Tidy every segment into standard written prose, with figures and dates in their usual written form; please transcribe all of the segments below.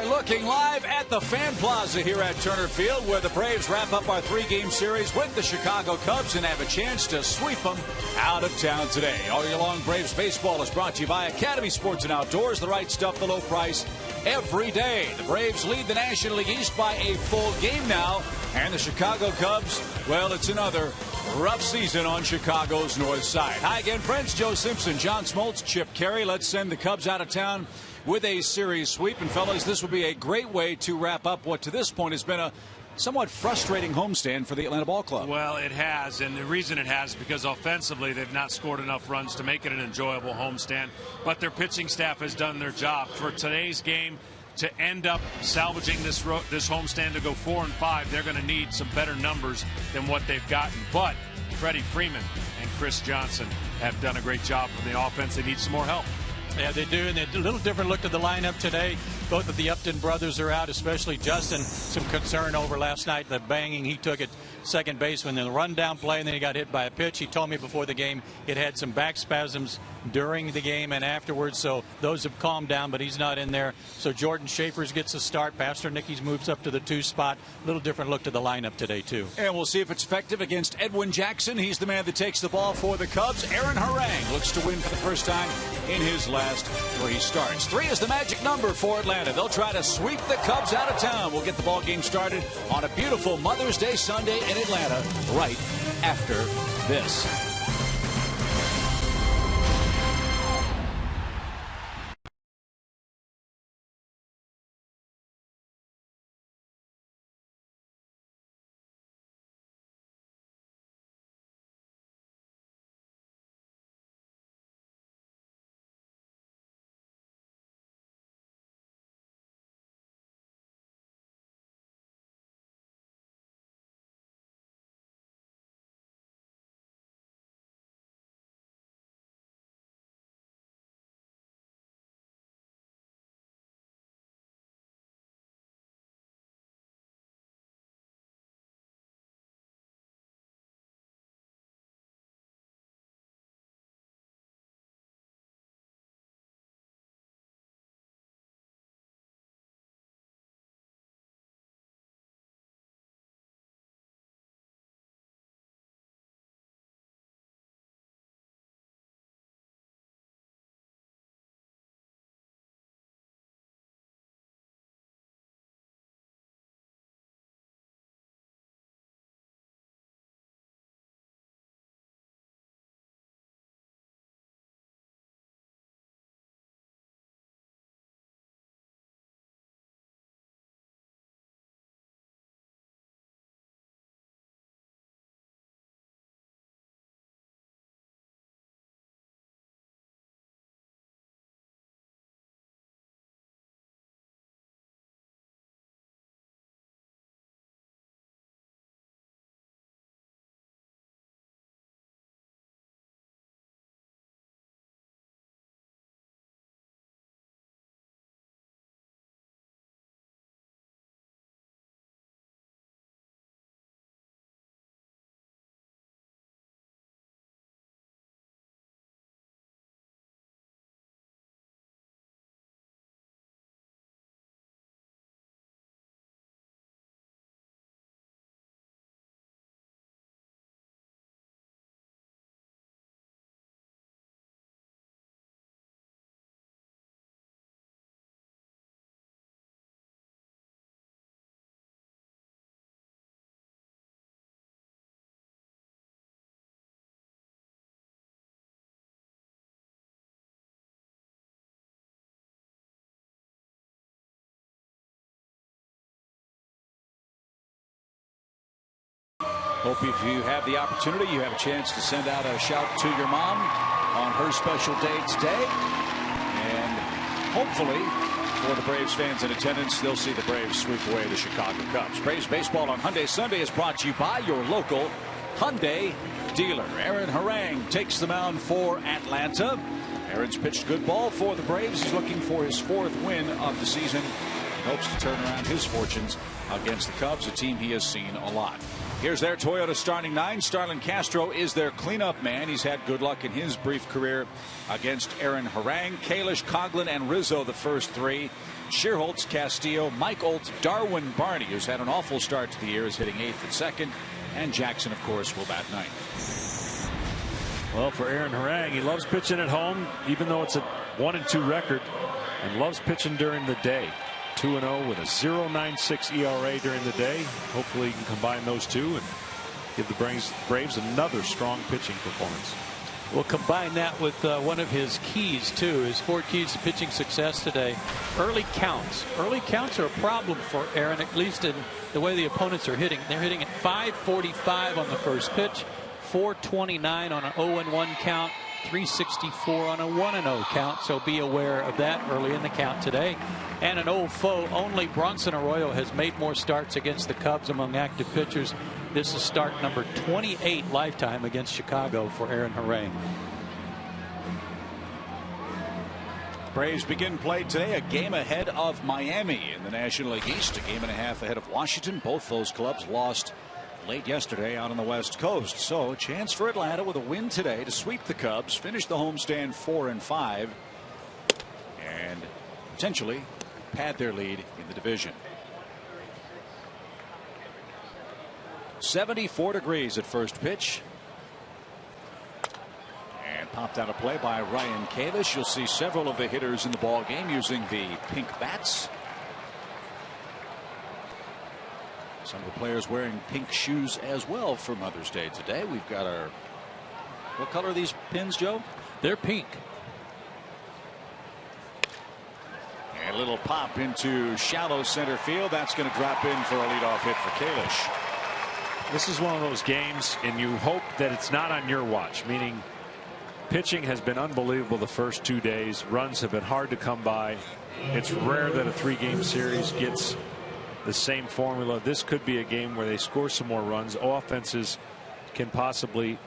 are looking live at the Fan Plaza here at Turner Field, where the Braves wrap up our 3-game series with the Chicago Cubs and have a chance to sweep them out of town today. All year long, Braves baseball is brought to you by Academy Sports and Outdoors. The right stuff, the low price, every day. The Braves lead the National League East by a full game now. And the Chicago Cubs, well, it's another rough season on Chicago's north side. Hi again, friends. Joe Simpson, John Smoltz, Chip Carey. Let's send the Cubs out of town with a series sweep. And, fellas, this will be a great way to wrap up what to this point has been a somewhat frustrating homestand for the Atlanta Ball Club. Well, it has, and the reason it has is because offensively they've not scored enough runs to make it an enjoyable homestand, but their pitching staff has done their job. For today's game to end up salvaging this homestand to go 4-5, they're going to need some better numbers than what they've gotten. But Freddie Freeman and Chris Johnson have done a great job for the offense. They need some more help. Yeah, they do, and a little different look to the lineup today. Both of the Upton brothers are out, especially Justin. Some concern over last night, the banging he took at second base when the rundown play, and then he got hit by a pitch. He told me before the game it had some back spasms during the game and afterwards, so those have calmed down, but he's not in there. So Jordan Schaefer's gets a start. Pastor Nickies moves up to the 2 spot. A little different look to the lineup today, too. And we'll see if it's effective against Edwin Jackson. He's the man that takes the ball for the Cubs. Aaron Harang looks to win for the first time in his last 3 starts. 3 is the magic number for Atlanta. They'll try to sweep the Cubs out of town. We'll get the ball game started on a beautiful Mother's Day Sunday in Atlanta right after this. Hope if you have the opportunity, you have a chance to send out a shout to your mom on her special day today. And hopefully, for the Braves fans in attendance, they'll see the Braves sweep away the Chicago Cubs. Braves baseball on Hyundai Sunday is brought to you by your local Hyundai dealer. Aaron Harang takes the mound for Atlanta. Aaron's pitched good ball for the Braves. He's looking for his 4th win of the season. He hopes to turn around his fortunes against the Cubs, a team he has seen a lot. Here's their Toyota starting 9. Starlin Castro is their cleanup man. He's had good luck in his brief career against Aaron Harang. Kalish, Coughlin, and Rizzo the first 3. Shearholtz, Castillo, Mike Olt, Darwin Barney, who's had an awful start to the year, is hitting 8th and 2nd. And Jackson, of course, will bat 9th. Well, for Aaron Harang, he loves pitching at home, even though it's a 1-2 record, and loves pitching during the day. 2-0 with a 0.96 ERA during the day. Hopefully he can combine those two and give the Braves another strong pitching performance. We'll combine that with one of his keys, too, his 4 keys to pitching success today. Early counts. Early counts are a problem for Aaron, at least in the way the opponents are hitting. They're hitting at 5:45 on the first pitch, 4:29 on an 0-1 count, 3:64 on a 1-0 count. So be aware of that early in the count today. And an old foe, only Bronson Arroyo has made more starts against the Cubs among active pitchers. This is start number 28 lifetime against Chicago for Aaron Harang. Braves begin play today a game ahead of Miami in the National League East, a game and a half ahead of Washington. Both those clubs lost late yesterday out on the West Coast. So a chance for Atlanta with a win today to sweep the Cubs, finish the homestand 4-5, and potentially pad their lead in the division. 74 degrees at first pitch. And popped out of play by Ryan Kalish. You'll see several of the hitters in the ball game using the pink bats. Some of the players wearing pink shoes as well for Mother's Day today. We've got our, what color are these pins, Joe? They're pink. And a little pop into shallow center field. That's going to drop in for a leadoff hit for Kalish. This is one of those games, and you hope that it's not on your watch, meaning pitching has been unbelievable the first 2 days. Runs have been hard to come by. It's rare that a 3-game series gets the same formula. This could be a game where they score some more runs. Offenses can possibly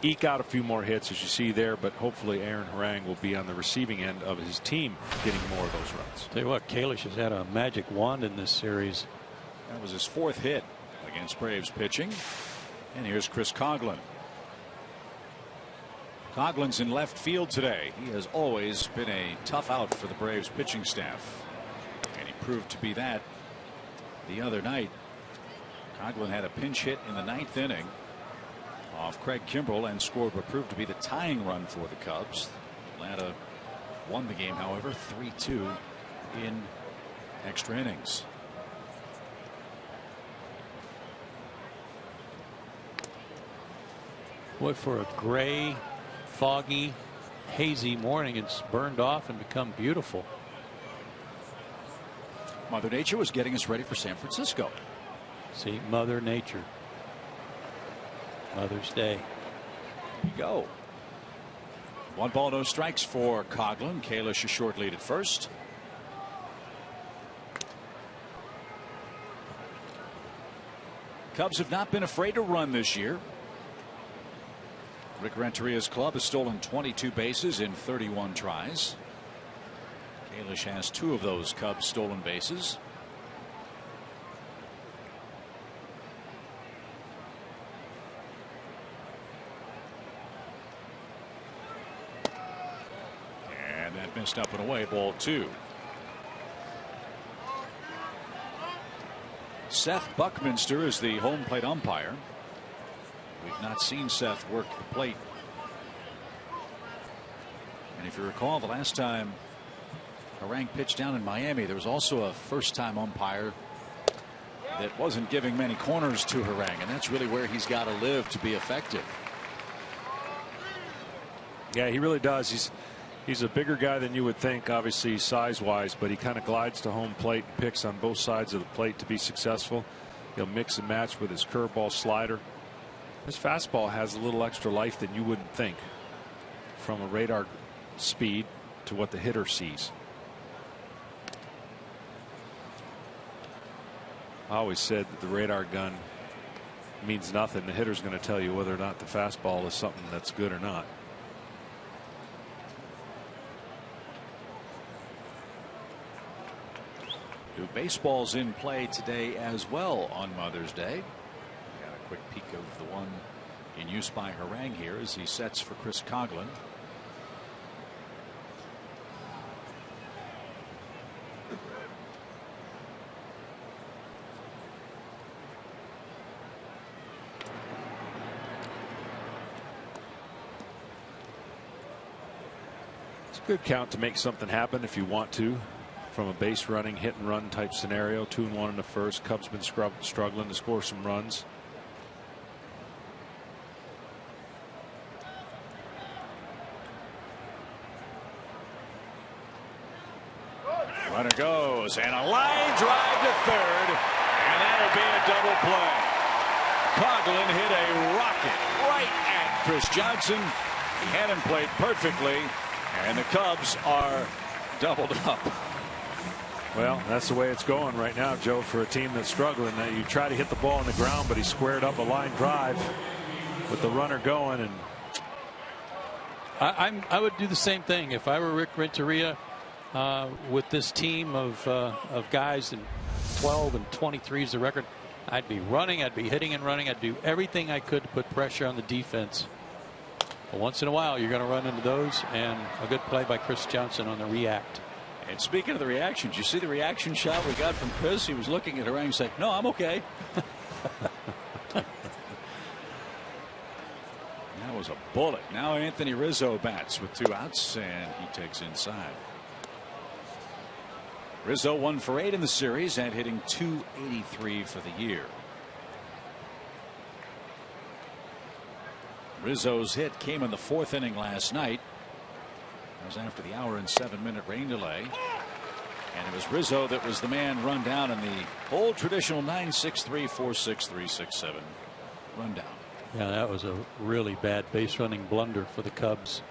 eke out a few more hits, as you see there, but hopefully Aaron Harang will be on the receiving end of his team getting more of those runs. Tell you what, Kalish has had a magic wand in this series. That was his 4th hit against Braves pitching. And here's Chris Coghlan. Coughlin's in left field today. He has always been a tough out for the Braves pitching staff, and he proved to be that the other night. Coghlan had a pinch hit in the 9th inning off Craig Kimbrell and scored what proved to be the tying run for the Cubs. Atlanta won the game, however, 3-2 in extra innings. Boy, for a gray, foggy, hazy morning, it's burned off and become beautiful. Mother Nature was getting us ready for San Francisco. See, Mother Nature. Mother's Day. Here you go. 1 ball, no strikes for Coghlan. Kalish a short lead at first. Cubs have not been afraid to run this year. Rick Renteria's club has stolen 22 bases in 31 tries. Kalish has 2 of those Cubs stolen bases. And that missed up and away, ball 2. Seth Buckminster is the home plate umpire. We've not seen Seth work the plate. And if you recall, the last time Harang pitched down in Miami, there was also a first-time umpire that wasn't giving many corners to Harang, and that's really where he's got to live to be effective. Yeah, he really does. He's a bigger guy than you would think, obviously size-wise, but he kind of glides to home plate and picks on both sides of the plate to be successful. He'll mix and match with his curveball, slider. His fastball has a little extra life than you wouldn't think, from a radar speed to what the hitter sees. I always said that the radar gun means nothing. The hitter's going to tell you whether or not the fastball is something that's good or not. New baseball's in play today as well on Mother's Day. Got a quick peek of the one in use by Harang here as he sets for Chris Coghlan. Good count to make something happen if you want to, from a base running hit and run type scenario. 2-1 in the first. Cubs been struggling to score some runs. Runner goes, and a line drive to third, and that'll be a double play. Coughlin hit a rocket right at Chris Johnson. He had him played perfectly, and the Cubs are doubled up. Well, that's the way it's going right now, Joe, for a team that's struggling. You try to hit the ball on the ground, but he squared up a line drive with the runner going. And I would do the same thing if I were Rick Renteria. With this team of guys, and 12 and 23 is the record, I'd be running, I'd be hitting and running, I'd do everything I could to put pressure on the defense. But once in a while you're going to run into those, and a good play by Chris Johnson on the react. And speaking of the reactions, you see the reaction shot we got from Chris? He was looking at Harang saying, "No, I'm okay." That was a bullet. Now Anthony Rizzo bats with 2 outs, and he takes inside. Rizzo 1 for 8 in the series and hitting .283 for the year. Rizzo's hit came in the 4th inning last night. That was after the hour and 7-minute rain delay. And it was Rizzo that was the man run down in the old traditional 9-6-3, 4-6, 3-6-7 rundown. Yeah, that was a really bad base running blunder for the Cubs.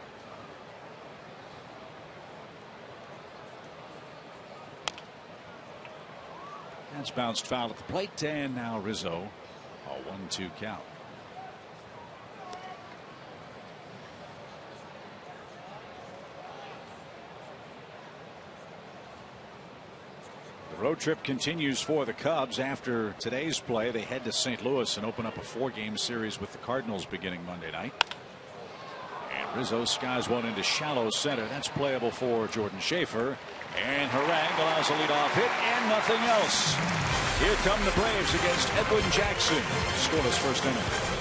That's bounced foul at the plate, and now Rizzo, a 1-2 count. The road trip continues for the Cubs. After today's play, they head to St. Louis and open up a 4-game series with the Cardinals beginning Monday night. And Rizzo skies one into shallow center. That's playable for Jordan Schaefer. And Harang allows a leadoff hit and nothing else. Here come the Braves against Edwin Jackson. Scoreless first inning.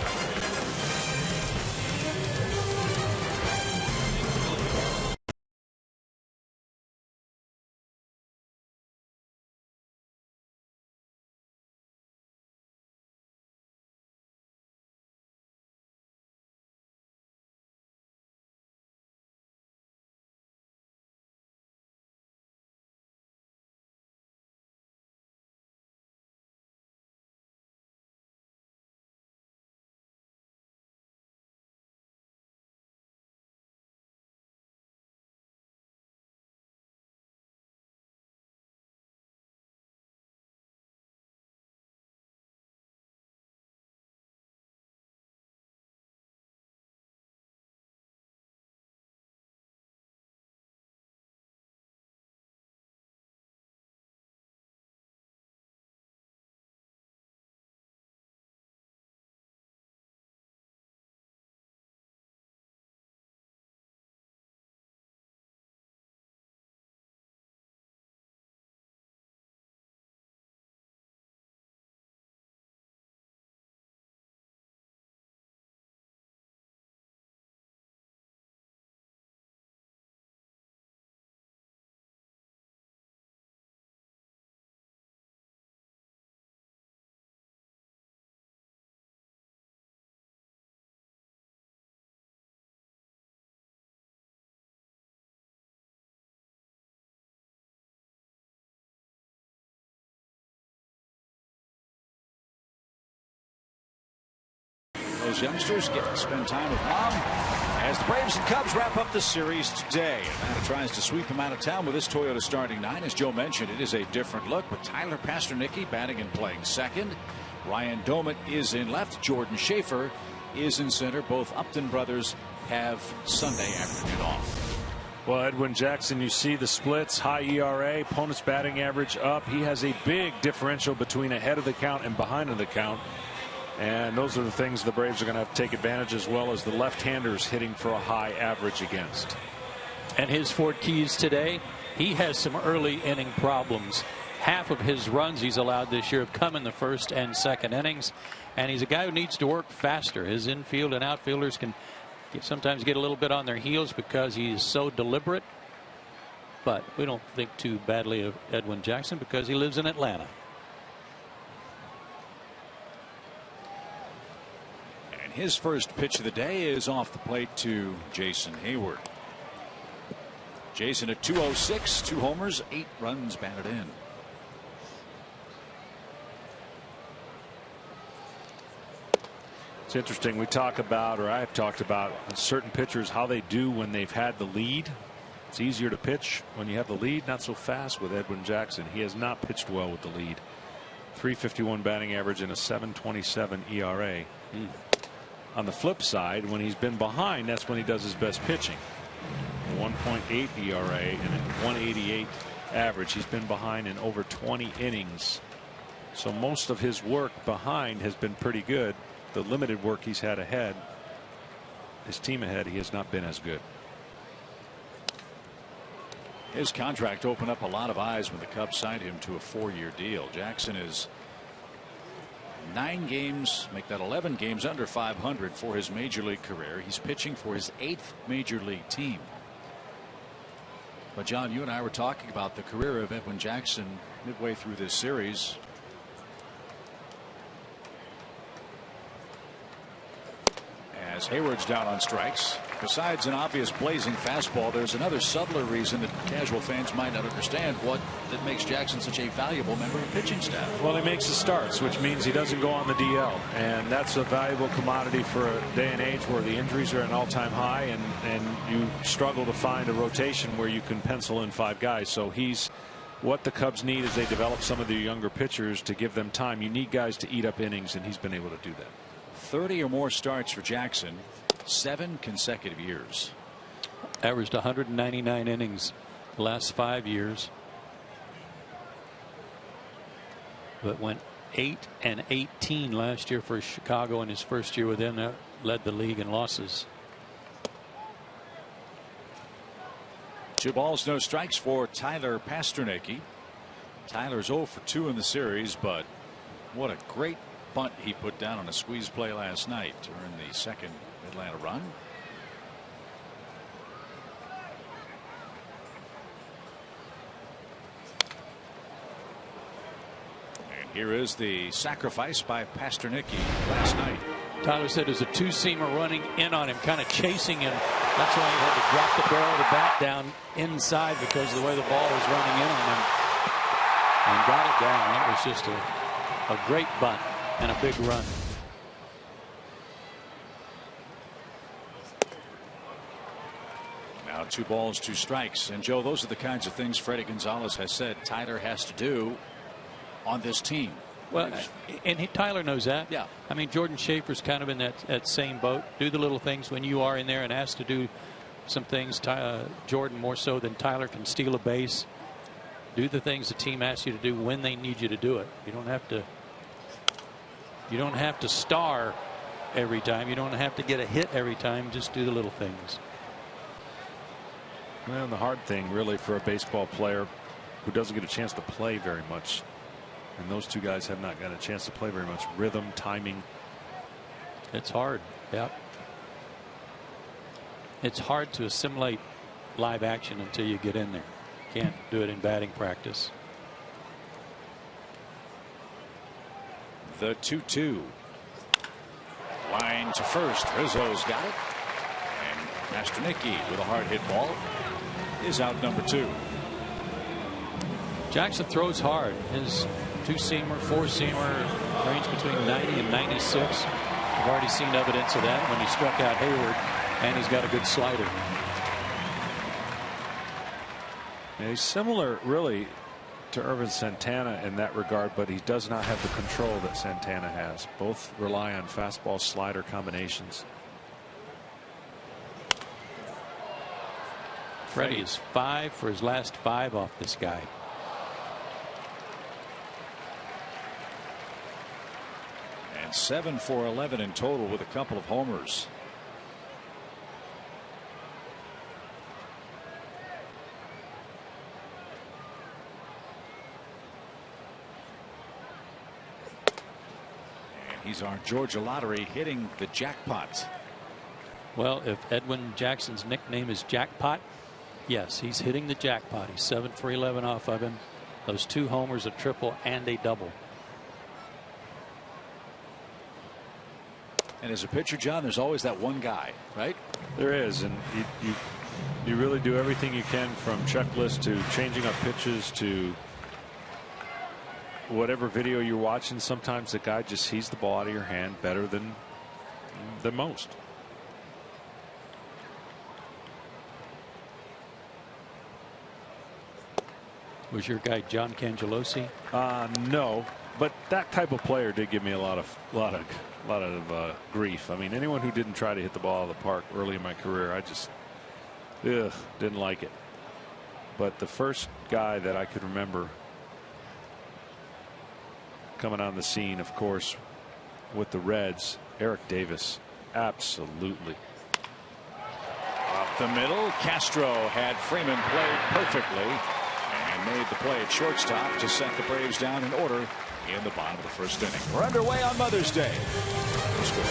Those youngsters get to spend time with mom as the Braves and Cubs wrap up the series today. Atlanta tries to sweep them out of town with this Toyota starting 9. As Joe mentioned, it is a different look with Tyler Pasternicki batting and playing second. Ryan Domit is in left. Jordan Schaefer is in center. Both Upton brothers have Sunday afternoon off. Well, Edwin Jackson, you see the splits, high ERA, opponent's batting average up. He has a big differential between ahead of the count and behind of the count. And those are the things the Braves are going to have to take advantage, as well as the left-handers hitting for a high average against. And his 4 keys today, he has some early inning problems. Half of his runs he's allowed this year have come in the first and second innings. And he's a guy who needs to work faster. His infield and outfielders can sometimes get a little bit on their heels because he's so deliberate. But we don't think too badly of Edwin Jackson because he lives in Atlanta. And his first pitch of the day is off the plate to Jason Hayward. Jason at 206, 2 homers, 8 runs batted in. It's interesting. We talk about, or I've talked about, certain pitchers, how they do when they've had the lead. It's easier to pitch when you have the lead, not so fast with Edwin Jackson. He has not pitched well with the lead. 3.51 batting average and a 7.27 ERA. On the flip side, when he's been behind, that's when he does his best pitching. 1.8 ERA and a 188 average. He's been behind in over 20 innings. So most of his work behind has been pretty good. The limited work he's had ahead, his team ahead, he has not been as good. His contract opened up a lot of eyes when the Cubs signed him to a 4-year deal. Jackson is 9 games, make that 11 games under 500 for his major league career. He's pitching for his 8th major league team. But John, you and I were talking about the career of Edwin Jackson midway through this series. As Hayward's down on strikes. Besides an obvious blazing fastball, there's another subtler reason that casual fans might not understand what that makes Jackson such a valuable member of the pitching staff. Well, he makes the starts, which means he doesn't go on the DL, and that's a valuable commodity for a day and age where the injuries are at an all-time high, and you struggle to find a rotation where you can pencil in 5 guys. So he's what the Cubs need as they develop some of their younger pitchers to give them time. You need guys to eat up innings, and he's been able to do that. 30 or more starts for Jackson, 7 consecutive years. Averaged 199 innings the last 5 years. But went 8-18 last year for Chicago in his first year with them. That led the league in losses. 2 balls, no strikes for Tyler Pasternaky. Tyler's 0 for 2 in the series, but what a great bunt he put down on a squeeze play last night to earn the second Atlanta run. And here is the sacrifice by Pasternaky last night. Tyler said there's a 2-seamer running in on him, kind of chasing him. That's why he had to drop the barrel of the bat down inside because of the way the ball was running in on him. And got it down. That was just a great bunt and a big run. Now 2 balls, 2 strikes. And Joe, those are the kinds of things Freddie Gonzalez has said Tyler has to do on this team. Well, and Tyler knows that. Yeah. I mean, Jordan Schaefer's kind of in that same boat. Do the little things when you are in there and asked to do some things. Jordan more so than Tyler can steal a base. Do the things the team asks you to do when they need you to do it. You don't have to. You don't have to star every time. You don't have to get a hit every time. Just do the little things. Well, the hard thing really for a baseball player who doesn't get a chance to play very much, and those 2 guys have not got a chance to play very much, rhythm, timing. It's hard. Yep. It's hard to assimilate live action until you get in there. Can't do it in batting practice. The 2-2. Line to first. Rizzo's got it. And Pasternaky with a hard hit ball is out number 2. Jackson throws hard. His 2-seamer, 4-seamer range between 90 and 96. I've already seen evidence of that when he struck out Hayward, and he's got a good slider. He's similar really to Irvin Santana in that regard, but he does not have the control that Santana has. Both rely on fastball slider combinations. Freddie is 5 for his last 5 off this guy. And 7 for 11 in total with a couple of homers. He's our Georgia lottery hitting the jackpot. Well, if Edwin Jackson's nickname is Jackpot, Yes, he's hitting the jackpot. He's 7 for 11 off of him. Those 2 homers, a triple and a double. And as a pitcher, John, there's always that one guy, right? There is, and you really do everything you can, from checklist to changing up pitches to whatever video you're watching. Sometimes the guy just sees the ball out of your hand better than most. Was your guy John Cangelosi? No, but that type of player did give me a lot of grief. I mean, anyone who didn't try to hit the ball out of the park early in my career, I just didn't like it. But the first guy that I could remember coming on the scene, of course, with the Reds, Eric Davis. Absolutely. Up the middle, Castro had Freeman play perfectly and made the play at shortstop to set the Braves down in order in the bottom of the first inning. We're underway on Mother's Day. Let's go.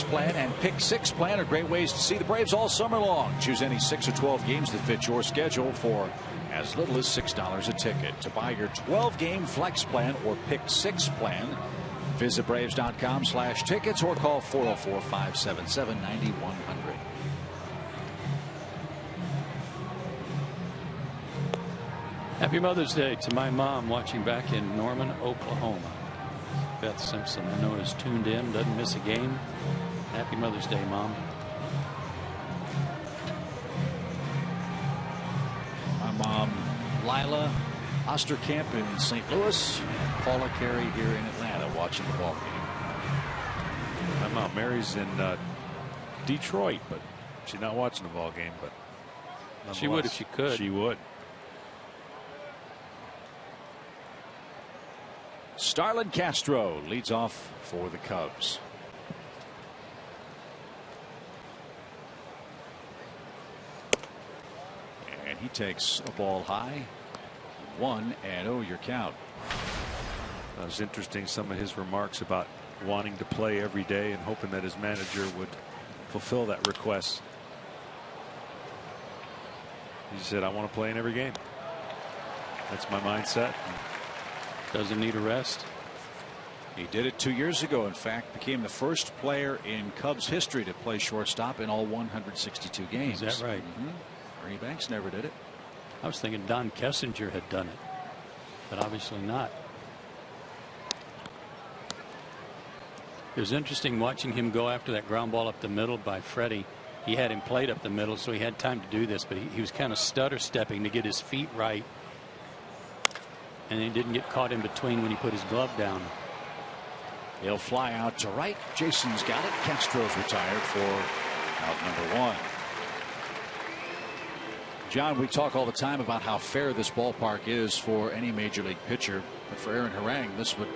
Plan and pick 6 plan are great ways to see the Braves all summer long. Choose any 6 or 12 games that fit your schedule for as little as $6 a ticket. To buy your 12-game flex plan or pick 6 plan, visit Braves.com/tickets or call 404-577-9100. Happy Mother's Day to my mom watching back in Norman, Oklahoma. Beth Simpson, I know, is tuned in, doesn't miss a game. Happy Mother's Day, Mom. My mom, Lila Osterkamp in St. Louis. Paula Carey here in Atlanta watching the ball game. My mom, Mary's in Detroit, but she's not watching the ball game. But she would if she could. She would. Starlin Castro leads off for the Cubs. And he takes a ball high. 1-0 your count. It was interesting, some of his remarks about wanting to play every day and hoping that his manager would fulfill that request. He said, I want to play in every game. That's my mindset. Doesn't need a rest. He did it 2 years ago. In fact, became the first player in Cubs history to play shortstop in all 162 games. Is that right? Ernie Banks never did it. I was thinking Don Kessinger had done it, but obviously not. It was interesting watching him go after that ground ball up the middle by Freddie. He had him played up the middle, so he had time to do this, but he was kind of stutter stepping to get his feet right. And he didn't get caught in between when he put his glove down. He'll fly out to right. Jason's got it. Castro's retired for out number 1. John, we talk all the time about how fair this ballpark is for any major league pitcher. But for Aaron Harang, this would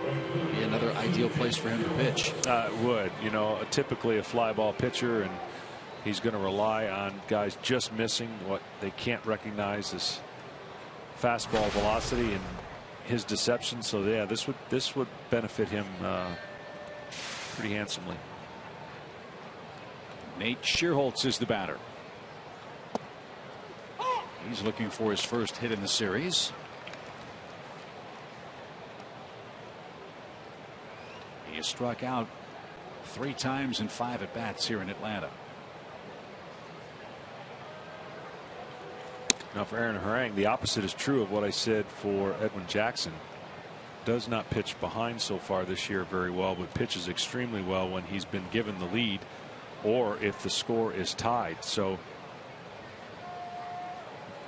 be another ideal place for him to pitch. It would. You know, typically a fly ball pitcher, and he's going to rely on guys just missing what they can't recognize as fastball velocity and his deception. So yeah, this would benefit him pretty handsomely. Nate Schierholtz is the batter. He's looking for his first hit in the series. He has struck out 3 times in 5 at bats here in Atlanta. Now for Aaron Harang, the opposite is true of what I said for Edwin Jackson. Does not pitch behind so far this year very well, but pitches extremely well when he's been given the lead or if the score is tied. So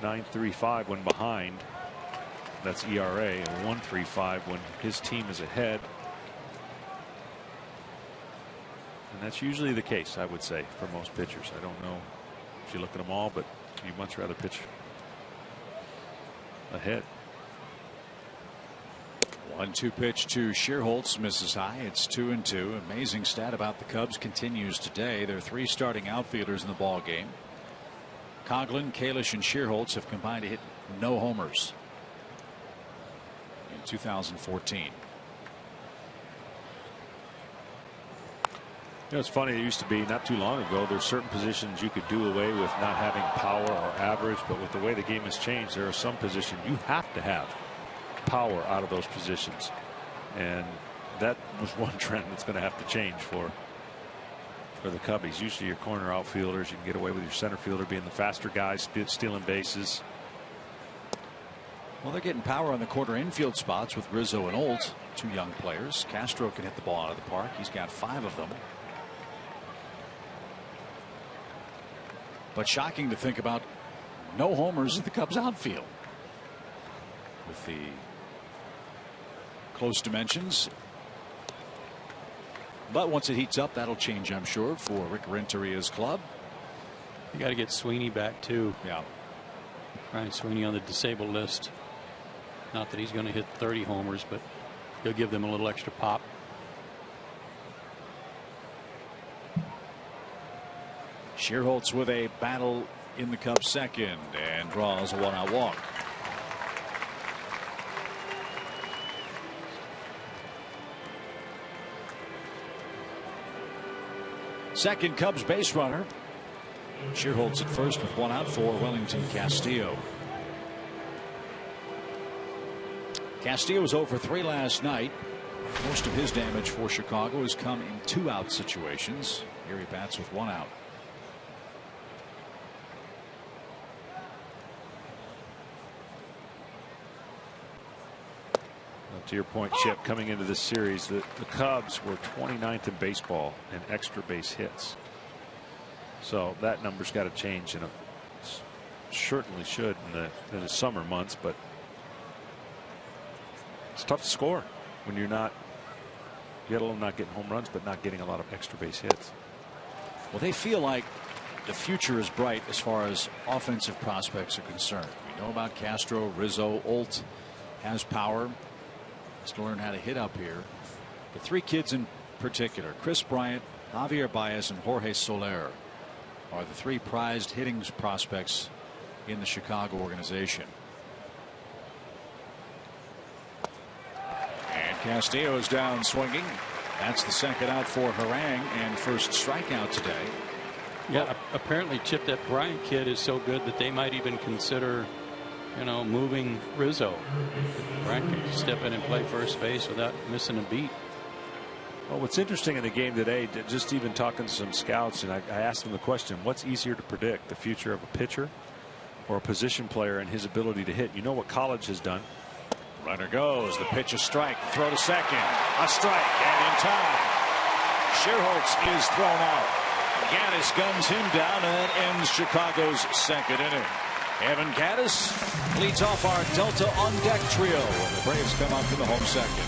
9.35 when behind. That's ERA, and 1.35 when his team is ahead. And that's usually the case, I would say, for most pitchers. I don't know if you look at them all, but you'd much rather pitch ahead. 1-2 pitch to Schierholtz, misses high. It's 2-2. Amazing stat about the Cubs continues today. There are 3 starting outfielders in the ball game. Coghlan, Kalish, and Schierholtz have combined to hit no homers in 2014. You know, it's funny, it used to be not too long ago, there's certain positions you could do away with not having power or average, but with the way the game has changed, there are some positions you have to have power out of those positions, and that was one trend that's going to have to change for the Cubbies. Usually your corner outfielders, you can get away with your center fielder being the faster guys, stealing bases. Well, they're getting power on the corner infield spots with Rizzo and Olt, 2 young players. Castro can hit the ball out of the park. He's got 5 of them. But shocking to think about no homers in the Cubs outfield. With the close dimensions. But once it heats up, that'll change, I'm sure, for Rick Renteria's club. You got to get Sweeney back too. Yeah. Ryan Sweeney on the disabled list. Not that he's going to hit 30 homers, but he'll give them a little extra pop. Schierholtz with a battle in the Cubs second and draws a 1-out walk. Second Cubs base runner. Schierholtz at first with 1 out for Wellington Castillo. Castillo was over 3 last night. Most of his damage for Chicago has come in 2-out situations. Here he bats with 1 out. To your point, Chip, coming into this series, the Cubs were 29th in baseball in extra base hits. So that number's got to change, and it certainly should in the summer months. But it's tough to score when you're not, get alone not getting home runs, but not getting a lot of extra base hits. Well, they feel like the future is bright as far as offensive prospects are concerned. We know about Castro, Rizzo, Olt has power. Has to learn how to hit up here. The 3 kids in particular, Chris Bryant, Javier Baez, and Jorge Soler, are the 3 prized hitting prospects in the Chicago organization. And Castillo is down swinging. That's the second out for Harang and first strikeout today. Yeah, apparently, Chip, that Bryant kid is so good that they might even consider, you know, moving Rizzo. Bryant can step in and play first base without missing a beat. Well, what's interesting in the game today, just even talking to some scouts, and I asked them the question, what's easier to predict, the future of a pitcher or a position player and his ability to hit? You know what college has done. Runner goes. The pitch, a strike. Throw to second. A strike. And in time. Schierholtz is thrown out. Gaddis guns him down, and that ends Chicago's second inning. Evan Gaddis leads off our Delta on deck trio, and the Braves come up to the home second.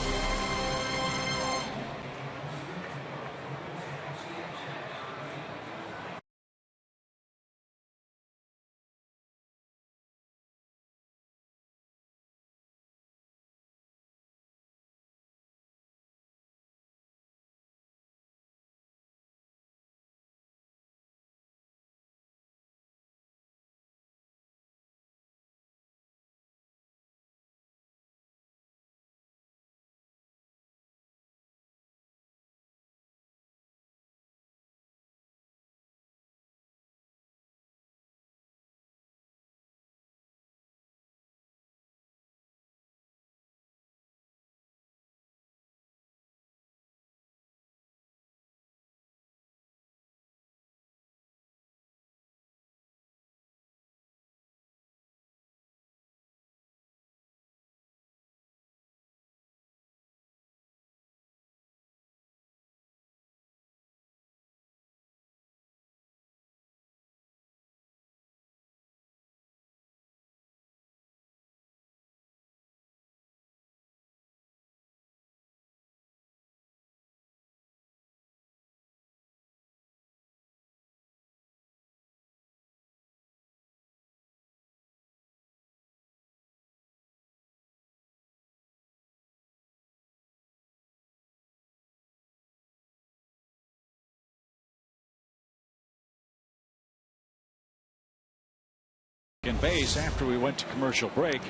second base after we went to commercial break.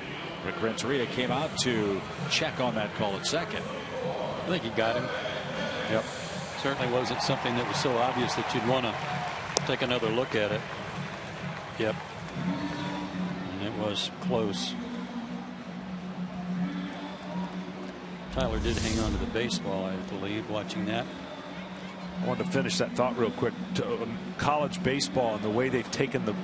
Rick Renteria came out to check on that call at second. I think he got him. Yep. Certainly wasn't something that was so obvious that you'd want to take another look at it. Yep. And it was close. Tyler did hang on to the baseball, I believe, watching that. I wanted to finish that thought real quick. College baseball and the way they've taken the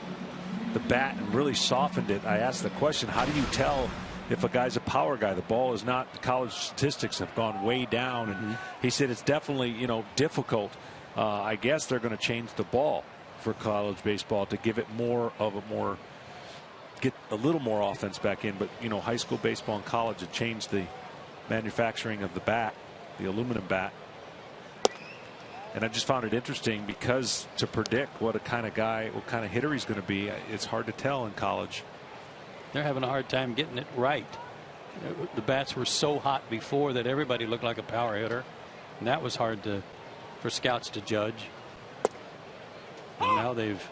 bat and really softened it. I asked the question, how do you tell if a guy's a power guy? The ball is not. The college statistics have gone way down, and he said it's definitely, you know, difficult. I guess they're going to change the ball for college baseball to give it get a little more offense back in. But you know, high school baseball and college have changed the manufacturing of the bat, the aluminum bat. And I just found it interesting because to predict what kind of hitter he's going to be, it's hard to tell in college. They're having a hard time getting it right. The bats were so hot before that everybody looked like a power hitter, and that was hard for scouts to judge. And now they've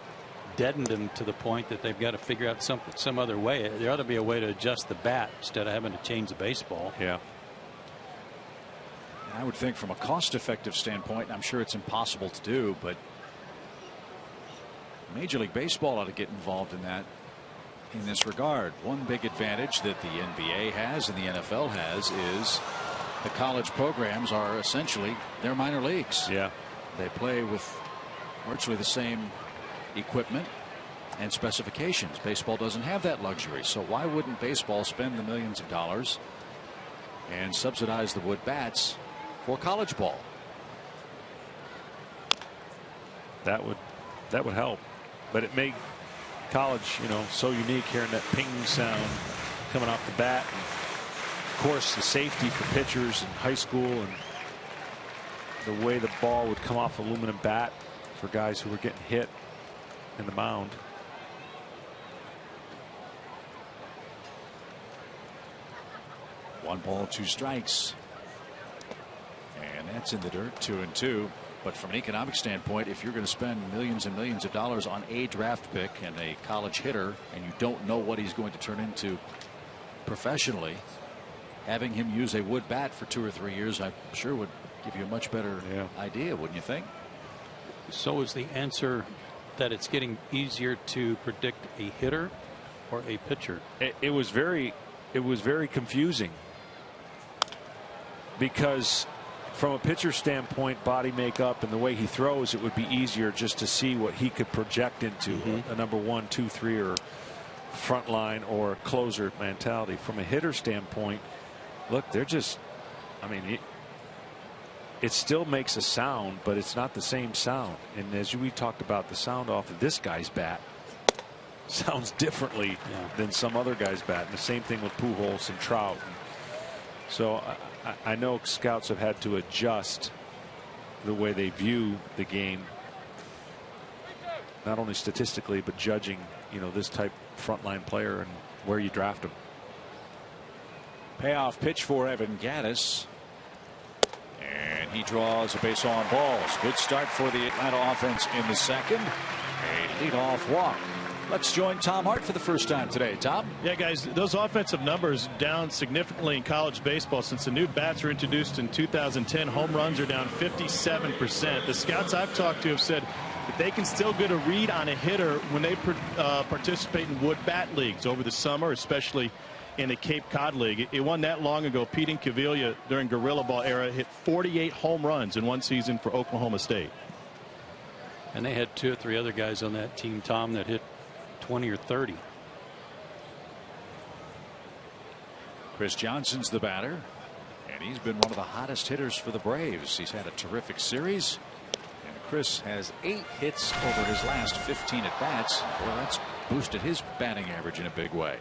deadened them to the point that they've got to figure out some other way. There ought to be a way to adjust the bat instead of having to change the baseball. Yeah. I would think from a cost-effective standpoint, I'm sure it's impossible to do, but Major League Baseball ought to get involved in that in this regard. One big advantage that the NBA has and the NFL has is the college programs are essentially their minor leagues. Yeah. They play with virtually the same equipment and specifications. Baseball doesn't have that luxury, so why wouldn't baseball spend the millions of dollars and subsidize the wood bats for college ball? That would help, but it made college, you know, so unique, hearing that ping sound coming off the bat, and of course the safety for pitchers in high school, and the way the ball would come off aluminum bat for guys who were getting hit in the mound. One ball, two strikes. And that's in the dirt, 2-2. But from an economic standpoint, if you're going to spend millions and millions of dollars on a draft pick and a college hitter, and you don't know what he's going to turn into professionally, having him use a wood bat for 2 or 3 years, I'm sure would give you a much better idea, wouldn't you think? So is the answer that it's getting easier to predict a hitter or a pitcher? It was very confusing, because from a pitcher standpoint, body makeup and the way he throws, it would be easier just to see what he could project into a number 1, 2, 3 or front line or closer mentality. From a hitter standpoint, look, they're just, I mean, it still makes a sound, but it's not the same sound. And as we talked about, the sound off of this guy's bat sounds differently than some other guy's bat. And the same thing with Pujols and Trout. So I know scouts have had to adjust the way they view the game, not only statistically but judging, you know, this type frontline player and where you draft him. Payoff pitch for Evan Gattis, and he draws a base on balls. Good start for the Atlanta offense in the second. A leadoff walk. Let's join Tom Hart for the first time today. Tom? Yeah, guys, those offensive numbers down significantly in college baseball since the new bats were introduced in 2010. Home runs are down 57%. The scouts I've talked to have said that they can still get a read on a hitter when they participate in wood bat leagues over the summer, especially in the Cape Cod League. It won that long ago. Pete Incaviglia during Gorilla Ball era hit 48 home runs in one season for Oklahoma State. And they had 2 or 3 other guys on that team, Tom, that hit 20 or 30. Chris Johnson's the batter, and he's been one of the hottest hitters for the Braves. He's had a terrific series, and Chris has 8 hits over his last 15 at bats. Well, that's boosted his batting average in a big way.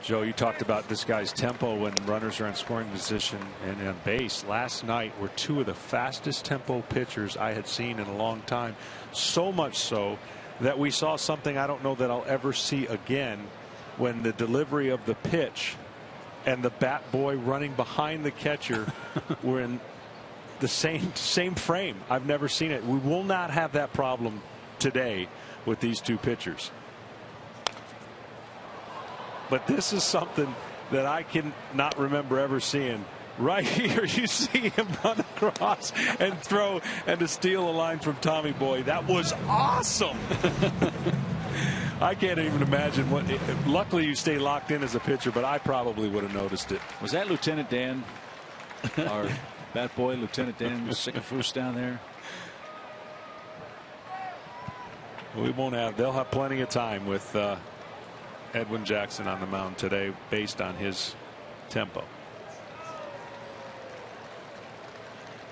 Joe, you talked about this guy's tempo when runners are in scoring position and on base. Last night were two of the fastest tempo pitchers I had seen in a long time. So much so that we saw something I don't know that I'll ever see again, when the delivery of the pitch and the bat boy running behind the catcher were in the same frame. I've never seen it. We will not have that problem today with these two pitchers. But this is something that I can not remember ever seeing. Right here, you see him run across and throw and to steal a line from Tommy Boy. That was awesome. I can't even imagine what. Luckily, you stay locked in as a pitcher, but I probably would have noticed it. Was that Lieutenant Dan, our bat boy, Lieutenant Dan Sycophus down there? We won't have. They'll have plenty of time with Edwin Jackson on the mound today, based on his tempo.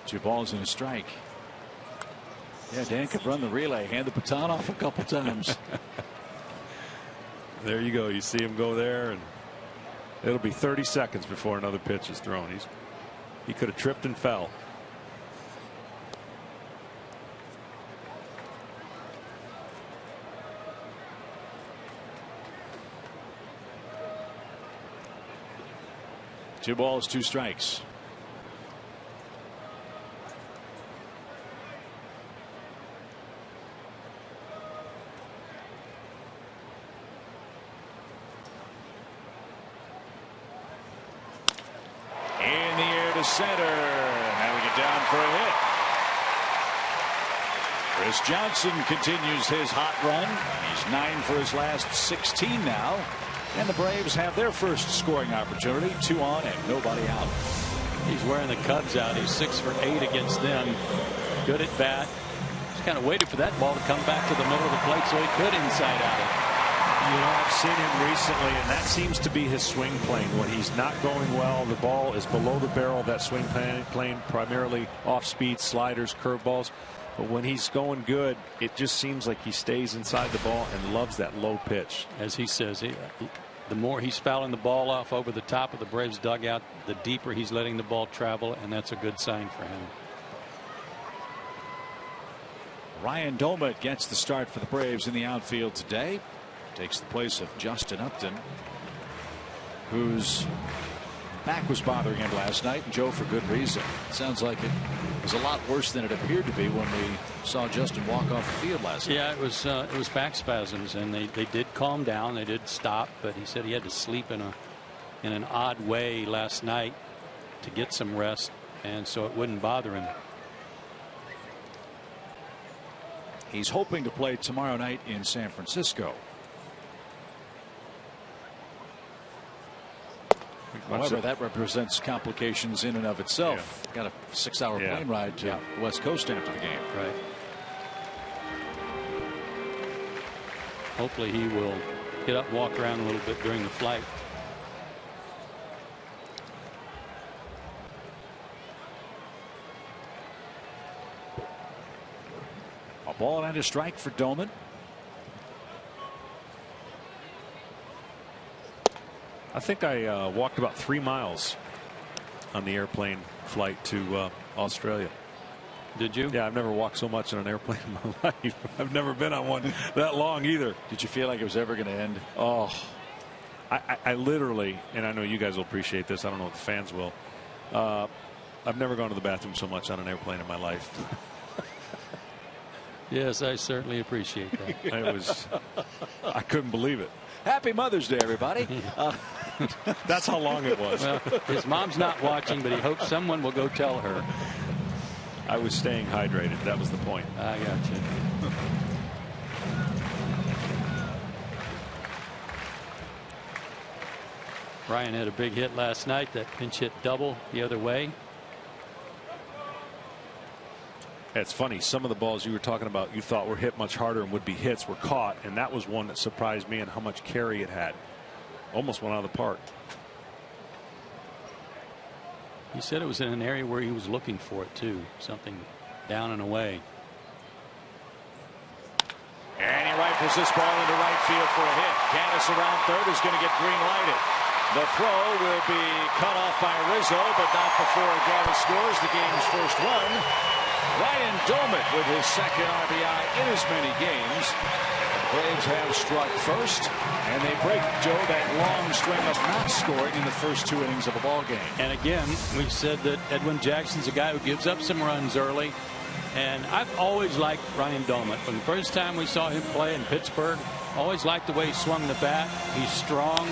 2 balls and a strike. Yeah, Dan could run the relay, hand the baton off a couple times. There you go. You see him go there, and it'll be 30 seconds before another pitch is thrown. He could have tripped and fell. Two balls, 2 strikes. In the air to center. Having it down for a hit. Chris Johnson continues his hot run. He's 9 for his last 16 now. And the Braves have their first scoring opportunity. 2 on and nobody out. He's wearing the Cubs out. He's 6 for 8 against them. Good at bat. Just kind of waited for that ball to come back to the middle of the plate so he could inside out it. You know, I've seen him recently, and that seems to be his swing plane. When he's not going well, the ball is below the barrel of that swing plane, primarily off speed, sliders, curveballs. But when he's going good, it just seems like he stays inside the ball and loves that low pitch. As he says, the more he's fouling the ball off over the top of the Braves dugout, the deeper he's letting the ball travel, and that's a good sign for him. Ryan Doumit gets the start for the Braves in the outfield today. Takes the place of Justin Upton, whose back was bothering him last night, and Joe, for good reason. It sounds like it was a lot worse than it appeared to be when we saw Justin walk off the field last night. Yeah, it was back spasms, and they did calm down. They did stop, but he said he had to sleep in an odd way last night to get some rest, and so it wouldn't bother him. He's hoping to play tomorrow night in San Francisco. However, that represents complications in and of itself. Yeah. Got a 6-hour plane ride to the West Coast after the game. Right. Hopefully he will get up and walk around a little bit during the flight. A ball and a strike for Doumit. I think I walked about 3 miles on the airplane flight to Australia. Did you? Yeah, I've never walked so much on an airplane in my life. I've never been on one that long either. Did you feel like it was ever going to end? Oh, I literally, and I know you guys will appreciate this. I don't know if the fans will. I've never gone to the bathroom so much on an airplane in my life. Yes, I certainly appreciate that. I couldn't believe it. Happy Mother's Day, everybody. That's how long it was. Well, his mom's not watching, but he hopes someone will go tell her. I was staying hydrated. That was the point. I got you. Ryan had a big hit last night. That pinch hit double the other way. It's funny, some of the balls you were talking about you thought were hit much harder and would be hits were caught, and that was one that surprised me and how much carry it had. Almost went out of the park. He said it was in an area where he was looking for it too, something down and away. And he rifles this ball into right field for a hit. Gaddis around third is going to get green lighted. The throw will be cut off by Rizzo, but not before Gaddis scores the game's first run. Ryan Doumit with his second RBI in as many games. The Braves have struck first, and they break, Joe, that long string of not scoring in the first 2 innings of a ball game. And again, we said that Edwin Jackson's a guy who gives up some runs early. And I've always liked Ryan Doumit. From the first time we saw him play in Pittsburgh, always liked the way he swung the bat. He's strong,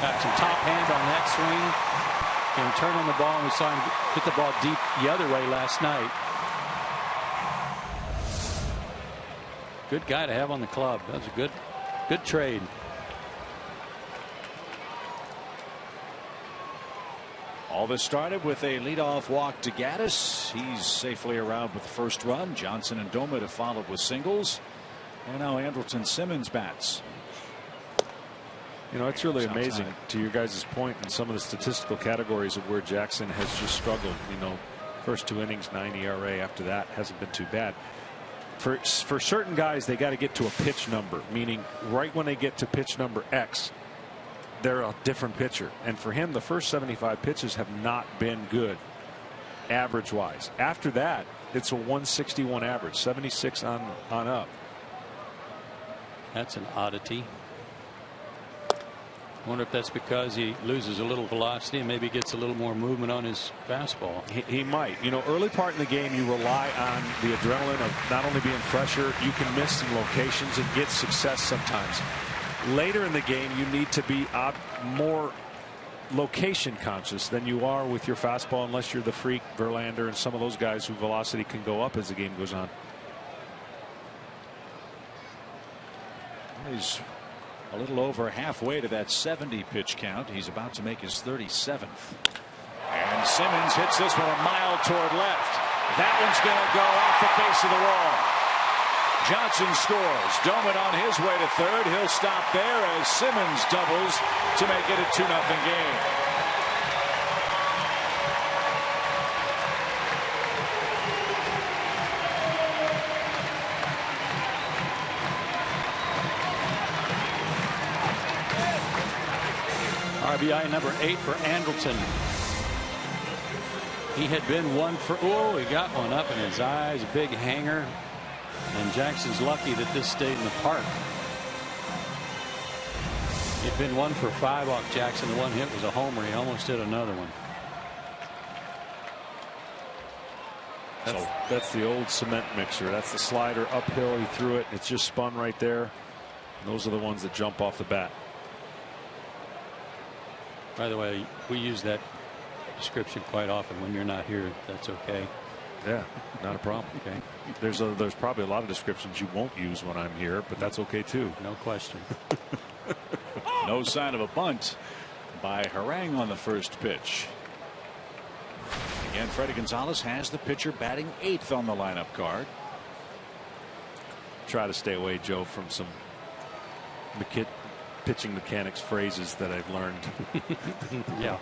got some top hand on that swing, and turn on the ball. And we saw him hit the ball deep the other way last night. Good guy to have on the club. That was a good trade. All this started with a leadoff walk to Gaddis. He's safely around with the first run. Johnson and Doumit have followed with singles. And now Andrelton Simmons bats. You know, it's really amazing, to your guys' point, in some of the statistical categories of where Jackson has just struggled. You know, first 2 innings, 9 ERA. After that, hasn't been too bad. For certain guys, they got to get to a pitch number, meaning right when they get to pitch number X, they're a different pitcher. And for him, the first 75 pitches have not been good average wise. After that, it's a 161 average, 76 on up. That's an oddity. I wonder if that's because he loses a little velocity and maybe gets a little more movement on his fastball. He might. You know, early part in the game, you rely on the adrenaline of not only being fresher, you can miss some locations and get success sometimes. Later in the game, you need to be more location conscious than you are with your fastball, unless you're the freak Verlander and some of those guys whose velocity can go up as the game goes on. He's a little over halfway to that 70 pitch count. He's about to make his 37th. And Simmons hits this one a mile toward left. That one's going to go off the base of the wall. Johnson scores. Doumit on his way to third. He'll stop there as Simmons doubles to make it a 2-0 game. RBI number 8 for Andrelton. He had been one for, oh, he got one up in his eyes, a big hanger. And Jackson's lucky that this stayed in the park. He'd been 1 for 5 off Jackson. The one hit was a homer. He almost hit another one. That's the old cement mixer. That's the slider uphill. He threw it. It's just spun right there. And those are the ones that jump off the bat. By the way, we use that description quite often. When you're not here, that's okay. Yeah, not a problem. Okay. There's probably a lot of descriptions you won't use when I'm here, but that's okay too. No question. No sign of a bunt by Harang on the first pitch. Again, Freddie Gonzalez has the pitcher batting 8th on the lineup card. Try to stay away, Joe, from some pitching mechanics phrases that I've learned. Yeah.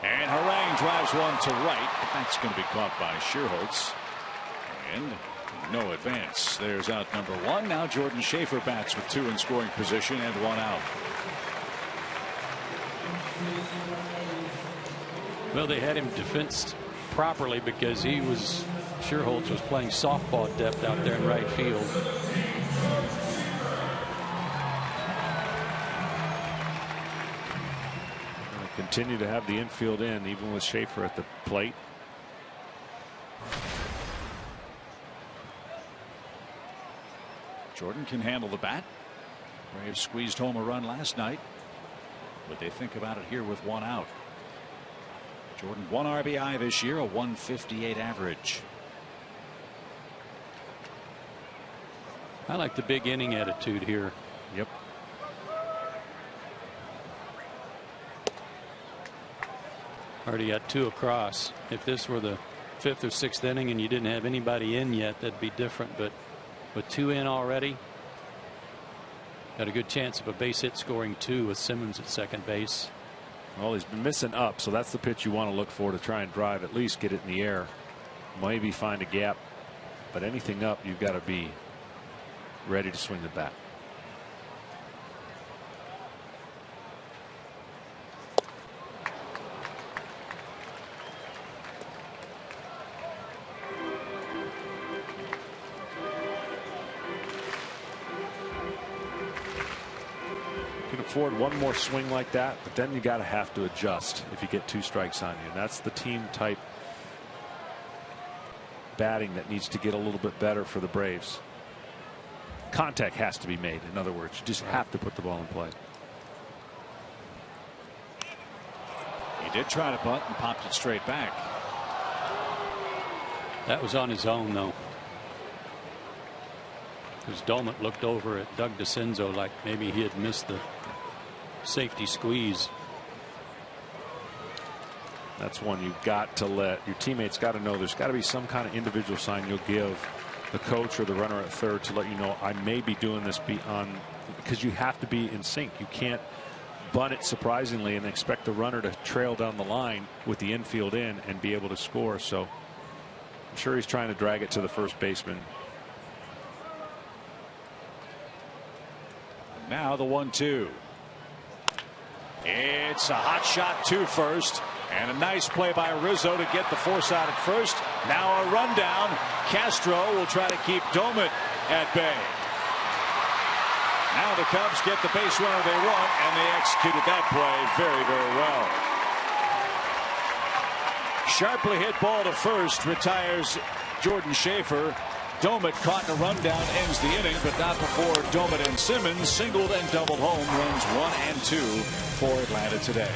And Harang drives one to right, but that's going to be caught by Scherholtz. And no advance. There's out number 1. Now Jordan Schaefer bats with 2 in scoring position and 1 out. Well, they had him defensed properly because Scherholtz was playing softball depth out there in right field. Continue to have the infield in, even with Schaefer at the plate. Jordan can handle the bat. Braves squeezed home a run last night. What they think about it here with 1 out. Jordan 1 RBI this year, a 158 average. I like the big inning attitude here. Yep. Already got 2 across. If this were the 5th or 6th inning and you didn't have anybody in yet, that'd be different. But with 2 in already, got a good chance of a base hit scoring 2 with Simmons at second base. Well, he's been missing up, so that's the pitch you want to look for to try and drive, at least get it in the air, maybe find a gap, but anything up, you've got to be ready to swing the bat. Afford one more swing like that, but then you got to have to adjust if you get 2 strikes on you. And that's the team type batting that needs to get a little bit better for the Braves. Contact has to be made. In other words, you just have to put the ball in play. He did try to bunt and popped it straight back. That was on his own, though. Because Dolmet looked over at Doug DeCenzo like maybe he had missed the safety squeeze. That's one you've got to let your teammates got to know. There's got to be some kind of individual sign you'll give the coach or the runner at third to let you know I may be doing this beyond, because you have to be in sync. You can't bunt it surprisingly and expect the runner to trail down the line with the infield in and be able to score. So I'm sure he's trying to drag it to the first baseman. Now the 1-2. It's a hot shot to first, and a nice play by Rizzo to get the force out at first. Now a rundown. Castro will try to keep Dolmet at bay. Now the Cubs get the base runner they want, and they executed that play very, very well. Sharply hit ball to first retires Jordan Schaefer. Dolmet caught in a rundown, ends the inning, but not before Dolmet and Simmons singled and doubled home runs 1 and 2 for Atlanta today.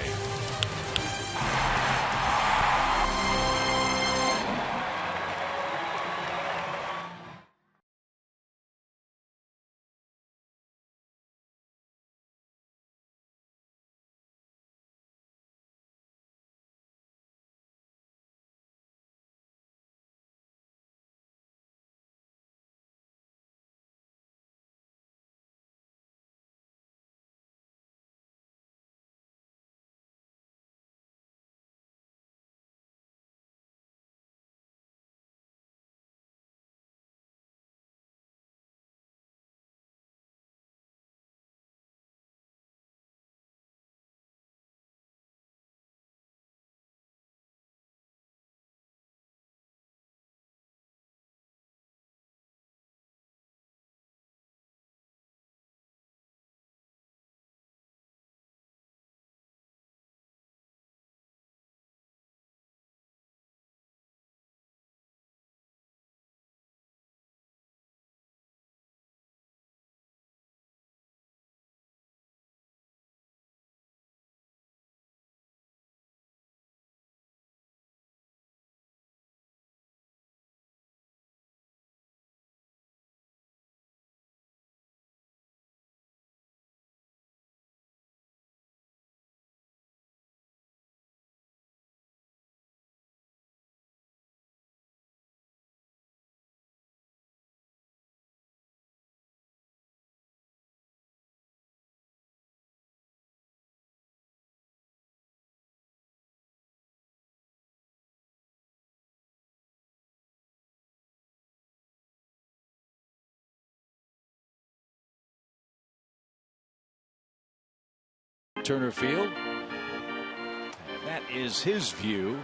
Turner Field. And that is his view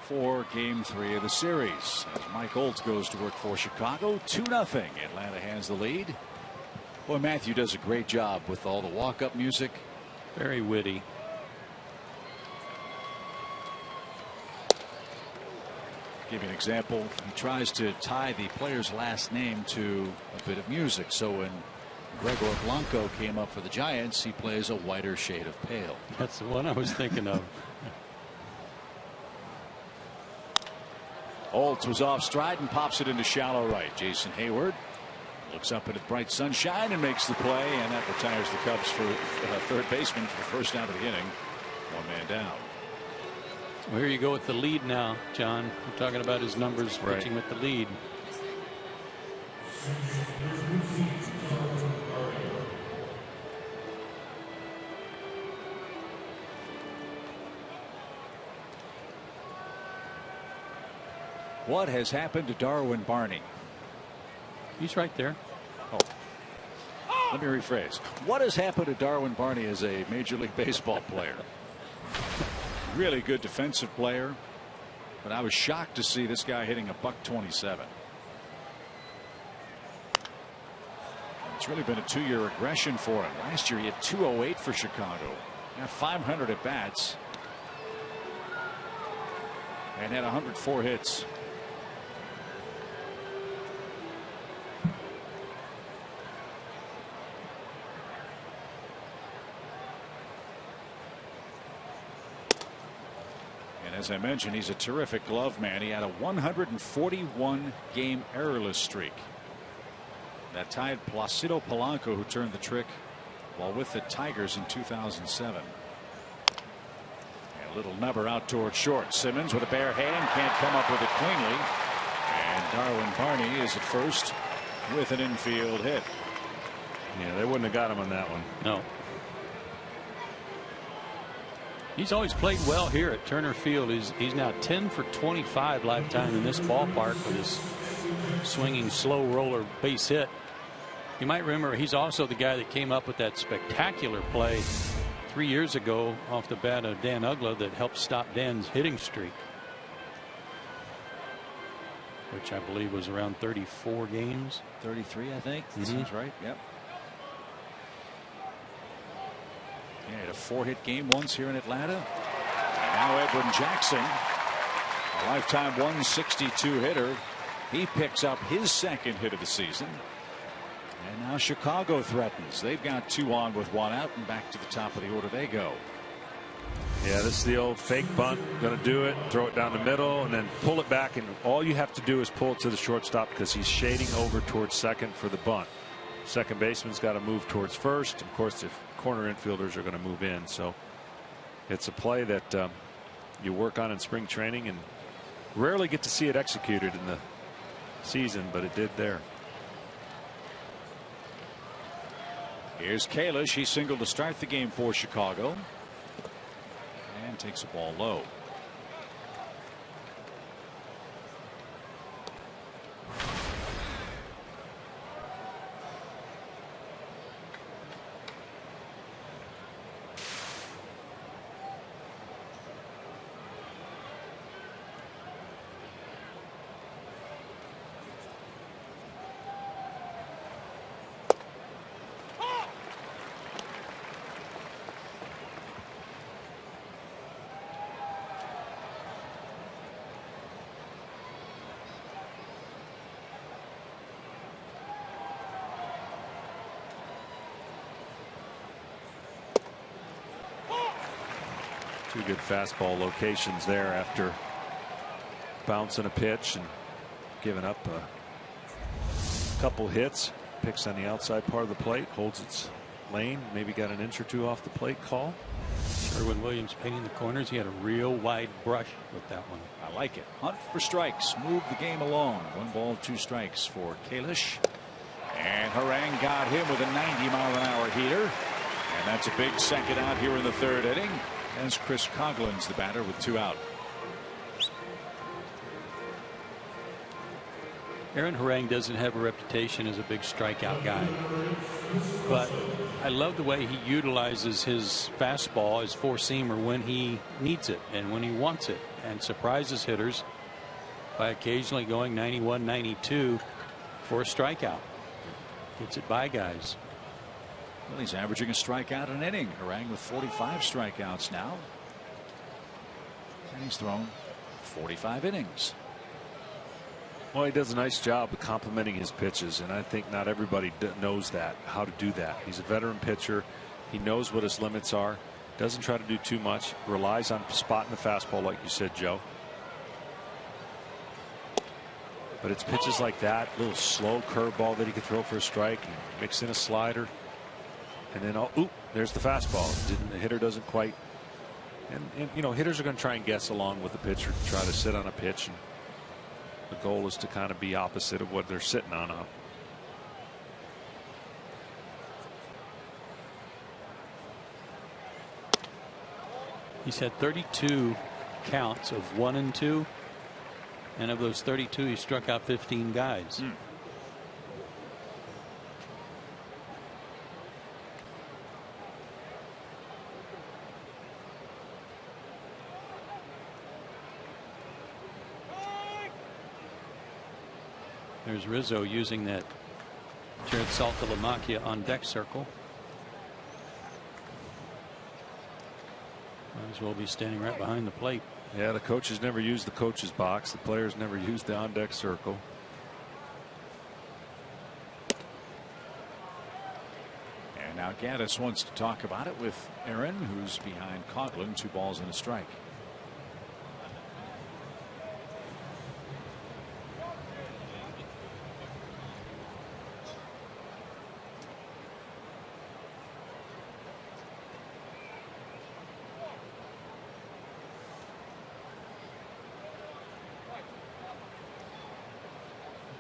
for Game 3 of the series. As Mike Oltz goes to work for Chicago, 2-0. Atlanta has the lead. Boy, Matthew does a great job with all the walk-up music. Very witty. Give you an example. He tries to tie the player's last name to a bit of music. So when Gregor Blanco came up for the Giants, he plays a whiter shade of pale. That's the one I was thinking of. Oltz was off stride and pops it into shallow right. Jason Hayward looks up at the bright sunshine and makes the play, and that retires the Cubs for third baseman for the first out of the inning. 1 man down. Well, here you go with the lead now, John. We're talking about his numbers pitching with the lead. What has happened to Darwin Barney? He's right there. Let me rephrase. What has happened to Darwin Barney as a Major League Baseball player? Really good defensive player, but I was shocked to see this guy hitting a .127. It's really been a 2-year regression for him. Last year he had .208 for Chicago. Now 500 at bats and had 104 hits. And as I mentioned, he's a terrific glove man. He had a 141 game errorless streak that tied Placido Polanco, who turned the trick while with the Tigers in 2007. And a little number out toward short. Simmons with a bare hand can't come up with it cleanly. And Darwin Barney is at first with an infield hit. Yeah, they wouldn't have got him on that one. No. He's always played well here at Turner Field. He's now 10 for 25 lifetime in this ballpark with his swinging slow roller base hit. You might remember he's also the guy that came up with that spectacular play 3 years ago off the bat of Dan Uggla that helped stop Dan's hitting streak, which I believe was around 34 games. 33, I think. That seems right. Yep. He had a 4-hit game once here in Atlanta. And now Edwin Jackson, a lifetime 162 hitter. He picks up his second hit of the season. And now Chicago threatens. They've got 2 on with 1 out, and back to the top of the order they go. Yeah, this is the old fake bunt. Going to do it, throw it down the middle, and then pull it back. And all you have to do is pull it to the shortstop because he's shading over towards second for the bunt. Second baseman's got to move towards first. Of course, the corner infielders are going to move in. So it's a play that you work on in spring training and rarely get to see it executed in the season, but it did there. Here's Kalish. He singled to start the game for Chicago and takes a ball low. Two good fastball locations there after bouncing a pitch and giving up a couple hits. Picks on the outside part of the plate, holds its lane, maybe got an inch or two off the plate call. Sherwin-Williams painting the corners. He had a real wide brush with that one. I like it. Hunt for strikes. Move the game along. 1 ball, 2 strikes for Kalish. And Harang got him with a 90-mile-an-hour heater. And that's a big second out here in the 3rd inning. As Chris Coughlin's the batter with 2 out. Aaron Harang doesn't have a reputation as a big strikeout guy, but I love the way he utilizes his fastball, his 4-seamer, when he needs it and when he wants it, and surprises hitters by occasionally going 91, 92 for a strikeout. Gets it by guys. Well, he's averaging a strikeout an inning. Harang with 45 strikeouts now. And he's thrown 45 innings. Well, he does a nice job of complimenting his pitches, and I think not everybody knows that, how to do that. He's a veteran pitcher. He knows what his limits are. Doesn't try to do too much. Relies on spotting the fastball, like you said, Joe. But it's pitches like that, little slow curveball that he could throw for a strike, and mix in a slider. And then, there's the fastball. The hitter doesn't quite. And you know, hitters are going to try and guess along with the pitcher to try to sit on a pitch. And the goal is to kind of be opposite of what they're sitting on. He's had 32 counts of 1 and 2. And of those 32, he struck out 15 guys. There's Rizzo using that Jared Saltalamacchia on deck circle. Might as well be standing right behind the plate. Yeah, the coaches never use the coach's box. The players never use the on deck circle. And now Gaddis wants to talk about it with Aaron, who's behind Coughlin. 2 balls and a strike.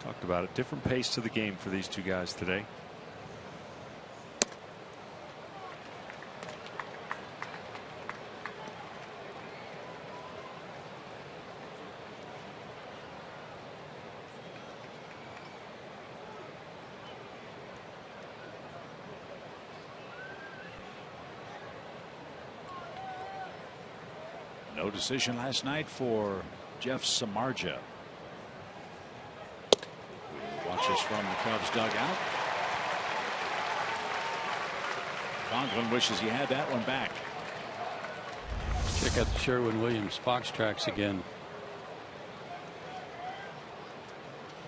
Talked about it. Different pace to the game for these two guys today. No decision last night for Jeff Samardzija. Watches from the Cubs dugout. Coughlin wishes he had that one back. Check out the Sherwin-Williams Fox tracks again.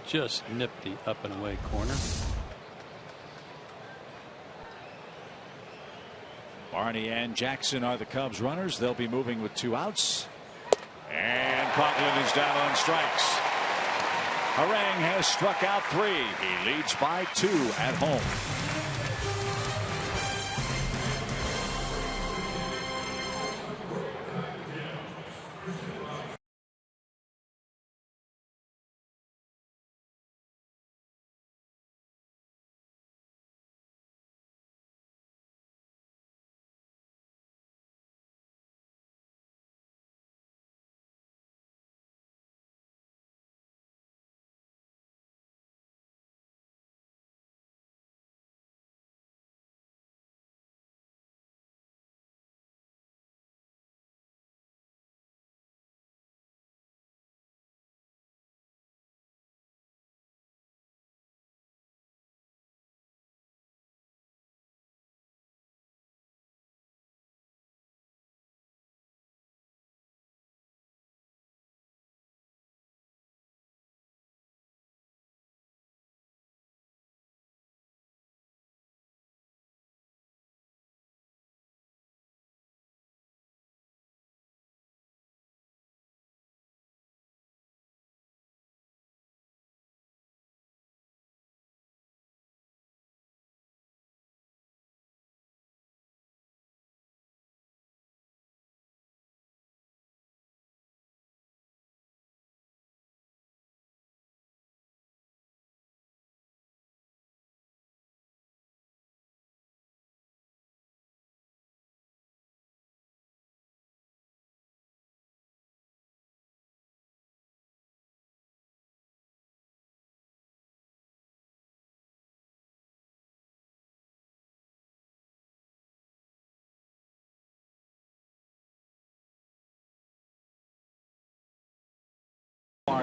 Just nipped the up and away corner. Barney and Jackson are the Cubs runners. They'll be moving with 2 outs. And Coughlin is down on strikes. Harang has struck out 3. He leads by 2 at home.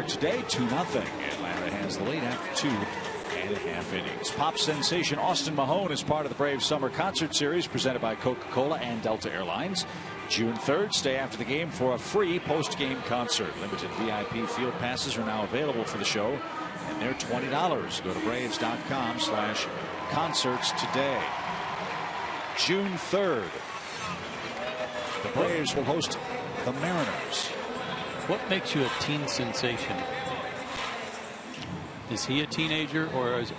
Today 2-0. Atlanta has the lead after 2.5 innings. Pop sensation Austin Mahone is part of the Braves Summer Concert Series presented by Coca-Cola and Delta Airlines. June 3rd, stay after the game for a free post-game concert. Limited VIP field passes are now available for the show, and they're $20. Go to Braves.com/concerts today. June 3rd, the Braves will host the Mariners. What makes you a teen sensation? Is he a teenager or is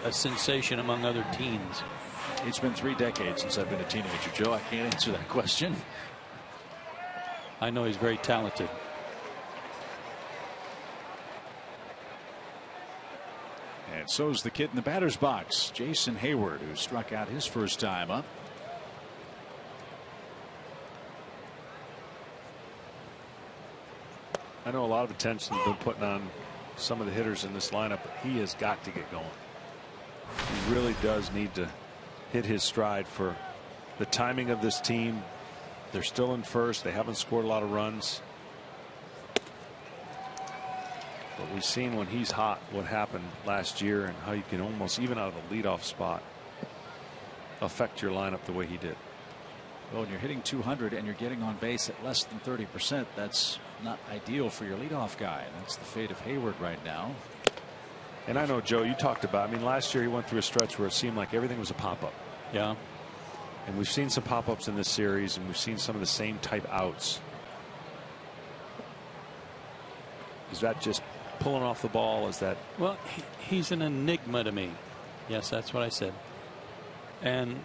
a sensation among other teens? It's been 3 decades since I've been a teenager, Joe. I can't answer that question. I know he's very talented. And so's the kid in the batter's box, Jason Hayward, who struck out his first time up. I know a lot of attention has been putting on some of the hitters in this lineup, but he has got to get going. He really does need to hit his stride for the timing of this team. They're still in first. They haven't scored a lot of runs. But we've seen when he's hot what happened last year and how you can almost, even out of the leadoff spot, affect your lineup the way he did. Well, when you're hitting 200 and you're getting on base at less than 30%, that's not ideal for your leadoff guy. That's the fate of Hayward right now. And I know, Joe, you talked about, I mean, last year he went through a stretch where it seemed like everything was a pop-up. Yeah. And we've seen some pop-ups in this series, and we've seen some of the same type outs. Is that just pulling off the ball? Is that? Well, he's an enigma to me. Yes, that's what I said. And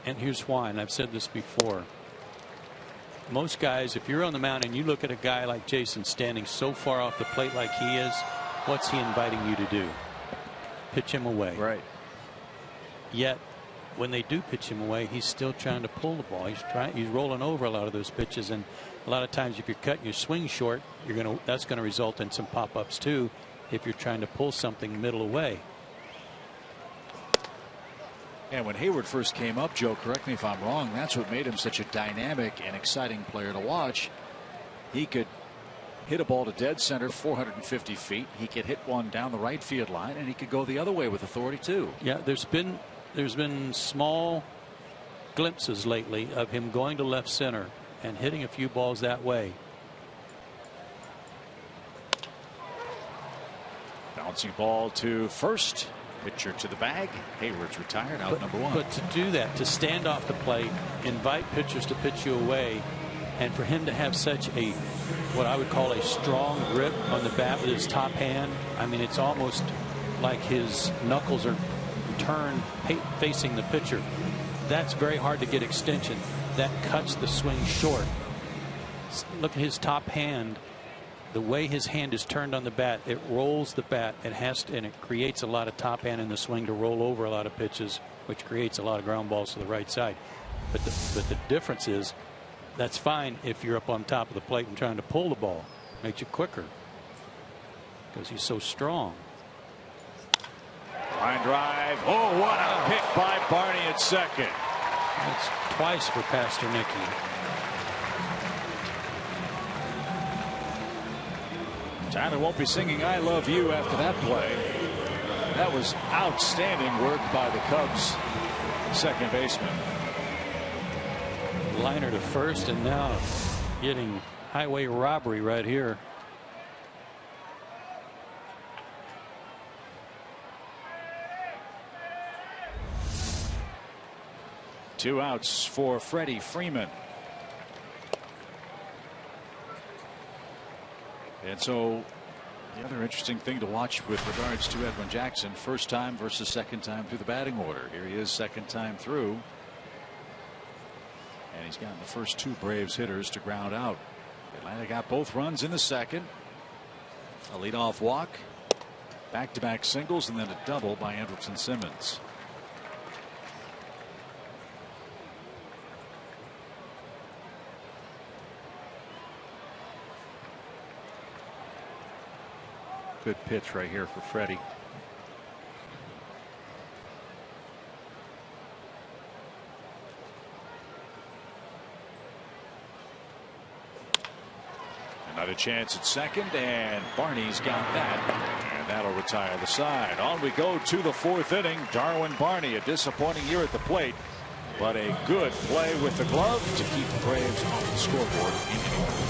here's why, and I've said this before. Most guys, if you're on the mound and you look at a guy like Jason standing so far off the plate like he is, what's he inviting you to do? Pitch him away. Right. Yet, when they do pitch him away, he's still trying to pull the ball. He's rolling over a lot of those pitches, and a lot of times if you're cutting your swing short, that's going to result in some pop-ups too if you're trying to pull something middle away. And when Hayward first came up, Joe, correct me if I'm wrong, that's what made him such a dynamic and exciting player to watch. He could hit a ball to dead center 450 feet. He could hit one down the right field line, and he could go the other way with authority too. Yeah, there's been small glimpses lately of him going to left center and hitting a few balls that way. Bouncing ball to first. Pitcher to the bag. Hayward's retired, out number one. But to do that, to stand off the plate, invite pitchers to pitch you away, and for him to have such a, what I would call a strong grip on the bat with his top hand, I mean, it's almost like his knuckles are turned facing the pitcher. That's very hard to get extension. That cuts the swing short. Look at his top hand. The way his hand is turned on the bat, it rolls the bat. It has to, and it creates a lot of top hand in the swing to roll over a lot of pitches, which creates a lot of ground balls to the right side. But the difference is, that's fine if you're up on top of the plate and trying to pull the ball. Makes you quicker because he's so strong. Line drive. Oh, what a pick by Barney at second. That's twice for Pastor Nicky. Tyler won't be singing I Love You after that play. That was outstanding work by the Cubs second baseman. Liner to first, and now getting highway robbery right here. Two outs for Freddie Freeman. And so the other interesting thing to watch with regards to Edwin Jackson, first time versus second time through the batting order. Here he is, second time through. And he's gotten the first two Braves hitters to ground out. Atlanta got both runs in the second. A leadoff walk, back-to-back singles, and then a double by Andrelton Simmons. Good pitch right here for Freddie. Another chance at second, and Barney's got that, and that'll retire the side. On we go to the fourth inning. Darwin Barney, a disappointing year at the plate, but a good play with the glove to keep the Braves on the scoreboard in inning.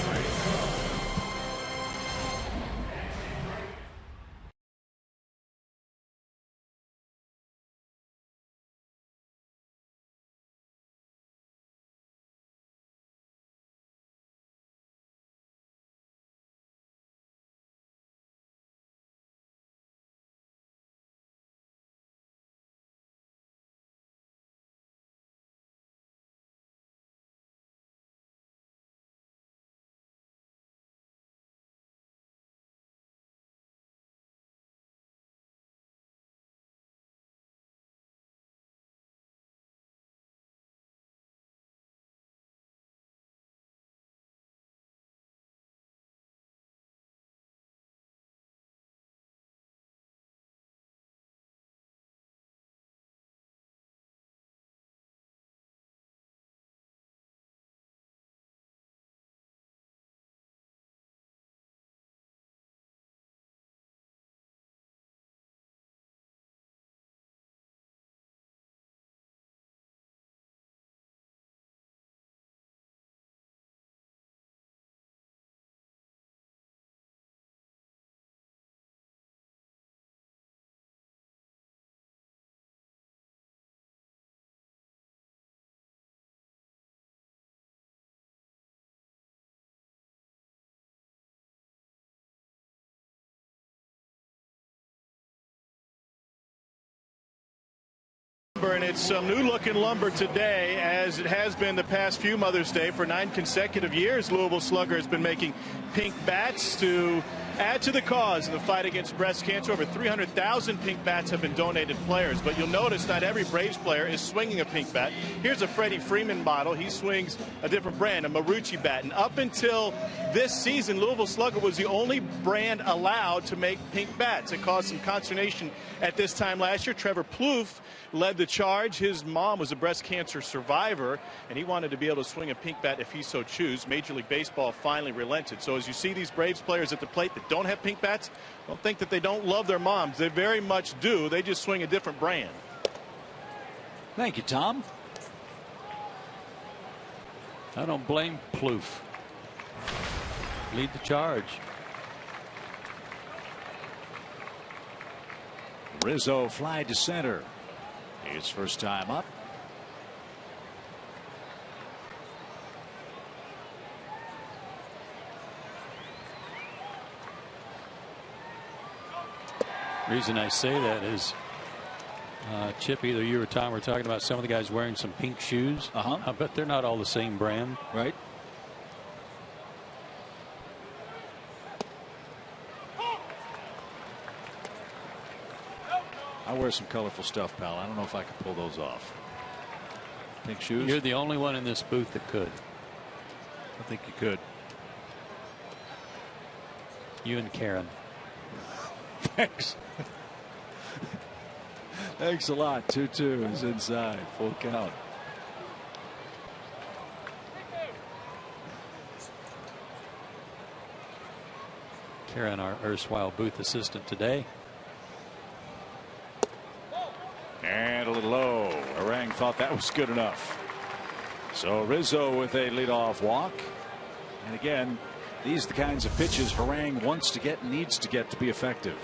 lumber, and it's some new-looking lumber today, as it has been the past few Mother's Day. For 9 consecutive years, Louisville Slugger has been making pink bats to add to the cause in the fight against breast cancer. Over 300,000 pink bats have been donated to players, but you'll notice not every Braves player is swinging a pink bat. Here's a Freddie Freeman model. He swings a different brand, a Marucci bat. And up until this season, Louisville Slugger was the only brand allowed to make pink bats. It caused some consternation at this time last year. Trevor Plouffe led the charge. His mom was a breast cancer survivor, and he wanted to be able to swing a pink bat if he so chose. Major League Baseball finally relented. So as you see these Braves players at the plate that don't have pink bats, don't think that they don't love their moms. They very much do. They just swing a different brand. Thank you, Tom. I don't blame Plouffe. Lead the charge. Rizzo fly to center. His first time up. Reason I say that is, Chip, either you or Tom were talking about some of the guys wearing some pink shoes. I bet they're not all the same brand. Right. I wear some colorful stuff, pal. I don't know if I can pull those off. Pink shoes? You're the only one in this booth that could. I think you could. You and Karen. Thanks. Thanks a lot. 2-2 is inside. Full count. Karen, our erstwhile booth assistant today. And a little low. Harang thought that was good enough. So Rizzo with a leadoff walk. And again, these are the kinds of pitches Harang wants to get, needs to get to be effective.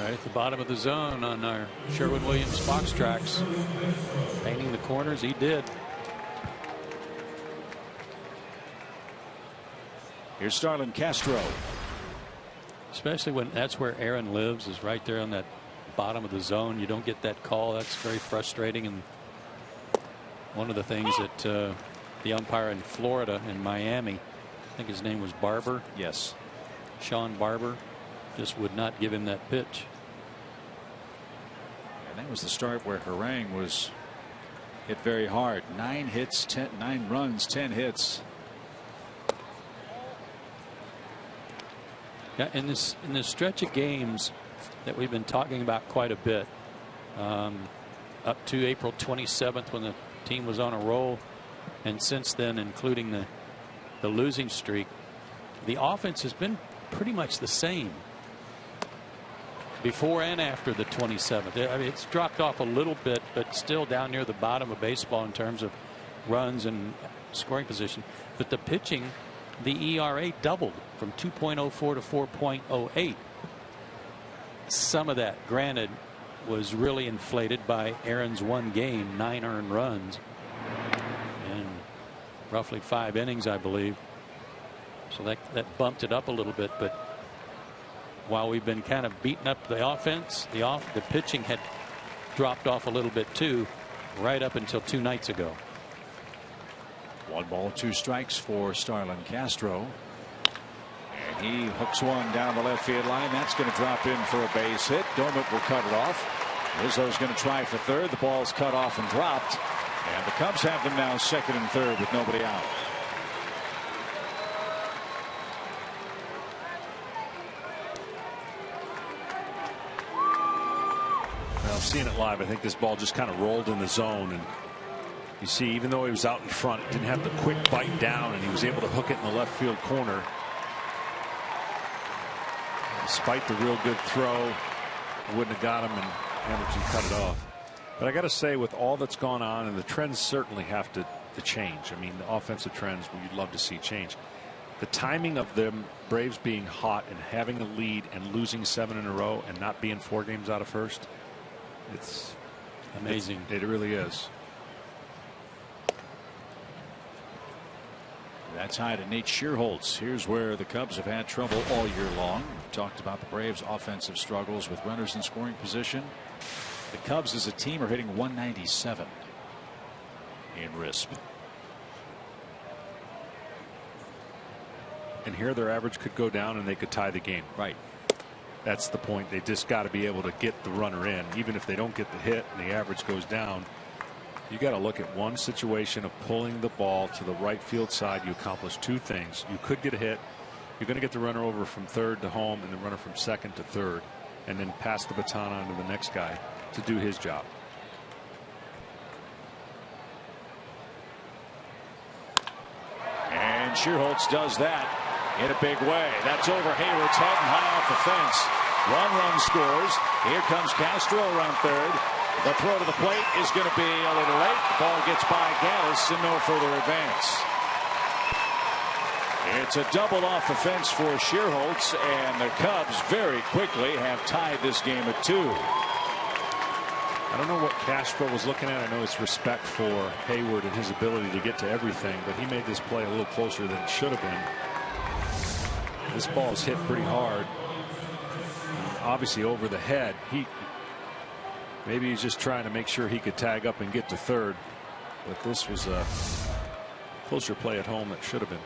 Right at the bottom of the zone on our Sherwin-Williams Fox tracks. Painting the corners, he did. Here's Starlin Castro. Especially when that's where Aaron lives, is right there on that bottom of the zone. You don't get that call. That's very frustrating. And one of the things that the umpire in Florida, in Miami, I think his name was Barber. Yes. Sean Barber just would not give him that pitch. And that was the start where Harang was hit very hard. 9 hits, 9 runs, 10 hits. Yeah, in this stretch of games that we've been talking about quite a bit, up to April 27th when the team was on a roll, and since then, including the losing streak, the offense has been pretty much the same before and after the 27th. I mean, it's dropped off a little bit, but still down near the bottom of baseball in terms of runs and scoring position. But the pitching, the ERA doubled from 2.04 to 4.08. Some of that, granted, was really inflated by Aaron's one game, 9 earned runs and roughly 5 innings, I believe. So that bumped it up a little bit. But while we've been kind of beating up the offense, the pitching had dropped off a little bit too, right up until 2 nights ago. 1 ball, 2 strikes for Starlin Castro. And he hooks one down the left field line. That's going to drop in for a base hit. Domit will cut it off. Rizzo's going to try for third. The ball's cut off and dropped. And the Cubs have them now second and third with nobody out. Well, seeing it live, I think this ball just kind of rolled in the zone, and you see, even though he was out in front, it didn't have the quick bite down, and he was able to hook it in the left field corner. Despite the real good throw, it wouldn't have got him, and Anderson cut it off. But I got to say, with all that's gone on, and the trends certainly have to change. I mean, the offensive trends we'd love to see change. The timing of them Braves being hot and having a lead and losing 7 in a row and not being 4 games out of first, it's amazing. It really is. That's high to Nate Shearholtz. Here's where the Cubs have had trouble all year long. We've talked about the Braves' offensive struggles with runners in scoring position. The Cubs as a team are hitting 197 in RISP. And here their average could go down and they could tie the game. Right. That's the point. They just got to be able to get the runner in. Even if they don't get the hit and the average goes down, you got to look at one situation of pulling the ball to the right field side. You accomplish two things. You could get a hit. You're going to get the runner over from third to home and the runner from second to third, and then pass the baton on to the next guy to do his job. And Schierholtz does that in a big way. That's over Hayward's head and high off the fence. One run scores. Here comes Castro around third. The throw to the plate is going to be a little late. The ball gets by Gattis and no further advance. It's a double off the fence for Schierholtz, and the Cubs very quickly have tied this game at 2. I don't know what Castro was looking at. I know it's respect for Hayward and his ability to get to everything, but he made this play a little closer than it should have been. This ball is hit pretty hard, obviously over the head. Maybe he's just trying to make sure he could tag up and get to third, but this was a closer play at home that should have been.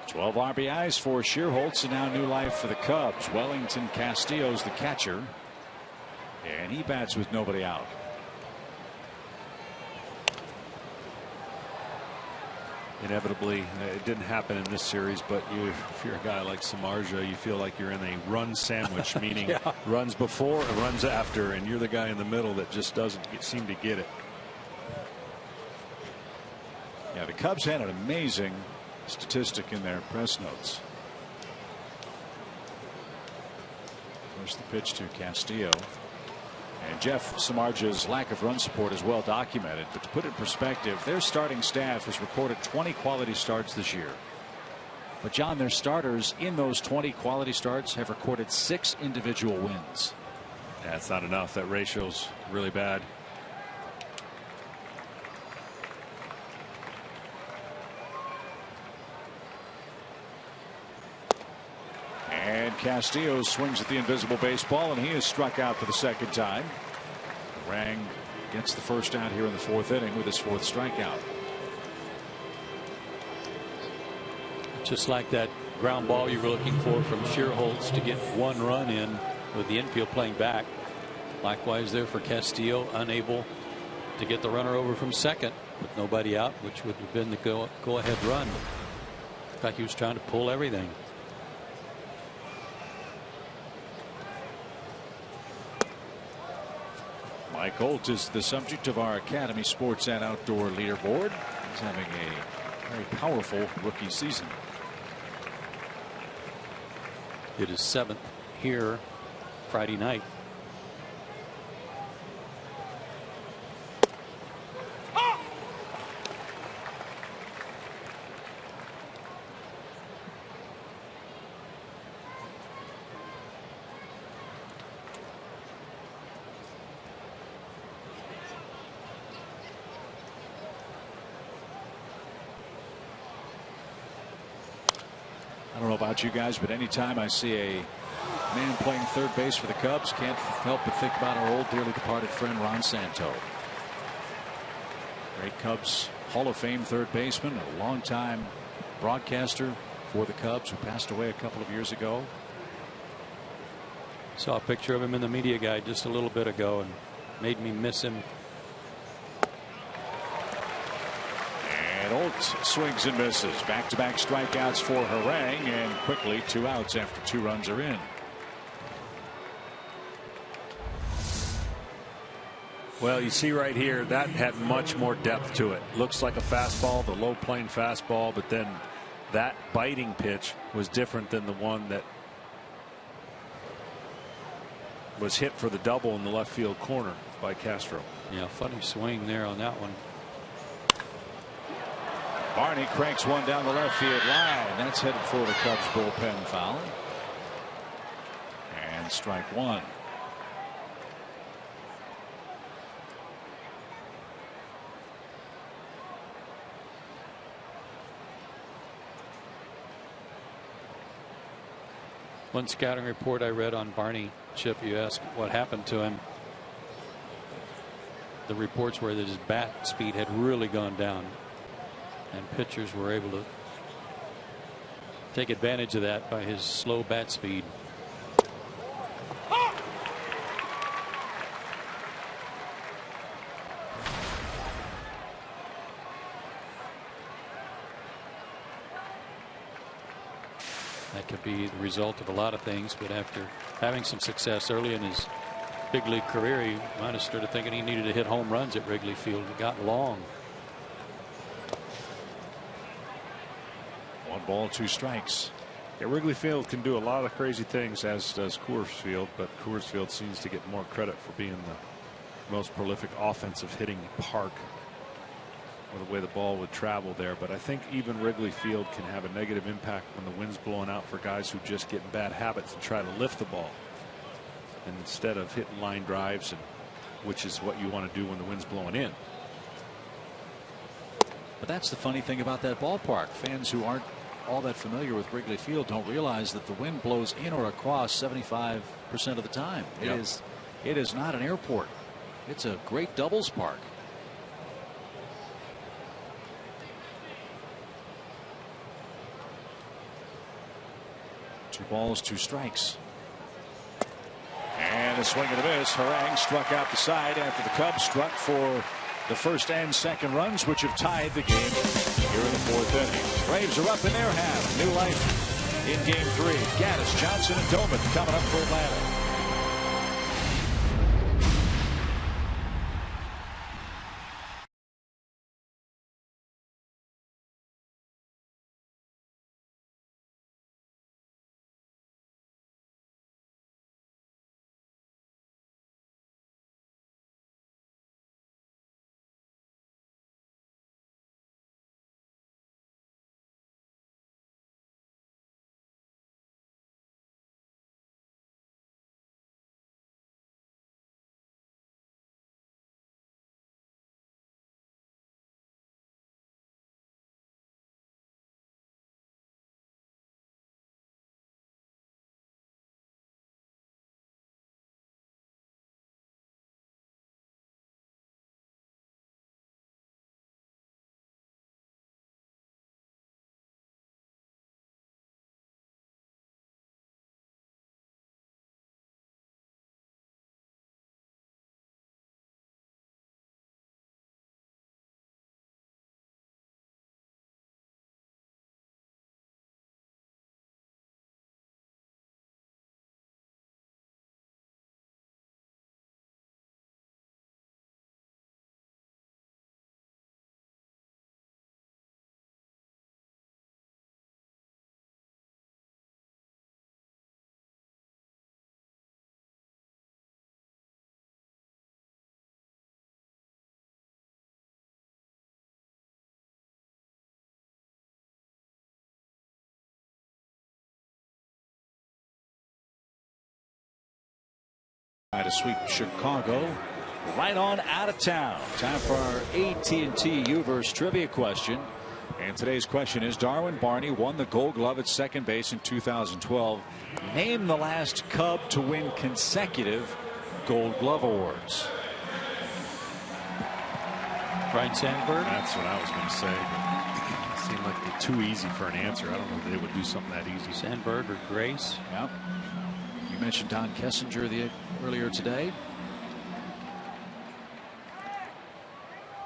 12 RBIs for Schierholtz, and now new life for the Cubs. Wellington Castillo's the catcher, and he bats with nobody out. Inevitably, it didn't happen in this series, but if you're a guy like Samardzija, you feel like you're in a run sandwich, meaning runs before and runs after, and you're the guy in the middle that just doesn't seem to get it. Yeah, the Cubs had an amazing statistic in their press notes. First the pitch to Castillo. And Jeff Samardzija's lack of run support is well documented, but to put it in perspective, their starting staff has recorded 20 quality starts this year. But John, their starters in those 20 quality starts have recorded 6 individual wins. That's not enough. That ratio's really bad. And Castillo swings at the invisible baseball, and he is struck out for the second time. Rang gets the first out here in the 4th inning with his 4th strikeout. Just like that ground ball you were looking for from Schierholtz to get one run in with the infield playing back. Likewise there for Castillo, unable to get the runner over from second with nobody out, which would have been the go ahead run. Looked like he was trying to pull everything. Mike Holt is the subject of our Academy Sports and Outdoor leaderboard. He's having a very powerful rookie season. It is 7th here Friday night. I don't know about you guys, but anytime I see a man playing third base for the Cubs, can't help but think about our old dearly departed friend Ron Santo. Great Cubs Hall of Fame third baseman, a longtime broadcaster for the Cubs who passed away a couple of years ago. Saw a picture of him in the media guide just a little bit ago and made me miss him. And Holt swings and misses. Back-to-back strikeouts for Harang, and quickly 2 outs after 2 runs are in. Well, you see right here that had much more depth to it. Looks like a fastball, the low plane fastball, but then that biting pitch was different than the one that was hit for the double in the left field corner by Castro. Yeah, funny swing there on that one. Barney cranks one down the left field line. That's headed for the Cubs bullpen foul. And strike one. One scouting report I read on Barney, Chip, you asked what happened to him. the reports were that his bat speed had really gone down, and pitchers were able to take advantage of that by his slow bat speed. That could be the result of a lot of things, but after having some success early in his big league career, he might have started thinking he needed to hit home runs at Wrigley Field. It got long. 1 ball, 2 strikes. Yeah, Wrigley Field can do a lot of crazy things, as does Coors Field, but Coors Field seems to get more credit for being the most prolific offensive hitting park, or the way the ball would travel there. But I think even Wrigley Field can have a negative impact when the wind's blowing out for guys who just get in bad habits and try to lift the ball, and instead of hitting line drives, and which is what you want to do when the wind's blowing in. But that's the funny thing about that ballpark. Fans who aren't all that familiar with Wrigley Field don't realize that the wind blows in or across 75% of the time. Yep. It is not an airport. It's a great doubles park. Two balls, 2 strikes. And a swing and a miss. Harang struck out the side after the Cubs struck for the first and second runs, which have tied the game here in the 4th inning. Braves are up in their half. New life in game 3. Gaddis, Johnson, and Doman coming up for Atlanta. To sweep Chicago right on out of town. Time for our AT&T U-verse trivia question. And today's question is: Darwin Barney won the Gold Glove at second base in 2012. Name the last Cub to win consecutive Gold Glove awards. Brian Sandberg. That's what I was going to say. But it seemed like it's too easy for an answer. I don't know if they would do something that easy. Sandberg or Grace. Yeah. You mentioned Don Kessinger earlier today.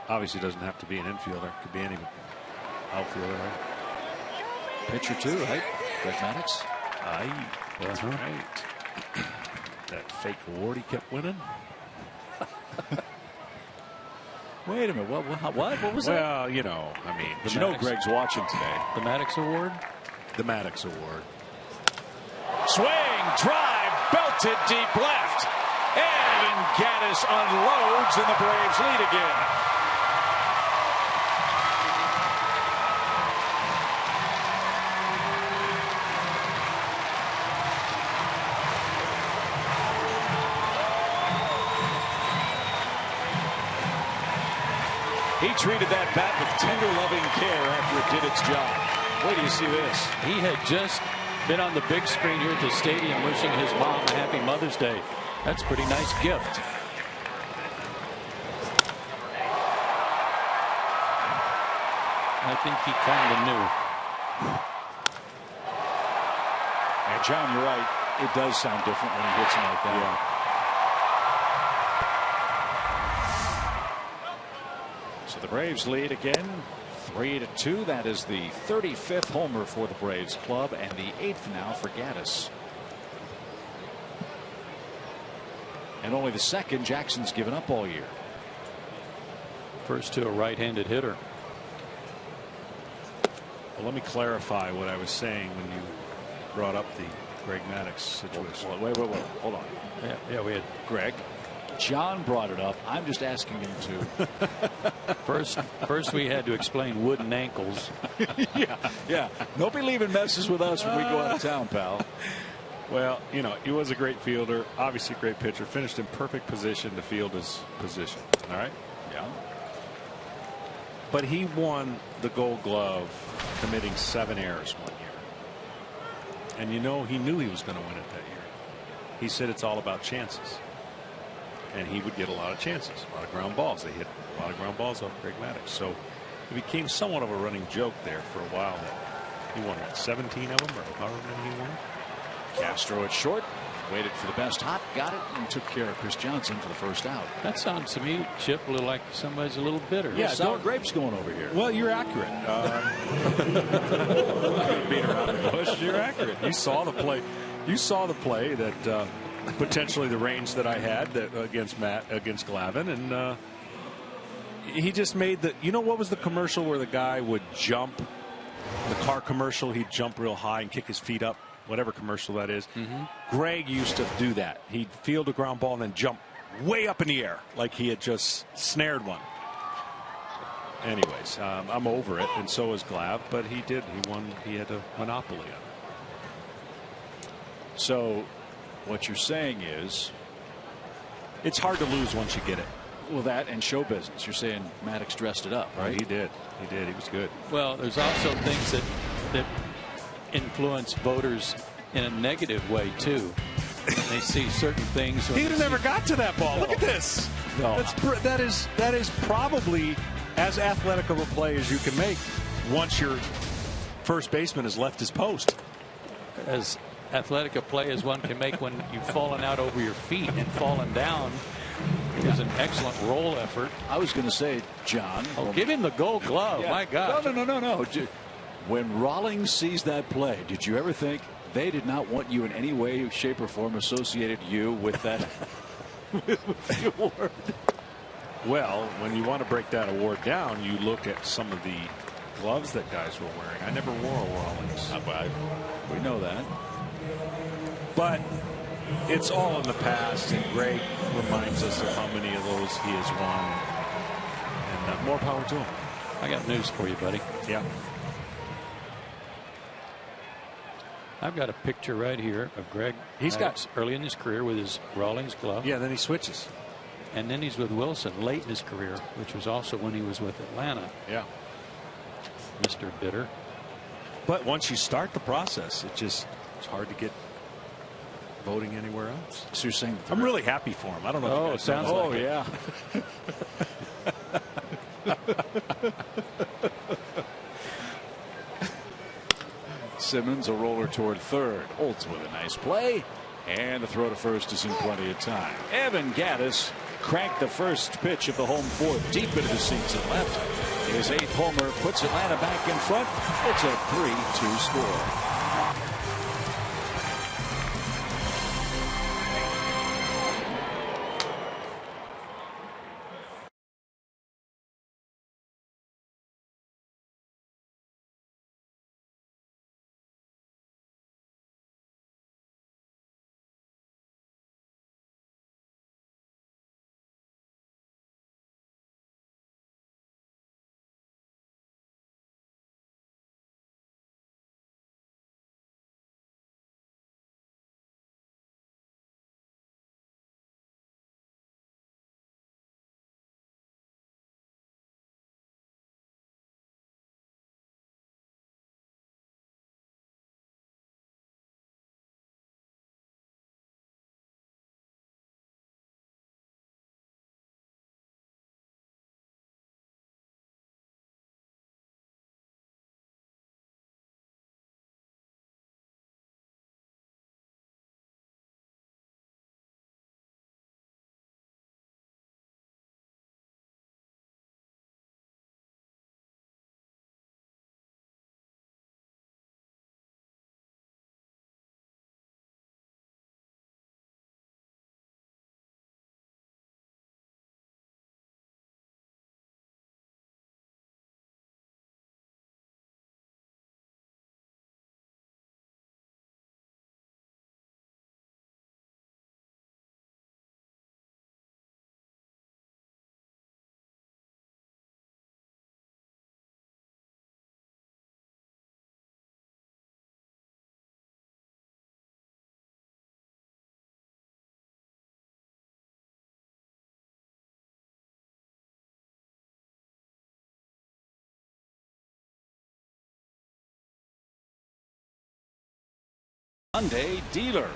Obviously, doesn't have to be an infielder. Could be any outfielder, right? Pitcher too, right? Greg Maddux. Aye, that's right. That fake award he kept winning. Wait a minute. What was that? Well, you know, I mean, you know Greg's watching today. The Maddux Award. The Maddux Award. Swing, drive, belted deep left. And Gaddis unloads, and the Braves lead again. He treated that bat with tender, loving care after it did its job. Wait till you see this. He had just been on the big screen here at the stadium wishing his mom a happy Mother's Day. That's a pretty nice gift. I think he kind of knew. And John, you're right. It does sound different when he hits him like that. Yeah. So the Braves lead again, 3-2. That is the 35th homer for the Braves club, and the 8th now for Gaddis. And only the second Jackson's given up all year. First to a right-handed hitter. Well, let me clarify what I was saying when you brought up the Greg Maddux situation. Wait. Hold on. Yeah, we had Greg. John brought it up. I'm just asking him to. First we had to explain wooden ankles. Yeah. Don't be leaving messes with us when we go out of town, pal. Well, you know, he was a great fielder, obviously a great pitcher, finished in perfect position to field his position. All right. Yeah. But he won the Gold Glove committing 7 errors one year. And you know, he knew he was going to win it that year. He said it's all about chances. And he would get a lot of chances, a lot of ground balls. They hit a lot of ground balls off Greg Maddux. So it became somewhat of a running joke there for a while that he won, what, 17 of them or however many he won? Castro at short. Waited for the best hop, got it, and took care of Chris Johnson for the first out. That sounds to me, Chip, a little like somebody's a little bitter. Yeah, sour grapes going over here. Well, you're accurate. Beat around the bush. You're accurate. You saw the play. You saw the play that potentially the range that I had that against Glavine, and he just made the. You know what was the commercial where the guy would jump? The car commercial. He'd jump real high and kick his feet up. Whatever commercial that is. Greg used to do that. He'd field a ground ball and then jump way up in the air like he had just snared one. Anyways, I'm over it, and so is Glav, but he did. He won. He had a monopoly on it. So what you're saying is it's hard to lose once you get it. Well, that and show business. You're saying Maddux dressed it up, right? He did. He did. He was good. Well, there's also things that influence voters in a negative way too. They see certain things. He never got to that ball. No. Look at this. No. That is probably as athletic of a play as you can make once your first baseman has left his post. As athletic a play as one can make when you've fallen out over your feet and fallen down. It was an excellent roll effort. I was going to say, John. Oh, give him the Gold Glove. Yeah. My God. No. When Rawlings sees that play, did you ever think they did not want you in any way, shape, or form associated you with that with the award? Well, when you want to break that award down, you look at some of the gloves that guys were wearing. I never wore a Rawlings. We know that. But it's all in the past, and Greg reminds us of how many of those he has won. And more power to him. I got news for you, buddy. Yeah. I've got a picture right here of Greg. He's got early in his career with his Rawlings glove. Yeah, then he switches. And then he's with Wilson late in his career, which was also when he was with Atlanta. Yeah. Mr. Bitter. But once you start the process, it's hard to get voting anywhere else. So you're saying I'm really happy for him. I don't know. Oh, it sounds like it. Yeah. Simmons a roller toward third. Olds with a nice play, and the throw to first is in plenty of time. Evan Gaddis cranked the first pitch of the home fourth deep into the seats and left. His 8th homer puts Atlanta back in front. It's a 3-2 score. Sunday dealer.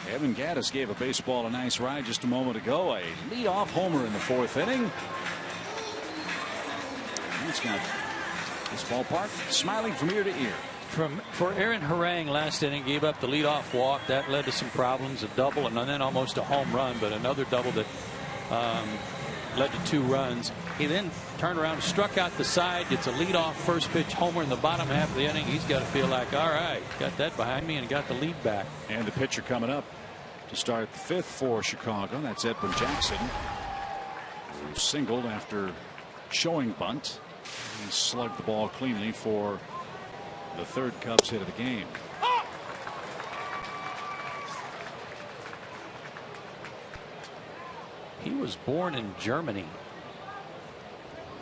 Evan Gattis gave a baseball a nice ride just a moment ago. A leadoff homer in the 4th inning. He's got this ballpark smiling from ear to ear. For Aaron Harang last inning, gave up the leadoff walk. That led to some problems, a double, and then almost a home run, but another double that led to 2 runs. He then turned around, struck out the side, gets a leadoff first pitch homer in the bottom half of the inning. He's got to feel like, all right, got that behind me and got the lead back. And the pitcher coming up to start the 5th for Chicago. That's Edwin Jackson, who singled after showing bunt. He slugged the ball cleanly for the 3rd Cubs hit of the game. He was born in Germany.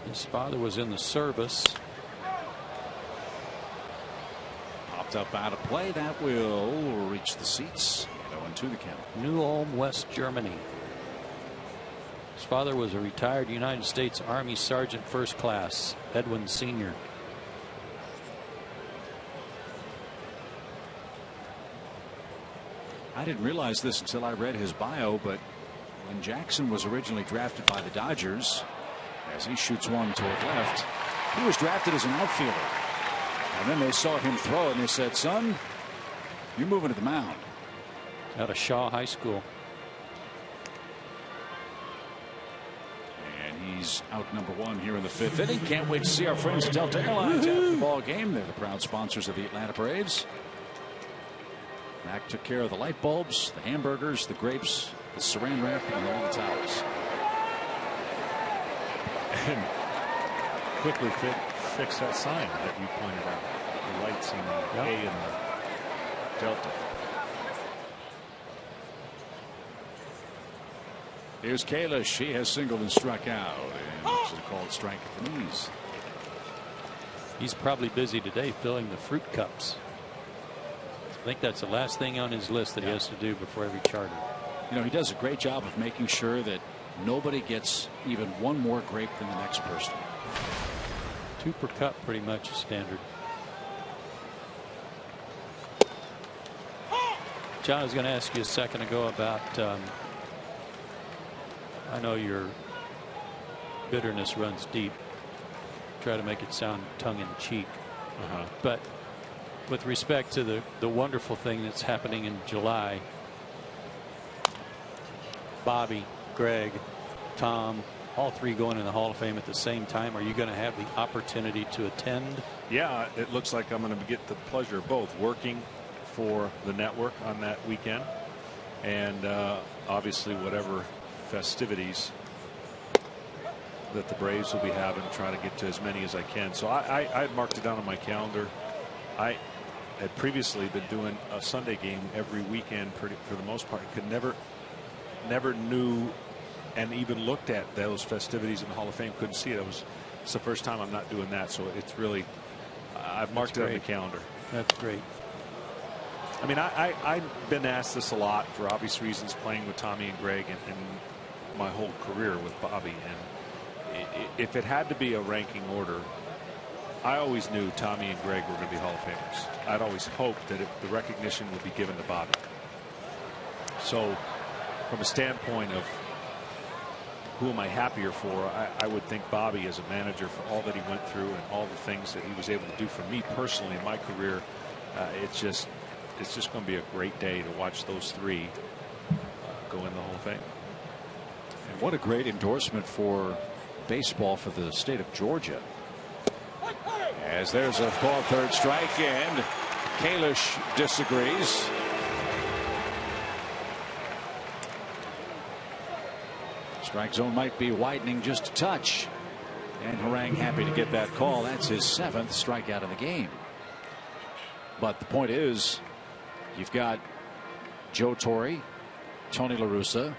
His father was in the service. Popped up out of play. That will reach the seats. 0-2 the count. New Ulm, West Germany. His father was a retired United States Army Sergeant First Class, Edwin Sr. I didn't realize this until I read his bio, but when Jackson was originally drafted by the Dodgers, as he shoots one toward left, he was drafted as an outfielder. And then they saw him throw and they said, son, you're moving to the mound. Out of Shaw High School. And he's out number 1 here in the 5th inning. Can't wait to see our friends at Delta Airlines after the ball game. They're the proud sponsors of the Atlanta Braves. Mac took care of the light bulbs, the hamburgers, the grapes, the saran wrap, and all the towels. And quickly fix that sign that you pointed out. The lights in the A and the Delta. Here's Kalish. He has singled and struck out. And this is called strike at the knees. He's probably busy today filling the fruit cups. I think that's the last thing on his list that he has to do before every charter. You know, he does a great job of making sure that nobody gets even one more grape than the next person. 2 per cup, pretty much standard. John, I was going to ask you a second ago about I know your bitterness runs deep. Try to make it sound tongue-in-cheek. But with respect to the wonderful thing that's happening in July, Bobby, Greg, Tom, all 3 going in the Hall of Fame at the same time. Are you going to have the opportunity to attend? Yeah, it looks like I'm going to get the pleasure of both working for the network on that weekend and obviously whatever festivities that the Braves will be having, try to get to as many as I can. So I marked it down on my calendar. I had previously been doing a Sunday game every weekend for the most part. Could never knew and even looked at those festivities in the Hall of Fame. Couldn't see it. It's the first time I'm not doing that. So it's really, I've marked it on the calendar. That's great. I mean, I've been asked this a lot for obvious reasons, playing with Tommy and Greg and my whole career with Bobby. And if it had to be a ranking order, I always knew Tommy and Greg were going to be Hall of Famers. I'd always hoped that the recognition would be given to Bobby. So from a standpoint of who am I happier for, I would think Bobby as a manager for all that he went through and all the things that he was able to do for me personally in my career. It's just going to be a great day to watch those 3 go in the Hall of Fame. And what a great endorsement for baseball for the state of Georgia. As there's a called 3rd strike, and Kalish disagrees. Strike zone might be widening just a touch, and Harang happy to get that call. That's his 7th strikeout in the game. But the point is, you've got Joe Torre, Tony La Russa,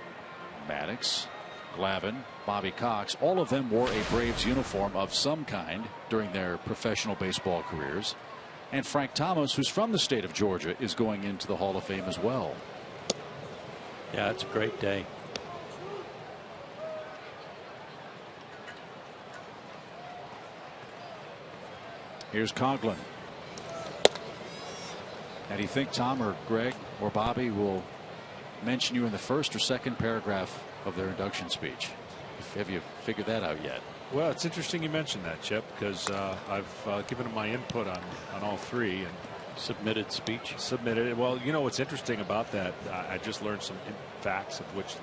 Maddox, Glavine, Bobby Cox. All of them wore a Braves uniform of some kind during their professional baseball careers. And Frank Thomas, who's from the state of Georgia, is going into the Hall of Fame as well. Yeah, it's a great day. Here's Coughlin. And do you think Tom or Greg or Bobby will mention you in the first or second paragraph of their induction speech? Have you figured that out yet? Well, it's interesting you mentioned that, Chip, because I've given them my input on all three and submitted speech. Submitted it. Well, you know what's interesting about that? I just learned some facts of which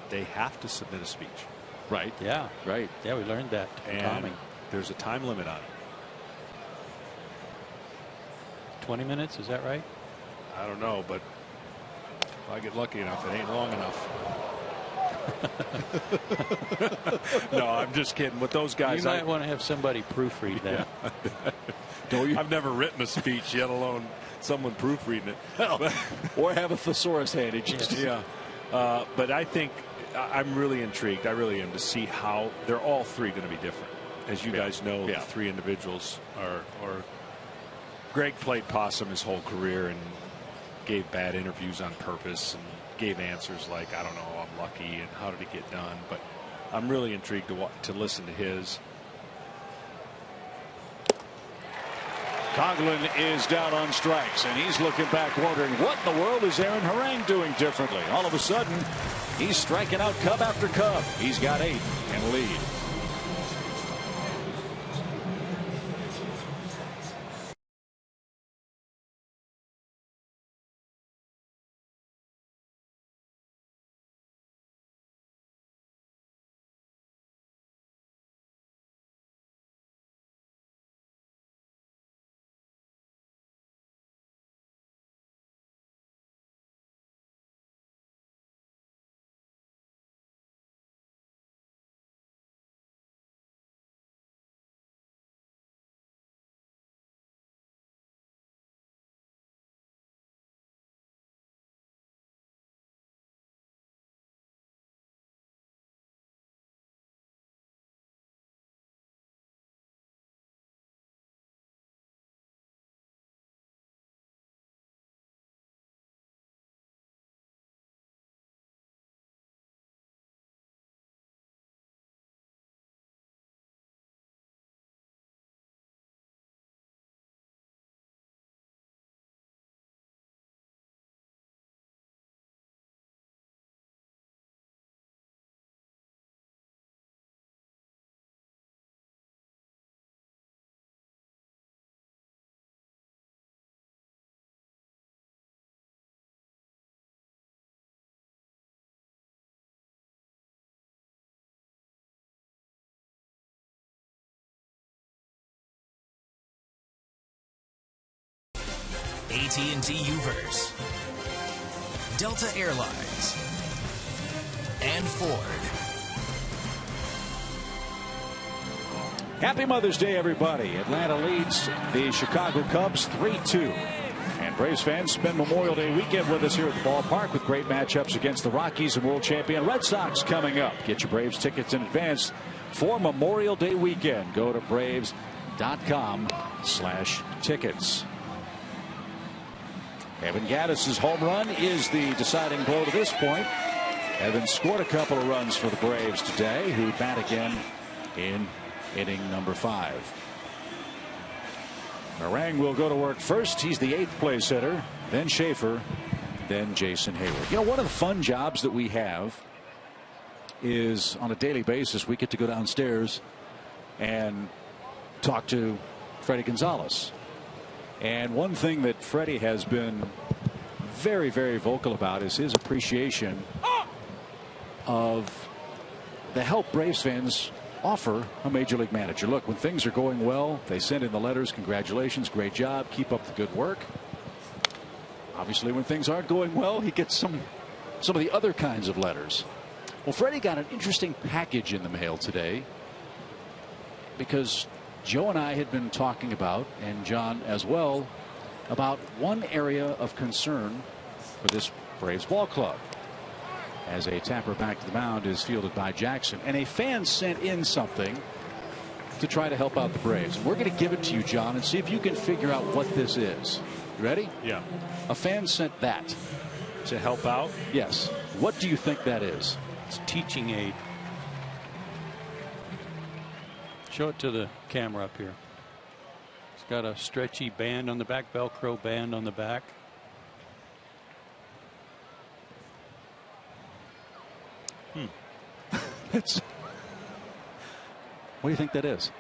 they have to submit a speech. Right. Yeah. Right. Yeah, we learned that. And Tommy. There's a time limit on it. 20 minutes, is that right? I don't know, but if I get lucky enough, it ain't long enough. No, I'm just kidding. With those guys, you might want to have somebody proofread that. Don't you? I've never written a speech, yet alone someone proofreading it. Or have a thesaurus handy. Yeah. But I think I'm really intrigued. I really am to see how they're all three going to be different. As you guys know, the three individuals are. Greg played possum his whole career and gave bad interviews on purpose and gave answers like, I don't know, I'm lucky and how did it get done. But I'm really intrigued to listen to his. Coughlin is down on strikes, and he's looking back wondering what in the world is Aaron Harang doing differently. All of a sudden, he's striking out Cub after Cub. He's got 8 and lead. AT&T Uverse, Delta Airlines, and Ford. Happy Mother's Day, everybody. Atlanta leads the Chicago Cubs 3-2. And Braves fans spend Memorial Day weekend with us here at the ballpark with great matchups against the Rockies and world champion Red Sox coming up. Get your Braves tickets in advance for Memorial Day weekend. Go to Braves.com/tickets. Evan Gattis' home run is the deciding blow to this point. Evan scored a couple of runs for the Braves today, who bat again in inning number 5. Harang will go to work first. He's the 8th place hitter, then Schaefer, then Jason Hayward. You know, one of the fun jobs that we have is on a daily basis we get to go downstairs and talk to Freddie Gonzalez. And one thing that Freddie has been very, very vocal about is his appreciation of the help Braves fans offer a major league manager. Look, when things are going well, they send in the letters. Congratulations, great job, keep up the good work. Obviously, when things aren't going well, he gets some of the other kinds of letters. Well, Freddie got an interesting package in the mail today because Joe and I had been talking about, and John as well, about one area of concern for this Braves ball club as a tapper back to the mound is fielded by Jackson, and a fan sent in something to try to help out the Braves. And we're going to give it to you, John, and see if you can figure out what this is. You ready? Yeah. A fan sent that to help out. Yes. What do you think that is? It's a teaching aid. Show it to the camera up here. It's got a stretchy band on the back, Velcro band on the back. What do you think that is?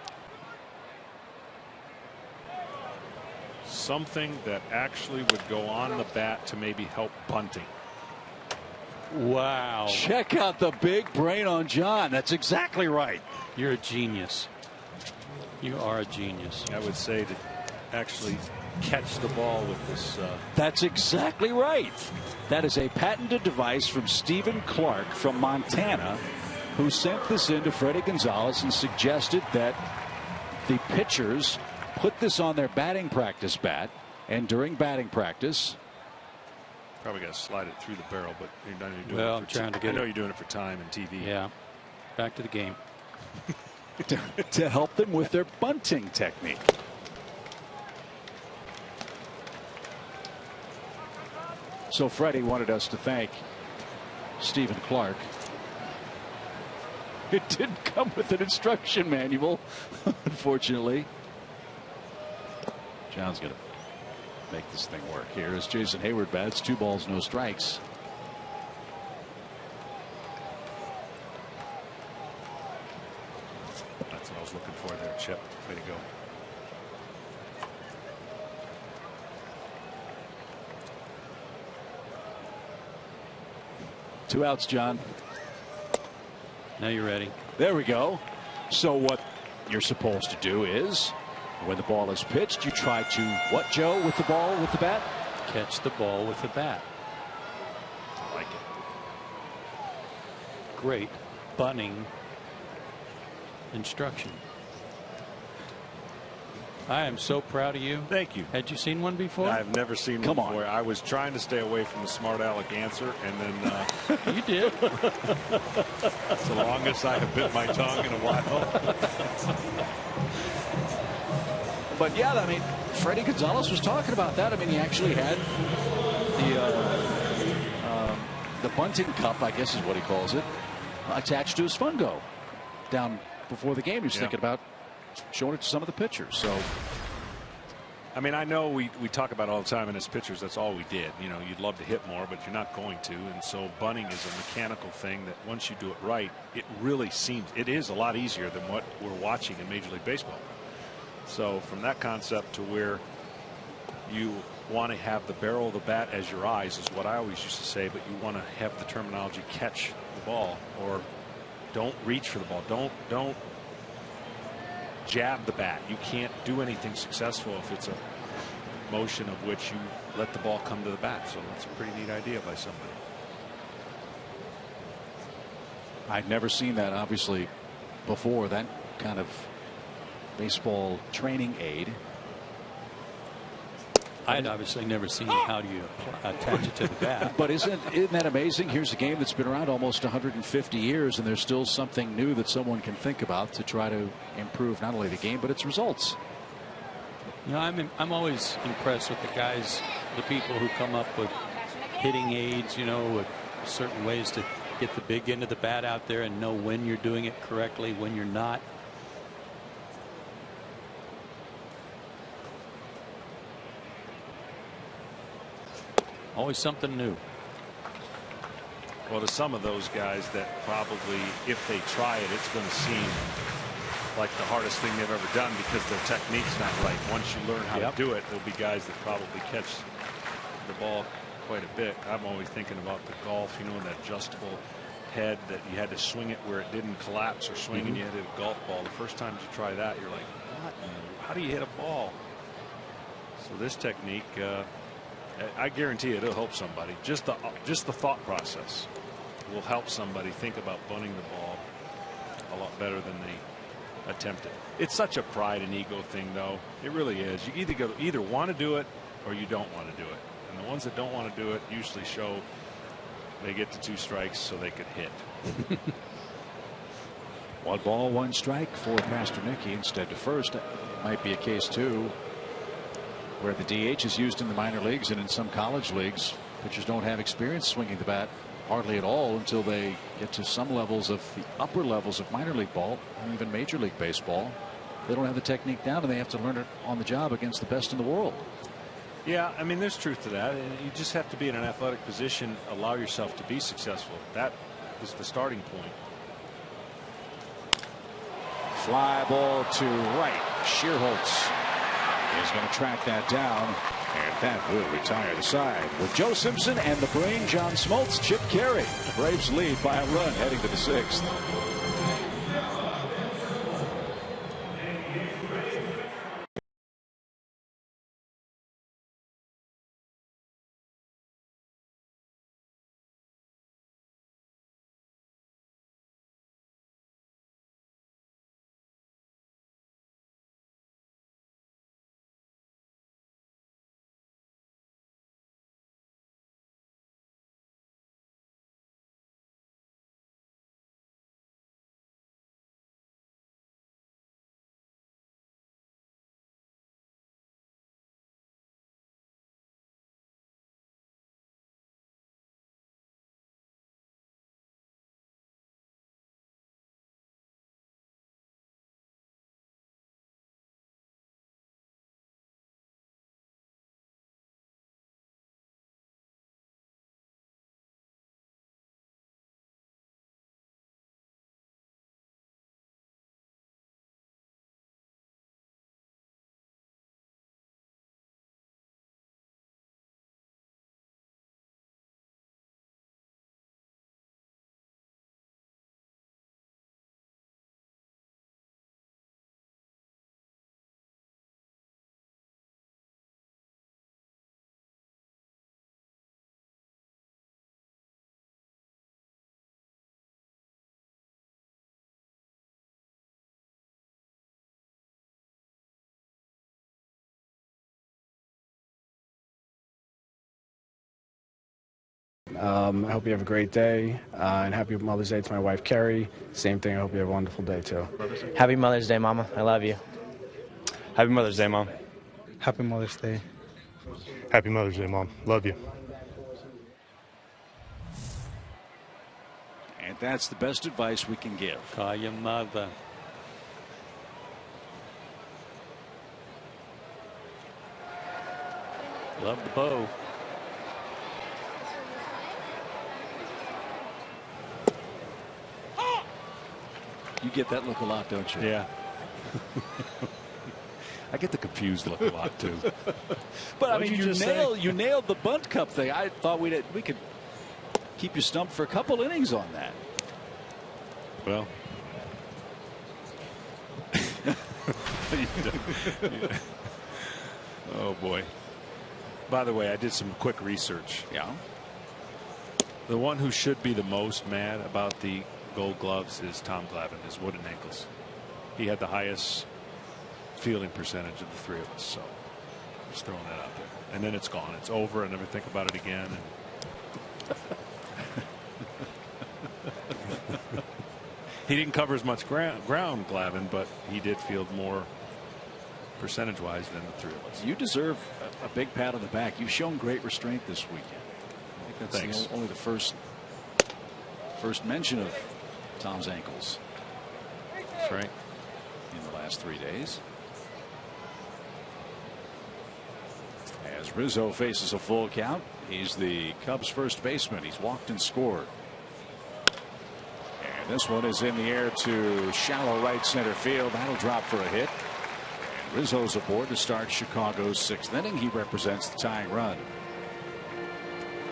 Something that actually would go on the bat to maybe help bunting. Wow. Check out the big brain on John. That's exactly right. You're a genius. You are a genius. I would say to actually catch the ball with this. That's exactly right. That is a patented device from Stephen Clark from Montana, who sent this in to Freddie Gonzalez and suggested that the pitchers put this on their batting practice bat, and during batting practice. Probably got to slide it through the barrel, but you're not doing well, it I'm for trying to get I know it. you're doing it for time and TV. Yeah. Back to the game. to help them with their bunting technique. So Freddie wanted us to thank Stephen Clark. It didn't come with an instruction manual, unfortunately. John's going to make this thing work here as Jason Hayward bats. 2 balls, no strikes. That's what I was looking for there, Chip. Way to go. Two outs, John. Now you're ready. There we go. So what you're supposed to do is, when the ball is pitched, you try to what, Joe, with the ball, with the bat? Catch the ball with the bat. I like it. Great bunting instruction. I am so proud of you. Thank you. Had you seen one before? I've never seen one before. I was trying to stay away from the smart aleck answer, and then you did. It's the longest I have bit my tongue in a while. But yeah, I mean, Freddie Gonzalez was talking about that. I mean, he actually had the bunting cup, I guess is what he calls it, attached to his fungo down before the game. He was thinking about showing it to some of the pitchers. So, I mean, I know we talk about it all the time, and as pitchers, that's all we did. You know, you'd love to hit more, but you're not going to. And so bunting is a mechanical thing that once you do it right, it really seems it is a lot easier than what we're watching in Major League Baseball. So from that concept to where you want to have the barrel of the bat as your eyes is what I always used to say, but you want to have the terminology catch the ball, or don't reach for the ball. Don't jab the bat. You can't do anything successful if it's a motion of which you let the ball come to the bat. So that's a pretty neat idea by somebody. I'd never seen that, obviously, before. That kind of baseball training aid. I had obviously never seen how do you attach it to the bat. But isn't that amazing? Here's a game that's been around almost 150 years, and there's still something new that someone can think about to try to improve not only the game but its results. You know, I'm always impressed with the guys, the people who come up with hitting aids, you know, with certain ways to get the big end of the bat out there and know when you're doing it correctly, when you're not. Always something new. Well, to some of those guys that probably, if they try it, it's going to seem like the hardest thing they've ever done because their technique's not right. Once you learn how to do it, there'll be guys that probably catch the ball quite a bit. I'm always thinking about the golf, you know, that adjustable head that you had to swing it where it didn't collapse or swing and you had to hit a golf ball. The first time you try that, you're like, what? How do you hit a ball? So this technique, I guarantee it'll help somebody. Just the thought process will help somebody think about bunting the ball a lot better than they attempt it. It's such a pride and ego thing, though. It really is. You either want to do it or you don't want to do it. And the ones that don't want to do it usually show they get to 2 strikes so they could hit. 1 ball, 1 strike for Pasternicki instead to first. Might be a case too where the DH is used in the minor leagues and in some college leagues. Pitchers don't have experience swinging the bat hardly at all until they get to some levels of the upper levels of minor league ball and even Major League Baseball. they don't have the technique down, and they have to learn it on the job against the best in the world. Yeah, I mean, there's truth to that. You just have to be in an athletic position, allow yourself to be successful. That is the starting point. Fly ball to right. Schierholtz is going to track that down, and that will retire the side. With Joe Simpson and the brain, John Smoltz, Chip Carey. The Braves lead by a run heading to the 6th. I hope you have a great day, and happy Mother's Day to my wife, Carrie. Same thing. I hope you have a wonderful day, too. Happy Mother's Day, Mama. I love you. Happy Mother's Day, Mom. Happy Mother's Day. Happy Mother's Day, Mom. Love you. And that's the best advice we can give. Call your mother. Love the bow. You get that look a lot, don't you? Yeah. I get the confused look a lot too. But I mean, you nailed the bunt cup thing. I thought we could keep you stumped for a couple innings on that. Well, oh boy. By the way, I did some quick research. Yeah. The one who should be the most mad about the Gold Gloves is Tom Glavine, his wooden ankles. He had the highest fielding percentage of the three of us. So just throwing that out there. And then it's gone. It's over. I never think about it again. He didn't cover as much ground, Glavine, but he did field more percentage-wise than the three of us. You deserve a big pat on the back. You've shown great restraint this weekend. I think that's only the first mention of Tom's ankles. That's right. In the last 3 days. As Rizzo faces a full count, he's the Cubs' first baseman. He's walked and scored. And this one is in the air to shallow right center field. That'll drop for a hit. And Rizzo's aboard to start Chicago's 6th inning. He represents the tying run.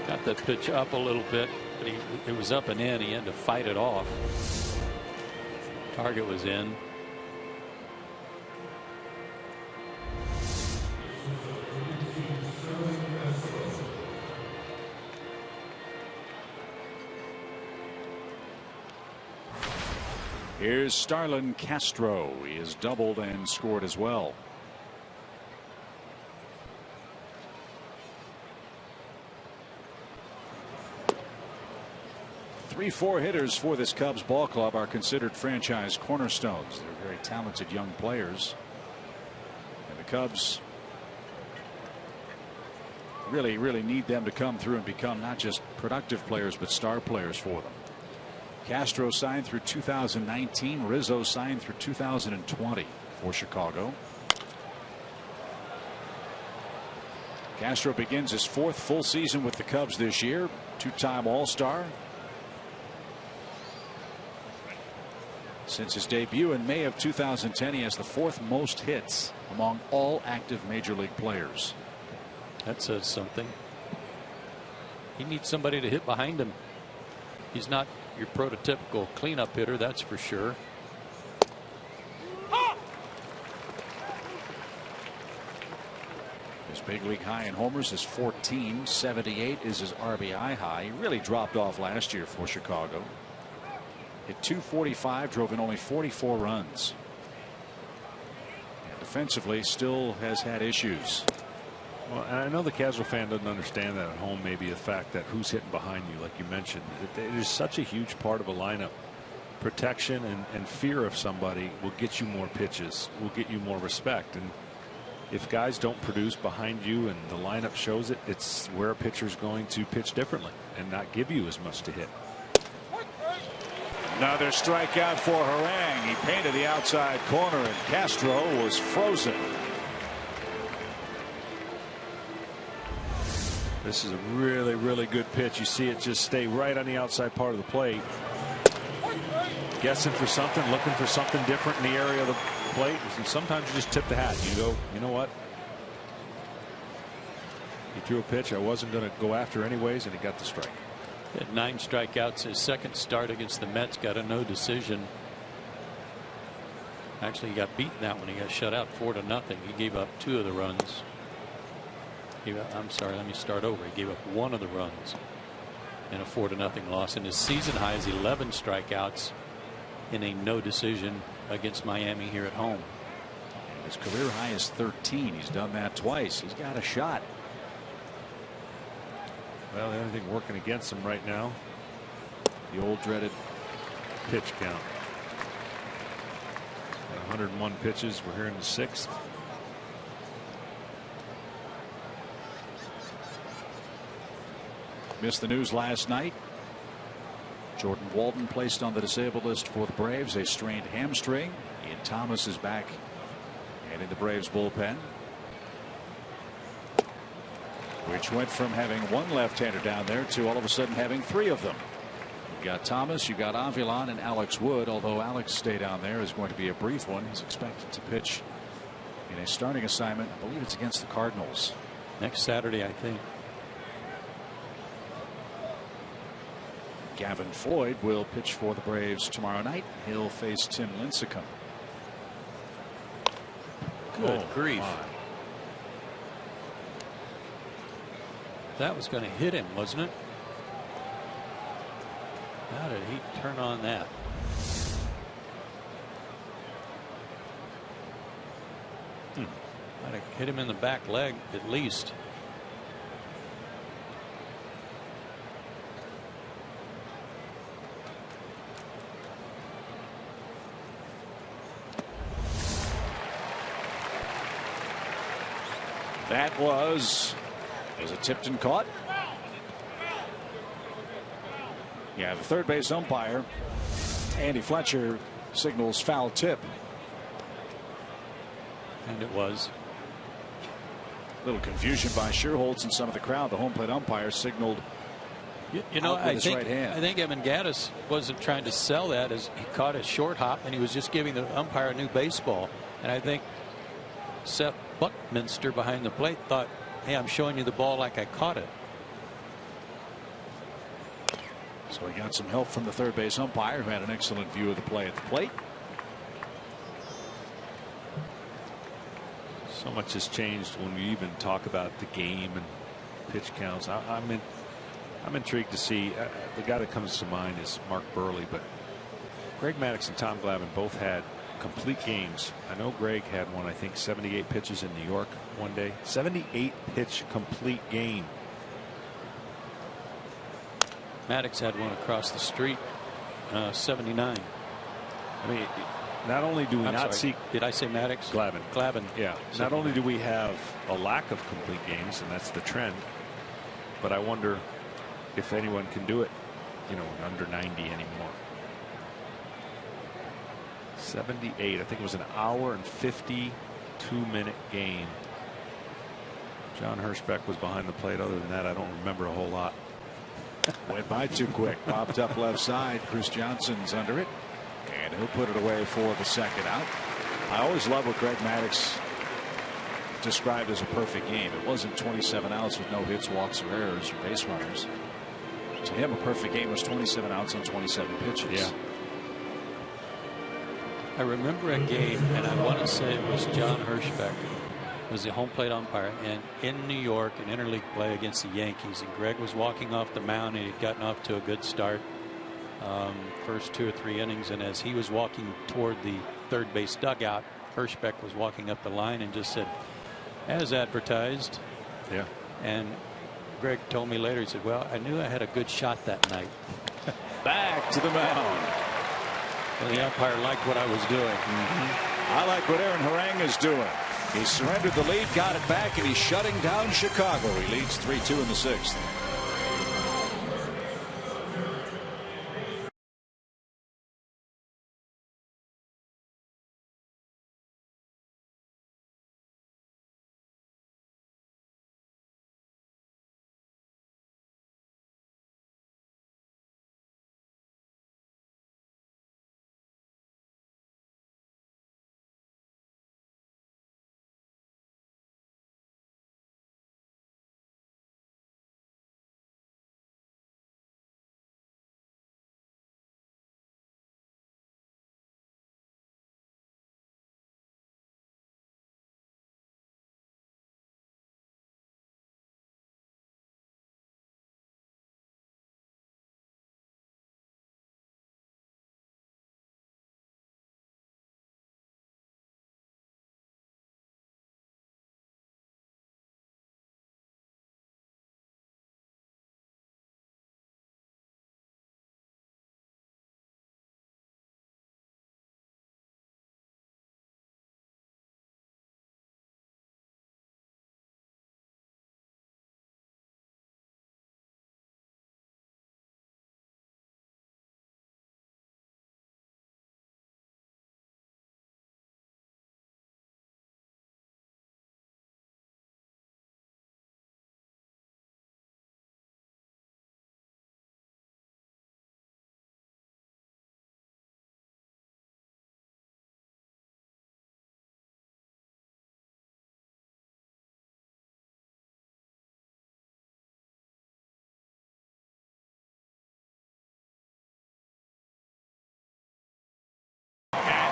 Got that pitch up a little bit, but it was up and in. He had to fight it off. Target was in. Here's Starlin Castro. He has doubled and scored as well. Four hitters for this Cubs ball club are considered franchise cornerstones. They're very talented young players. And the Cubs really need them to come through and become not just productive players, but star players for them. Castro signed through 2019. Rizzo signed through 2020. for Chicago. Castro begins his 4th full season with the Cubs this year. 2-time All-Star. Since his debut in May of 2010, he has the 4th most hits among all active major league players. That says something. He needs somebody to hit behind him. He's not your prototypical cleanup hitter, that's for sure. His big league high in homers is 14. 78 is his RBI high. He really dropped off last year for Chicago. Hit .245, drove in only 44 runs. And defensively, still has had issues. Well, I know the casual fan doesn't understand that at home. Maybe the fact that who's hitting behind you, like you mentioned, it is such a huge part of a lineup. Protection and fear of somebody will get you more pitches, will get you more respect. And if guys don't produce behind you and the lineup shows it, it's where a pitcher's going to pitch differently and not give you as much to hit. Another strikeout for Harang. He painted the outside corner, and Castro was frozen. This is a really, really good pitch. You see it just stay right on the outside part of the plate. Guessing for something, looking for something different in the area of the plate. And sometimes you just tip the hat. You go, you know what? He threw a pitch I wasn't going to go after anyways, and he got the strike. He had 9 strikeouts. His second start against the Mets, got a no decision. Actually, he got beaten that one. He got shut out 4-0. He gave up 2 of the runs. I'm sorry, let me start over. He gave up 1 of the runs in a 4-0 loss. And his season high is 11 strikeouts in a no decision against Miami here at home. His career high is 13. He's done that twice. He's got a shot. Well, the only thing working against him right now, the old dreaded pitch count. 101 pitches. We're here in the 6th. Missed the news last night. Jordan Walden placed on the disabled list for the Braves, a strained hamstring. Ian Thomas is back and in the Braves bullpen, which went from having 1 left-hander down there to all of a sudden having 3 of them. You got Thomas, you got Avilan, and Alex Wood. Although Alex stay down there is going to be a brief one. He's expected to pitch in a starting assignment. I believe it's against the Cardinals next Saturday, I think. Gavin Floyd will pitch for the Braves tomorrow night. He'll face Tim Lincecum. Good grief. That was going to hit him, wasn't it? How did he turn on that? Might have hit him in the back leg at least. That was it tipped and caught? Yeah, the third base umpire, Andy Fletcher, signals foul tip. And it was. A little confusion by Sherholtz and some of the crowd. The home plate umpire signaled. You know, I think Evan Gattis wasn't trying to sell that as he caught a short hop, and he was just giving the umpire a new baseball. And I think Seth Buckminster behind the plate thought, hey, I'm showing you the ball like I caught it. So he got some help from the third base umpire, who had an excellent view of the play at the plate. So much has changed when we even talk about the game and pitch counts. I'm intrigued to see. The guy that comes to mind is Mark Burley, but Greg Maddux and Tom Glavine both had complete games. I know Greg had one, I think 78 pitches in New York one day. 78 pitch complete game. Maddux had one across the street, 79. I mean, not only do we not see. Did I say Maddux? Glavine. Yeah. Not only do we have a lack of complete games, and that's the trend, but I wonder if anyone can do it, you know, under 90 anymore. 78. I think it was an hour and 52-minute game. John Hirschbeck was behind the plate. Other than that, I don't remember a whole lot. Went by too quick. Popped up left side. Chris Johnson's under it, and he'll put it away for the second out. I always love what Greg Maddux described as a perfect game. It wasn't 27 outs with no hits, walks, or errors, or base runners. To him, a perfect game was 27 outs on 27 pitches. Yeah. I remember a game, and I want to say it was John Hirschbeck was the home plate umpire, and in New York, an interleague play against the Yankees, and Greg was walking off the mound, and he'd gotten off to a good start, first 2 or 3 innings, and as he was walking toward the third base dugout, Hirschbeck was walking up the line and just said, "As advertised." Yeah. And Greg told me later, he said, "Well, I knew I had a good shot that night." Back to the mound. And the umpire liked what I was doing. I like what Aaron Harang is doing. He surrendered the lead, got it back, and he's shutting down Chicago. He leads 3-2 in the 6th.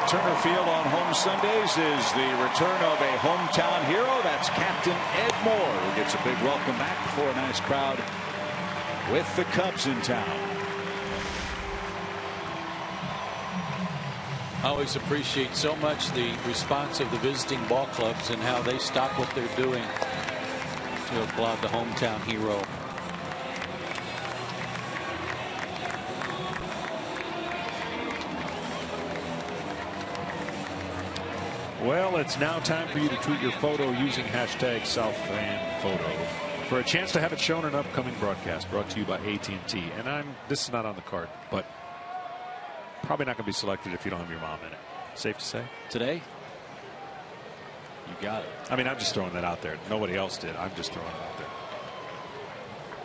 Turner Field on home Sundays is the return of a hometown hero. That's Captain Ed Moore, who gets a big welcome back before a nice crowd with the Cubs in town. I always appreciate so much the response of the visiting ball clubs and how they stop what they're doing to applaud the hometown hero. Well, it's now time for you to tweet your photo using hashtag SouthFanPhoto for a chance to have it shown in an upcoming broadcast brought to you by AT&T. And this is not on the card, but probably not going to be selected if you don't have your mom in it. Safe to say? Today? You got it. I mean, I'm just throwing that out there. Nobody else did. I'm just throwing it out there.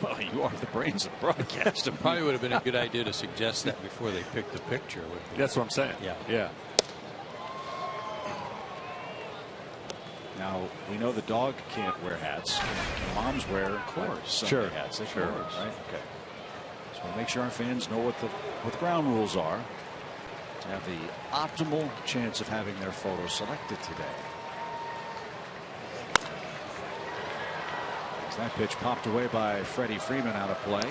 Well, you are the brains of the broadcast. It probably would have been a good idea to suggest that before they picked the picture. That's what I'm saying. Yeah. Now, we know the dog can't wear hats. Can moms wear, of course, Sunday hats? They sure. Right? Okay. So we'll make sure our fans know what the ground rules are to have the optimal chance of having their photo selected today. As that pitch popped away by Freddie Freeman out of play.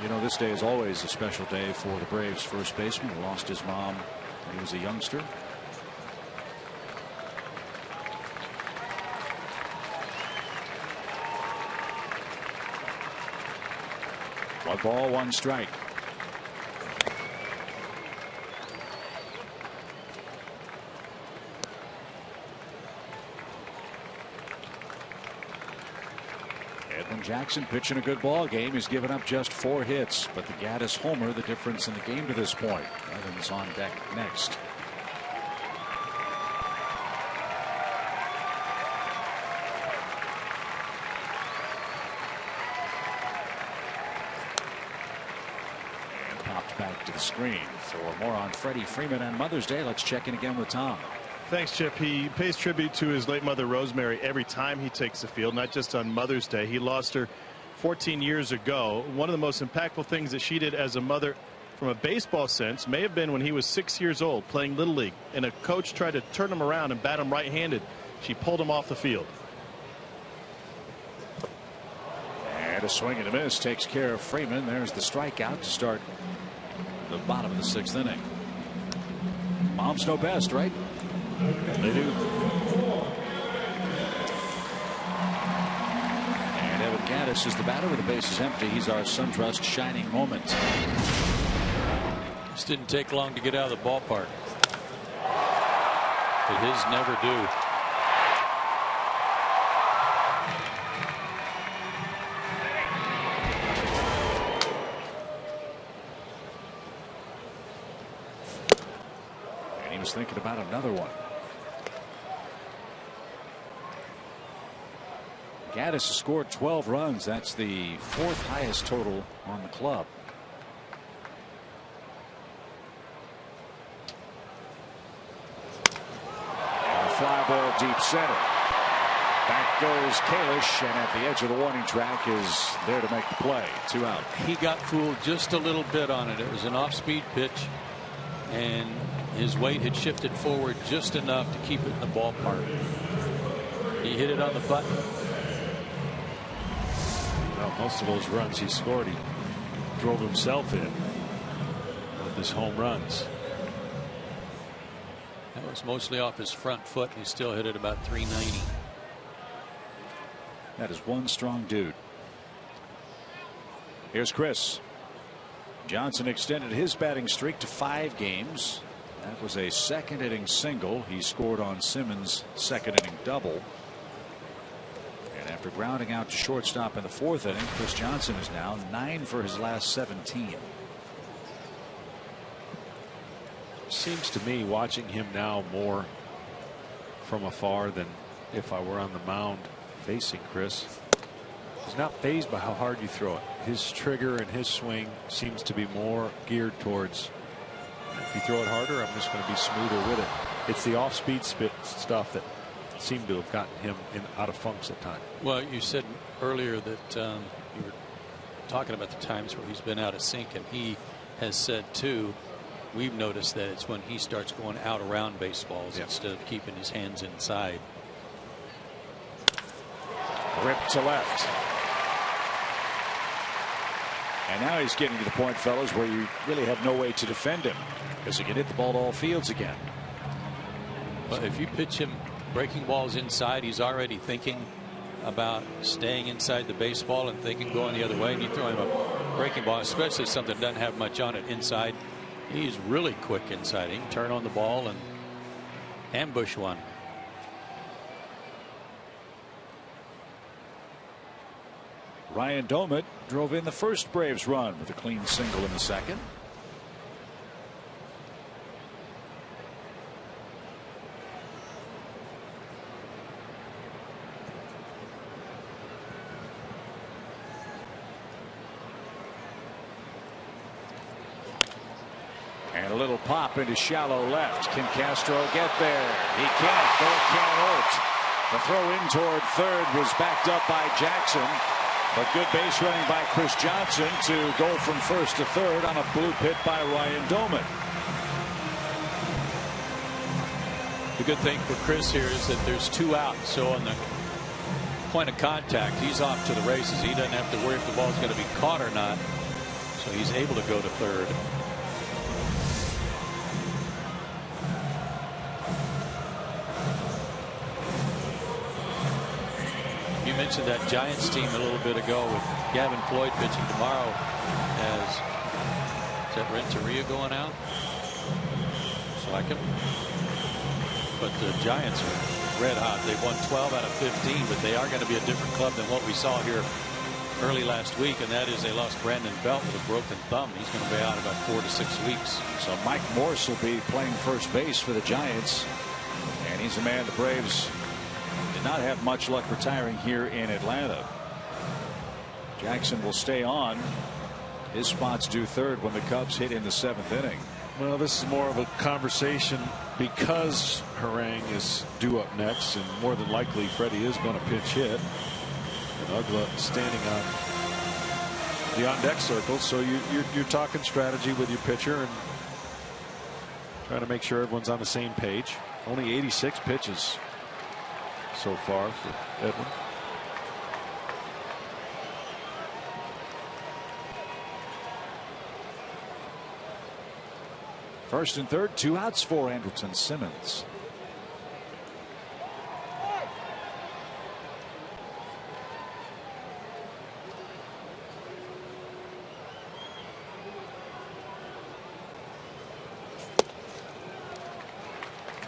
You know, this day is always a special day for the Braves first baseman who lost his mom when he was a youngster. One ball, one strike. Edwin Jackson pitching a good ball game. He's given up just 4 hits, but the Gaddis homer the difference in the game to this point. Evans on deck next. And popped back to the screen. For more on Freddie Freeman on Mother's Day, let's check in again with Tom. Thanks, Chip. He pays tribute to his late mother, Rosemary, every time he takes the field, not just on Mother's Day. He lost her 14 years ago. One of the most impactful things that she did as a mother from a baseball sense may have been when he was 6 years old playing Little League, and a coach tried to turn him around and bat him right-handed. She pulled him off the field. And a swing and a miss takes care of Freeman. There's the strikeout to start the bottom of the 6th inning. Moms know best, right? They do. And Evan Gaddis is the batter with the bases empty. He's our SunTrust shining moment. This didn't take long to get out of the ballpark. But his never do. And he was thinking about another one. Gaddis has scored 12 runs. That's the 4th highest total on the club. And a fly ball deep center. Back goes Kalish, and at the edge of the warning track is there to make the play. 2 out. He got fooled just a little bit on it. It was an off-speed pitch, and his weight had shifted forward just enough to keep it in the ballpark. He hit it on the button. Most of those runs he scored, he drove himself in with his home runs. That was mostly off his front foot. He still hit it about 390. That is one strong dude. Here's Chris. Johnson extended his batting streak to 5 games. That was a 2nd inning single. He scored on Simmons' 2nd inning double. After grounding out to shortstop in the 4th inning, Chris Johnson is now 9 for his last 17. Seems to me, watching him now more from afar than if I were on the mound facing Chris, he's not fazed by how hard you throw it. His trigger and his swing seems to be more geared towards, if you throw it harder, I'm just going to be smoother with it. It's the off-speed stuff that seemed to have gotten him out of funks at times. Well, you said earlier that you were talking about the times where he's been out of sync, and he has said too, we've noticed that it's when he starts going out around baseballs instead of keeping his hands inside. Ripped to left. And now he's getting to the point, fellas, where you really have no way to defend him because he can hit the ball to all fields again. But if you pitch him breaking balls inside, he's already thinking about staying inside the baseball and thinking going the other way, and you throw him a breaking ball, especially something that doesn't have much on it inside, he's really quick inside. He can turn on the ball and ambush one. Ryan Domit drove in the first Braves run with a clean single in the 2nd. And a little pop into shallow left. Can Castro get there? He can't. Nor can Olt. The throw in toward 3rd was backed up by Jackson. But good base running by Chris Johnson to go from 1st to 3rd on a bloop hit by Ryan Domit. The good thing for Chris here is that there's 2 out. So on the point of contact, he's off to the races. He doesn't have to worry if the ball's going to be caught or not. So he's able to go to 3rd. You mentioned that Giants team a little bit ago with Gavin Floyd pitching tomorrow. Is that Renteria going out? Looks like him. But the Giants are red hot. They've won 12 out of 15, but they are going to be a different club than what we saw here early last week, and that is they lost Brandon Belt with a broken thumb. He's going to be out about 4 to 6 weeks. So Mike Morse will be playing first base for the Giants, and he's a man the Braves did not have much luck retiring here in Atlanta. Jackson will stay on. His spot's due third when the Cubs hit in the 7th inning. Well, this is more of a conversation because Harang is due up next, and more than likely Freddie is going to pinch hit. And Ugla standing on the on-deck circle, so you're talking strategy with your pitcher and trying to make sure everyone's on the same page. Only 86 pitches so far for Edwin. First and third, 2 outs for Andrelton Simmons.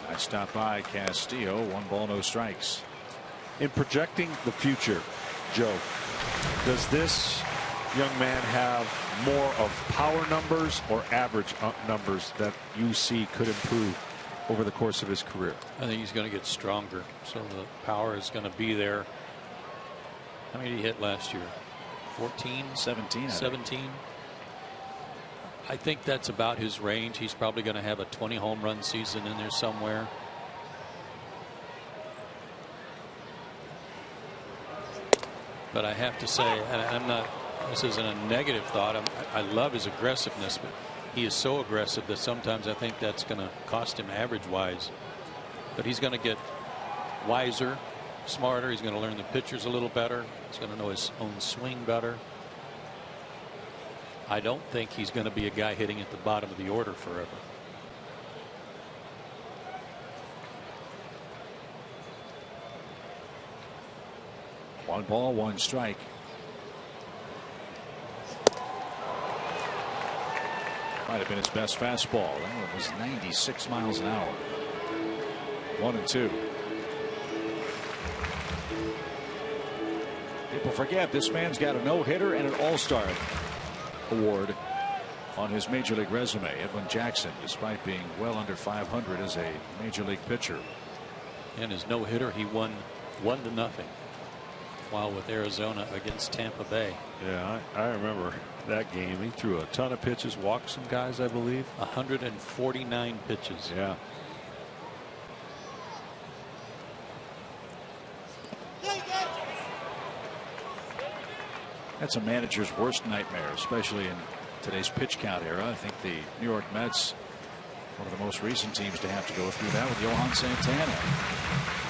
Nice stop by Castillo. 1 ball, no strikes. In projecting the future, Joe, does this young man have more of power numbers or average numbers that you see could improve over the course of his career? I think he's going to get stronger, so the power is going to be there. How many did he hit last year? 14? 17. 17. I think that's about his range. He's probably going to have a 20 home run season in there somewhere. But I have to say, and I'm not, this isn't a negative thought. I love his aggressiveness, but he is so aggressive that sometimes I think that's going to cost him average wise. But he's going to get wiser, smarter. He's going to learn the pitchers a little better. He's going to know his own swing better. I don't think he's going to be a guy hitting at the bottom of the order forever. One ball, 1 strike. Might have been his best fastball. That one was 96 miles an hour. 1-2. People forget this man's got a no-hitter and an all-star award on his major league resume. Edwin Jackson, despite being well under 500 as a major league pitcher. And his no-hitter, he won 1-0 while with Arizona against Tampa Bay. Yeah, I remember that game. He threw a ton of pitches, walked some guys, I believe. 149 pitches. Yeah. That's a manager's worst nightmare, especially in today's pitch count era. I think the New York Mets, one of the most recent teams to have to go through that with Johan Santana.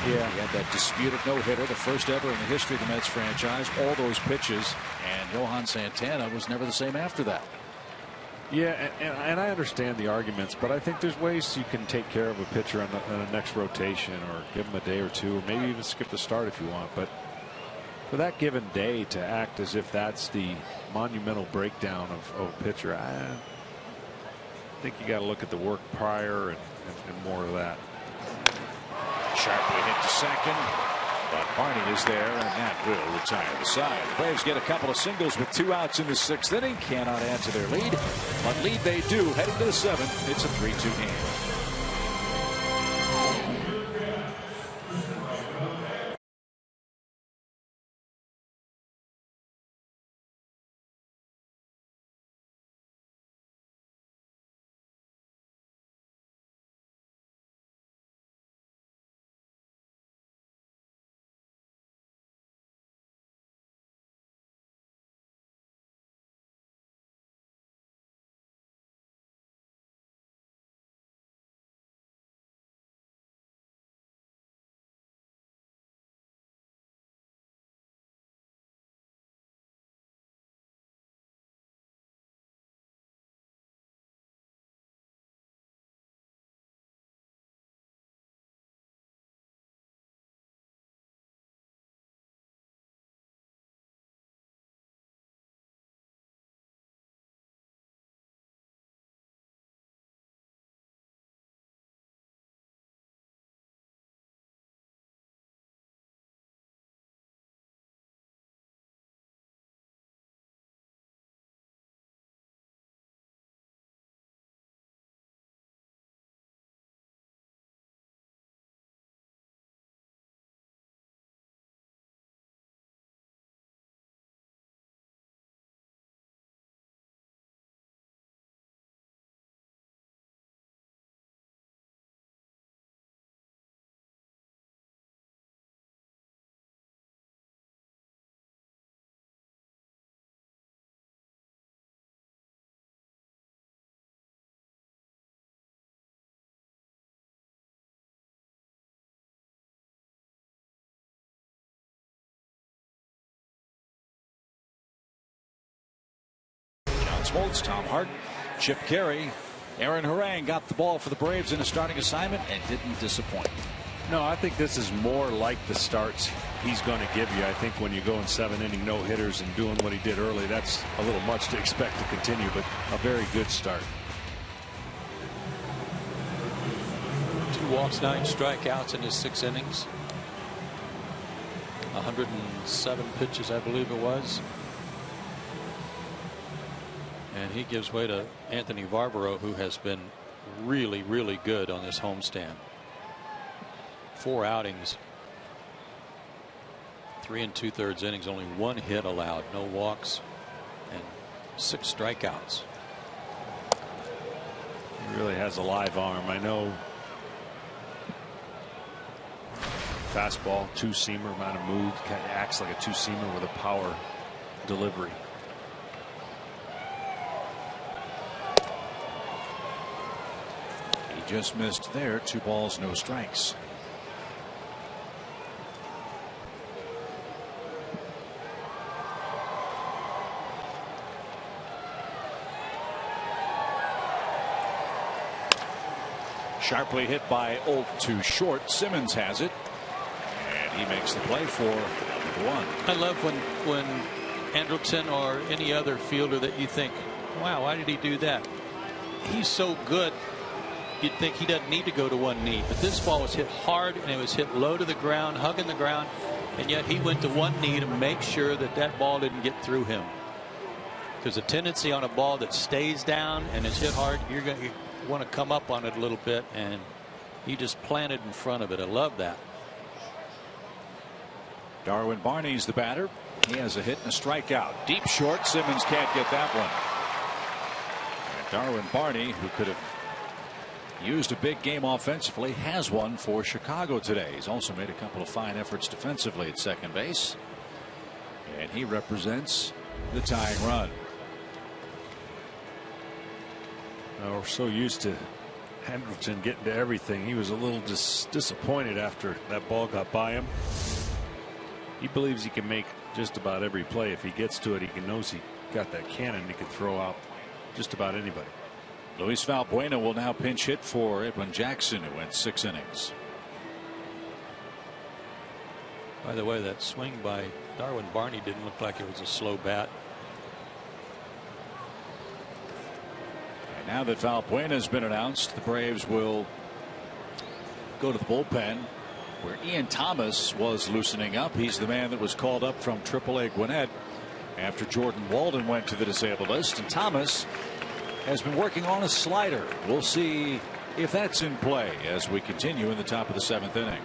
Yeah, he had that disputed no-hitter, the first ever in the history of the Mets franchise. All those pitches, and Johan Santana was never the same after that. Yeah, and I understand the arguments, but I think there's ways you can take care of a pitcher on the next rotation, or give him a day or two, or maybe even skip the start if you want. But for that given day to act as if that's the monumental breakdown of a pitcher, I think you got to look at the work prior and more of that. Sharply hit to second, but Barney is there, and that will retire the side. The Braves get a couple of singles with 2 outs in the 6th inning. Cannot add to their lead, but lead they do heading to the 7th. It's a 3-2 game. Smoltz, Tom Hart, Chip Carey, Aaron Harang got the ball for the Braves in a starting assignment and didn't disappoint. No, I think this is more like the starts he's going to give you. I think when you go in 7-inning no-hitters and doing what he did early, that's a little much to expect to continue, but a very good start. 2 walks, 9 strikeouts in his 6 innings. 107 pitches, I believe it was. And he gives way to Anthony Barbaro, who has been really, really good on this homestand. 4 outings, 3 2/3 innings, only 1 hit allowed, no walks, and 6 strikeouts. He really has a live arm. I know fastball, 2-seamer, amount of move, kind of acts like a 2-seamer with a power delivery. He just missed there. 2 balls, no strikes. Sharply hit by Olt to short. Simmons has it, and he makes the play for #1. I love when Andrelton or any other fielder that you think, wow, why did he do that? He's so good, you'd think he doesn't need to go to 1 knee. But this ball was hit hard, and it was hit low to the ground, hugging the ground, and yet he went to 1 knee to make sure that that ball didn't get through him. There's a tendency on a ball that stays down and is hit hard, you're going to want to come up on it a little bit, and he just planted in front of it. I love that. Darwin Barney's the batter. He has a hit and a strikeout. Deep short. Simmons can't get that one. And Darwin Barney, who could have used a big game offensively, has one for Chicago today. He's also made a couple of fine efforts defensively at second base, and he represents the tying run. We're so used to Andrelton getting to everything. He was a little disappointed after that ball got by him. He believes he can make just about every play. If he gets to it, he knows he got that cannon. He can throw out just about anybody. Luis Valbuena will now pinch hit for Edwin Jackson, who went 6 innings. By the way, that swing by Darwin Barney didn't look like it was a slow bat. Now that Valbuena has been announced, the Braves will go to the bullpen, where Ian Thomas was loosening up. He's the man that was called up from AAA Gwinnett after Jordan Walden went to the disabled list. And Thomas has been working on a slider. We'll see if that's in play as we continue in the top of the 7th inning.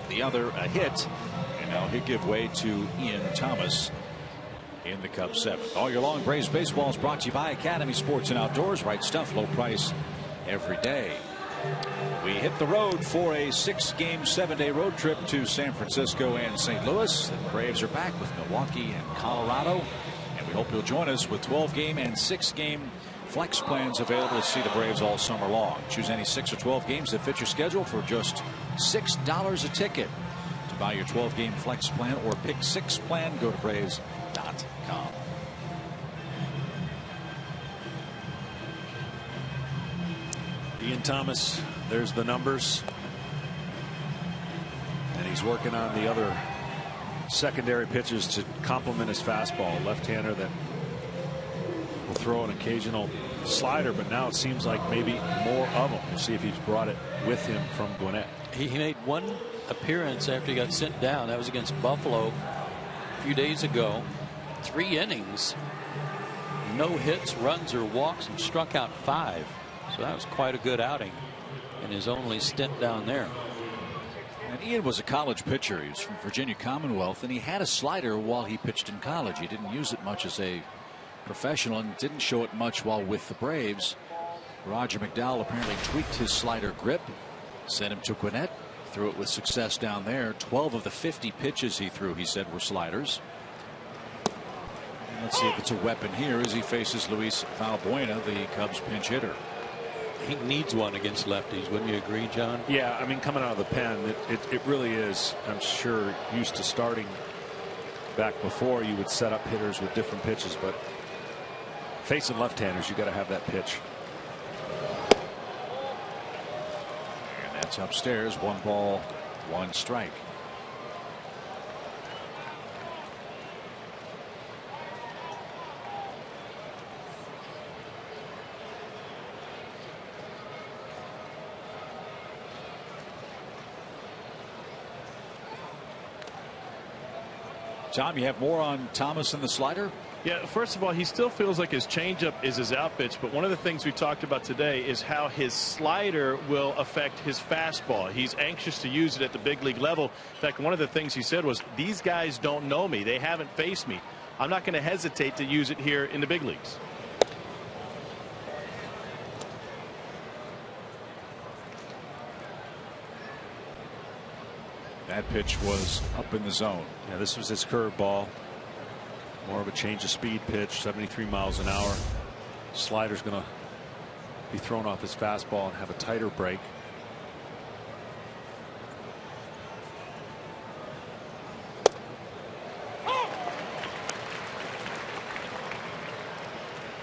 The other a hit, and now he'll give way to Ian Thomas in the Cubs 7th. All year long, Braves baseball is brought to you by Academy Sports and Outdoors. Right stuff, low price every day. We hit the road for a 6-game, 7-day road trip to San Francisco and St. Louis. The Braves are back with Milwaukee and Colorado. And we hope you'll join us with 12-game and 6-game flex plans available to see the Braves all summer long. Choose any 6 or 12 games that fit your schedule for just $6 a ticket. To buy your 12-game flex plan or pick 6 plan, go to Braves.com. Ian Thomas, there's the numbers. And he's working on the other secondary pitches to complement his fastball. Left-hander that will throw an occasional slider, but now it seems like maybe more of them. We'll see if he's brought it with him from Gwinnett. He made one appearance after he got sent down. That was against Buffalo a few days ago. 3 innings, no hits, runs, or walks, and struck out 5. So that was quite a good outing in his only stint down there. And Ian was a college pitcher. He was from Virginia Commonwealth, and he had a slider while he pitched in college. He didn't use it much as a professional and didn't show it much while with the Braves. Roger McDowell apparently tweaked his slider grip, sent him to Gwinnett, threw it with success down there. 12 of the 50 pitches he threw, he said, were sliders. And let's see if it's a weapon here as he faces Luis Valbuena, the Cubs pinch hitter. He needs one against lefties. Wouldn't you agree, John? Yeah, I mean, coming out of the pen, it really is, I'm sure, used to starting back before. You would set up hitters with different pitches, but facing left-handers, you got to have that pitch. And that's upstairs. 1 ball, 1 strike. Tom, you have more on Thomas and the slider? Yeah, first of all, he still feels like his changeup is his out pitch, but one of the things we talked about today is how his slider will affect his fastball. He's anxious to use it at the big league level. In fact, one of the things he said was, these guys don't know me. They haven't faced me. I'm not going to hesitate to use it here in the big leagues. That pitch was up in the zone. Yeah, this was his curveball. More of a change of speed pitch, 73 miles an hour. Slider's going to be thrown off his fastball and have a tighter break.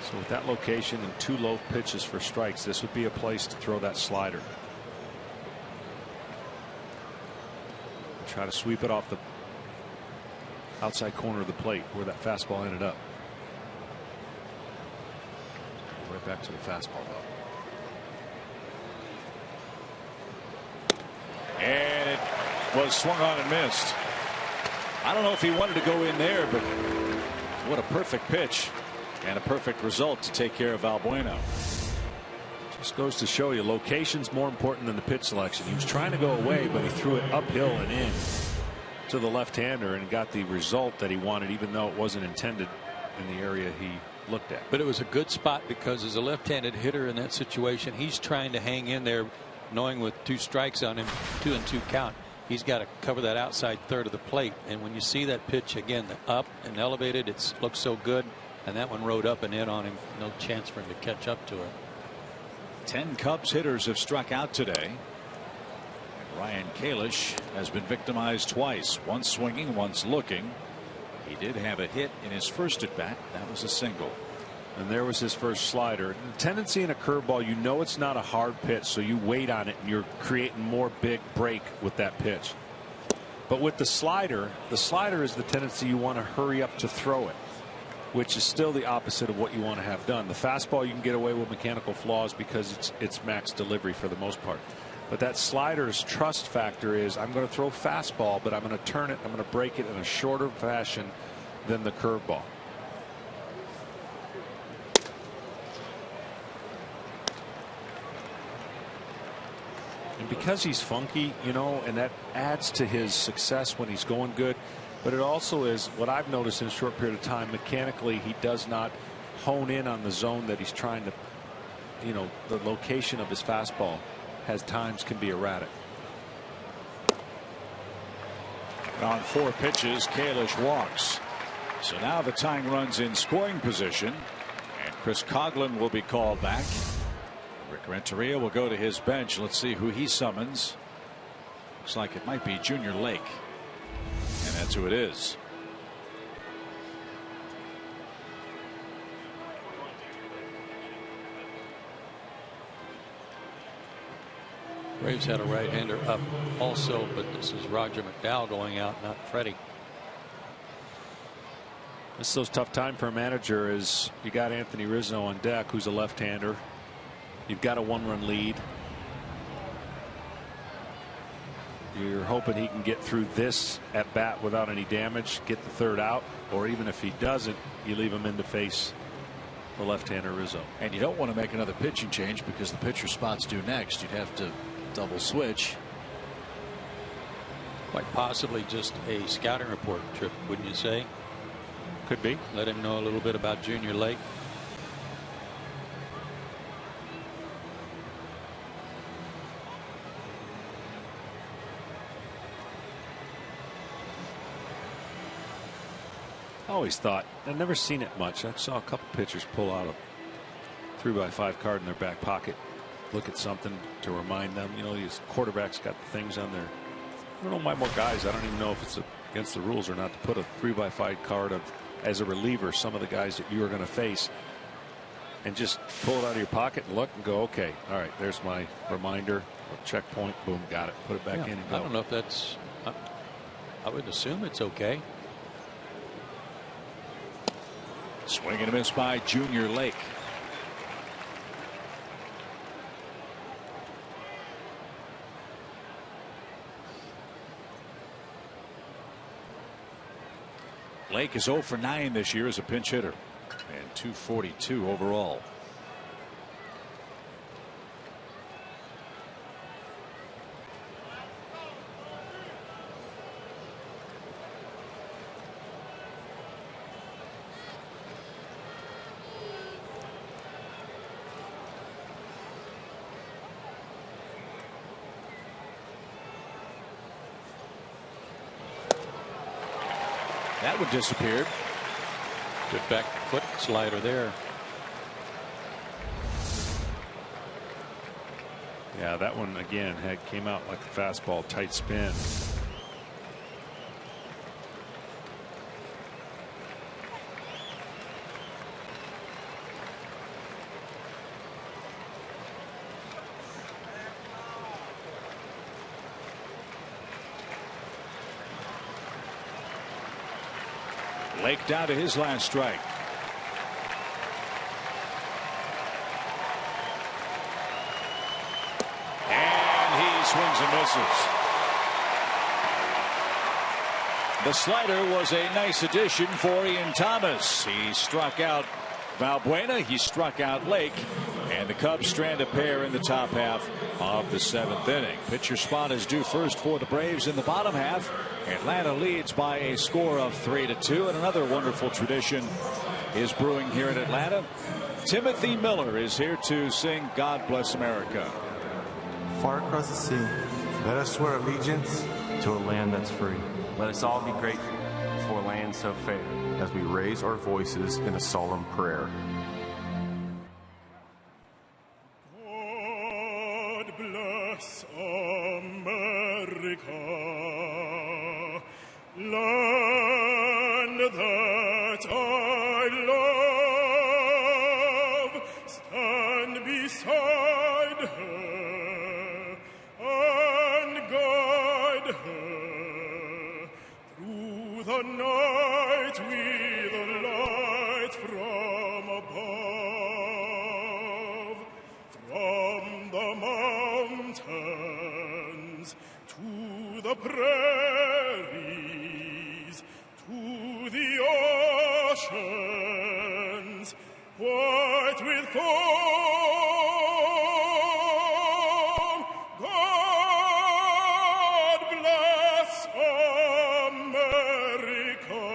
So with that location and 2 low pitches for strikes, this would be a place to throw that slider. Try to sweep it off the outside corner of the plate where that fastball ended up. Right back to the fastball though. And it was swung on and missed. I don't know if he wanted to go in there, but what a perfect pitch and a perfect result to take care of Valbuena. Just goes to show you, location's more important than the pitch selection. He was trying to go away, but he threw it uphill and in to the left-hander and got the result that he wanted, even though it wasn't intended in the area he looked at. But it was a good spot because as a left-handed hitter in that situation, he's trying to hang in there, knowing with 2 strikes on him, 2-2 count, he's got to cover that outside third of the plate. And when you see that pitch again, the up and elevated, it looks so good. And that one rode up and in on him. No chance for him to catch up to it. 10 Cubs hitters have struck out today. Ryan Kalish has been victimized twice, once swinging, once looking. He did have a hit in his first at bat. That was a single. And there was his first slider. The tendency in a curveball, you know it's not a hard pitch, so you wait on it and you're creating more big break with that pitch. But with the slider is the tendency you want to hurry up to throw it, which is still the opposite of what you want to have done. The fastball, you can get away with mechanical flaws because it's max delivery for the most part. But that slider's trust factor is, I'm going to throw fastball, but I'm going to turn it, I'm going to break it in a shorter fashion than the curveball. And because he's funky, you know, and that adds to his success when he's going good. But it also is what I've noticed in a short period of time, mechanically he does not hone in on the zone that he's trying to, you know, the location of his fastball. times can be erratic. On 4 pitches, Kalish walks. So now the tying runs in scoring position, and Chris Coughlin will be called back. Rick Renteria will go to his bench. Let's see who he summons. Looks like it might be Junior Lake, and that's who it is. Braves had a right-hander up also, but this is Roger McDowell going out, not Freddie. This is those tough time for a manager. Is you got Anthony Rizzo on deck, who's a left-hander. You've got a 1-run lead. You're hoping he can get through this at bat without any damage, get the 3rd out, or even if he doesn't, you leave him in to face the left-hander Rizzo. And you don't want to make another pitching change because the pitcher spot's due next. You'd have to double switch. Quite possibly just a scouting report trip, wouldn't you say? Could be. Let him know a little bit about Junior Lake. I always thought, I've never seen it much. I saw a couple pitchers pull out a 3x5 card in their back pocket, look at something to remind them. You know, these quarterbacks got the things on their, I don't know why more guys, I don't even know if it's against the rules or not, to put a 3x5 card of, as a reliever, some of the guys that you are going to face, and just pull it out of your pocket and look and go, okay, all right, there's my reminder, checkpoint, boom, got it, put it back in and go. I don't know if that's, I would assume it's okay. Swing and a miss by Junior Lake. Lake is 0 for 9 this year as a pinch hitter, and 242 overall. That one disappeared. Good back foot slider there. Yeah, that one again came out like a fastball, tight spin. Lake down to his last strike. And he swings and misses. The slider was a nice addition for Ian Thomas. He struck out Valbuena. He struck out Lake. And the Cubs strand a pair in the top half of the 7th inning. Pitcher spot is due first for the Braves in the bottom half. Atlanta leads by a score of 3-2, and another wonderful tradition is brewing here in Atlanta. Timothy Miller is here to sing God Bless America. Far across the sea, let us swear allegiance to a land that's free. Let us all be grateful for a land so fair, as we raise our voices in a solemn prayer. God bless America, land that I love. Stand beside her and guide her through the night with a light from above, from the mountains to the prairies, to the oceans, white with foam. God bless America,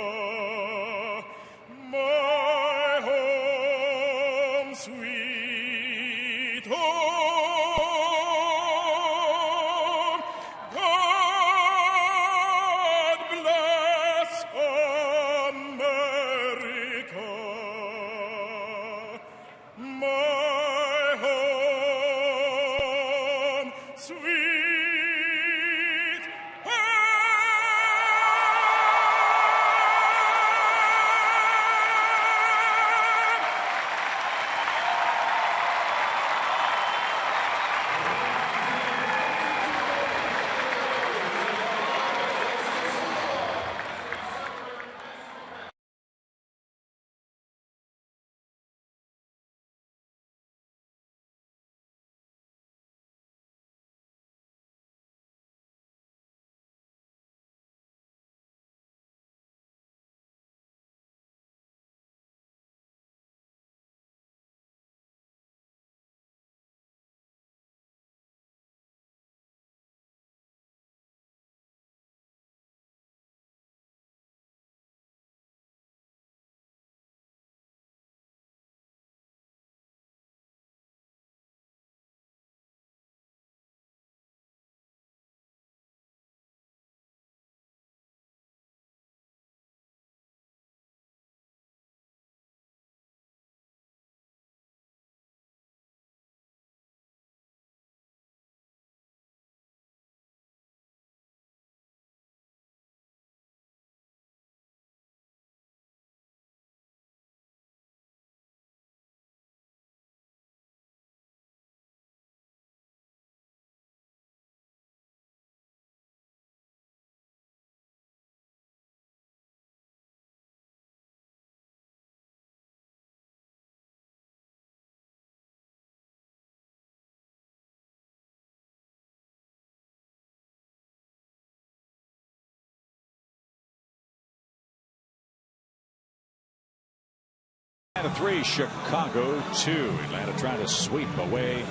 my home, sweet home. Atlanta 3, Chicago 2. Atlanta trying to sweep away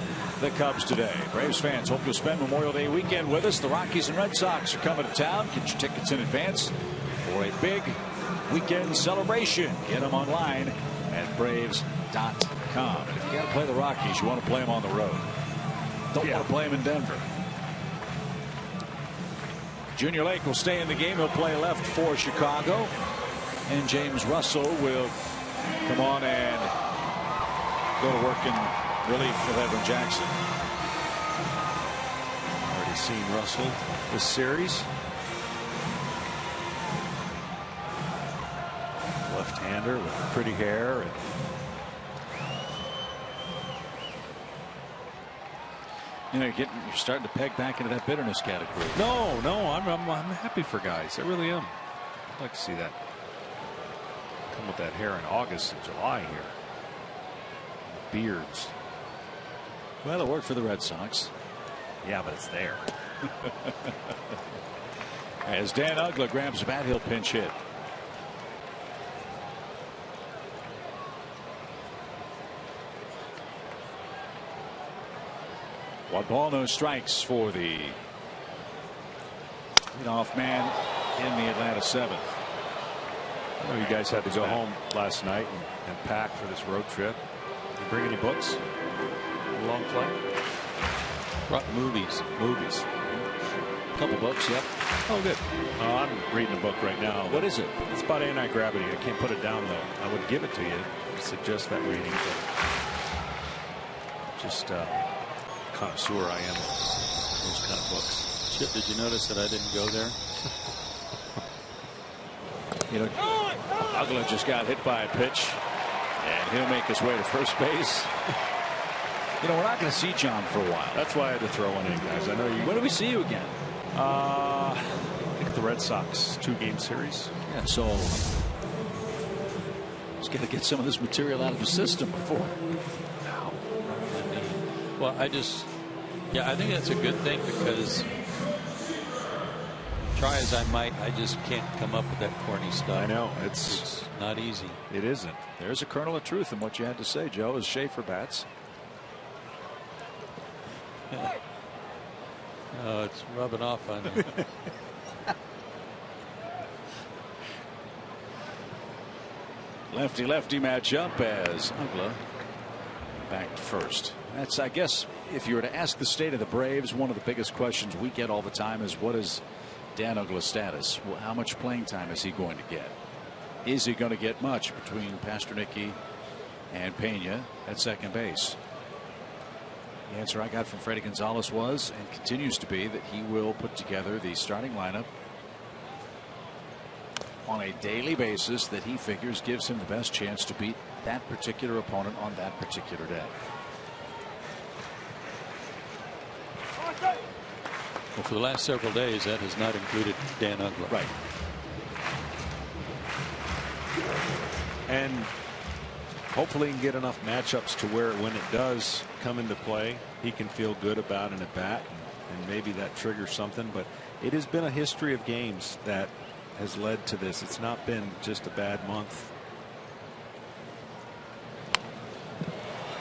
the Cubs today. Braves fans, hope you'll spend Memorial Day weekend with us. The Rockies and Red Sox are coming to town. Get your tickets in advance for a big weekend celebration. Get them online at Braves.com. And if you got to play the Rockies, you want to play them on the road. Don't want to play them in Denver. Junior Lake will stay in the game. He'll play left for Chicago. And James Russell will come on and go to work in relief with Edwin Jackson. Already seen Russell this series. Left-hander with pretty hair. You're starting to peg back into that bitterness category. No, I'm happy for guys. I really am. I'd like to see that come with that hair in August and July here. Beards. Well, it worked for the Red Sox. Yeah, but it's there. As Dan Uggla grabs the bat, he'll pinch hit. One ball, no strikes for the leadoff man in the Atlanta 7th. I know you guys had to go home last night and pack for this road trip. Did you bring any books? A long flight? Brought movies. A couple books, yep. Oh, good. I'm reading a book right now. What is it? It's about anti-gravity. I can't put it down, though. I would give it to you. Suggest that reading. But just connoisseur I am of those kind of books. Chip, did you notice that I didn't go there? Uggla just got hit by a pitch, and he'll make his way to first base. We're not going to see John for a while. That's why I had to throw one in, guys. I know you. When do we see you again? I think the Red Sox 2-game series. Yeah, so just got to get some of this material out of the system before. Well, I think that's a good thing, because try as I might, I just can't come up with that corny stuff. I know. It's not easy. It isn't. There's a kernel of truth in what you had to say, Joe, as Schaefer bats. Oh, it's rubbing off on you. Lefty-lefty matchup as Uggla back to first. That's, I guess, if you were to ask the state of the Braves, one of the biggest questions we get all the time is, what is Dan Uggla's status? Well, how much playing time is he going to get? Is he going to get much between Pasternicki and Pena at second base? The answer I got from Freddie Gonzalez was, and continues to be, that he will put together the starting lineup on a daily basis that he figures gives him the best chance to beat that particular opponent on that particular day. Well, for the last several days, that has not included Dan Uggla. Right. And hopefully he can get enough matchups to where when it does come into play, he can feel good about an at bat, and maybe that triggers something. But it has been a history of games that has led to this. It's not been just a bad month.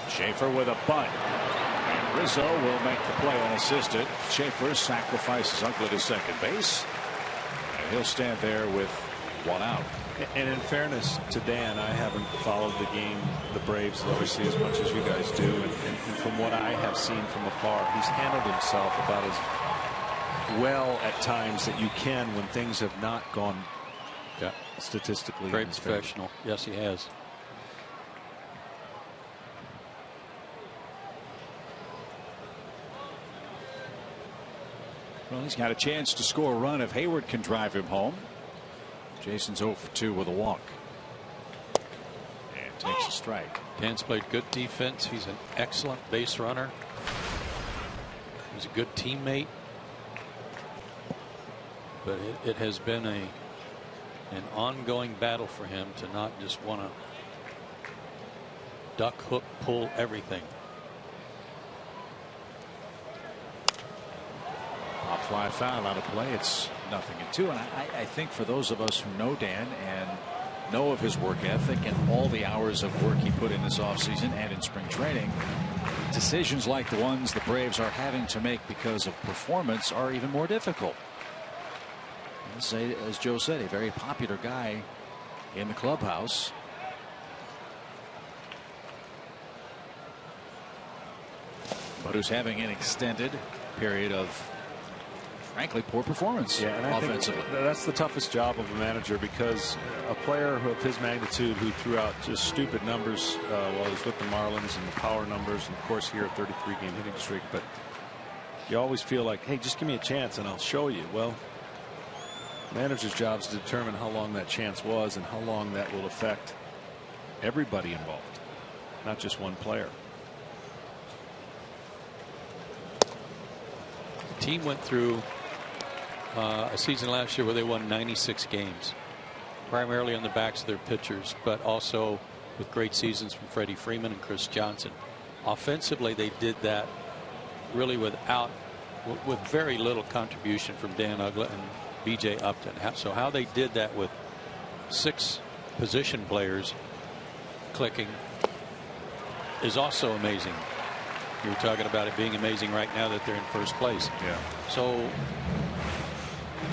Schaefer with a bunt. And Rizzo will make the play unassisted. Schaefer sacrifices Uggla to second base. And he'll stand there with one out. And in fairness to Dan, I haven't followed the game, the Braves, obviously, as much as you guys do. And from what I have seen from afar, he's handled himself about as well at times that you can when things have not gone statistically. Very professional. Yes, he has. Well, he's got a chance to score a run if Hayward can drive him home. Jason's 0 for 2 with a walk. And takes a strike. Dan's played good defense. He's an excellent base runner. He's a good teammate. But it has been an ongoing battle for him to not just want to duck, hook, pull everything. Pop fly foul out of play. It's 0-2. And I think for those of us who know Dan and know of his work ethic and all the hours of work he put in this offseason and in spring training, decisions like the ones the Braves are having to make because of performance are even more difficult. As Joe said, a very popular guy in the clubhouse. But who's having an extended period of, frankly, poor performance. Yeah, and I offensively. think that's the toughest job of a manager, because a player of his magnitude who threw out just stupid numbers while he was with the Marlins, and the power numbers, and of course here a 33-game hitting streak, but you always feel like, hey, just give me a chance and I'll show you. Well, manager's job is to determine how long that chance was and how long that will affect everybody involved, not just one player. The team went through a season last year where they won 96 games, primarily on the backs of their pitchers, but also with great seasons from Freddie Freeman and Chris Johnson. Offensively, they did that really with very little contribution from Dan Uggla and B.J. Upton. So how they did that with 6 position players clicking is also amazing. You were talking about it being amazing right now that they're in first place. Yeah. So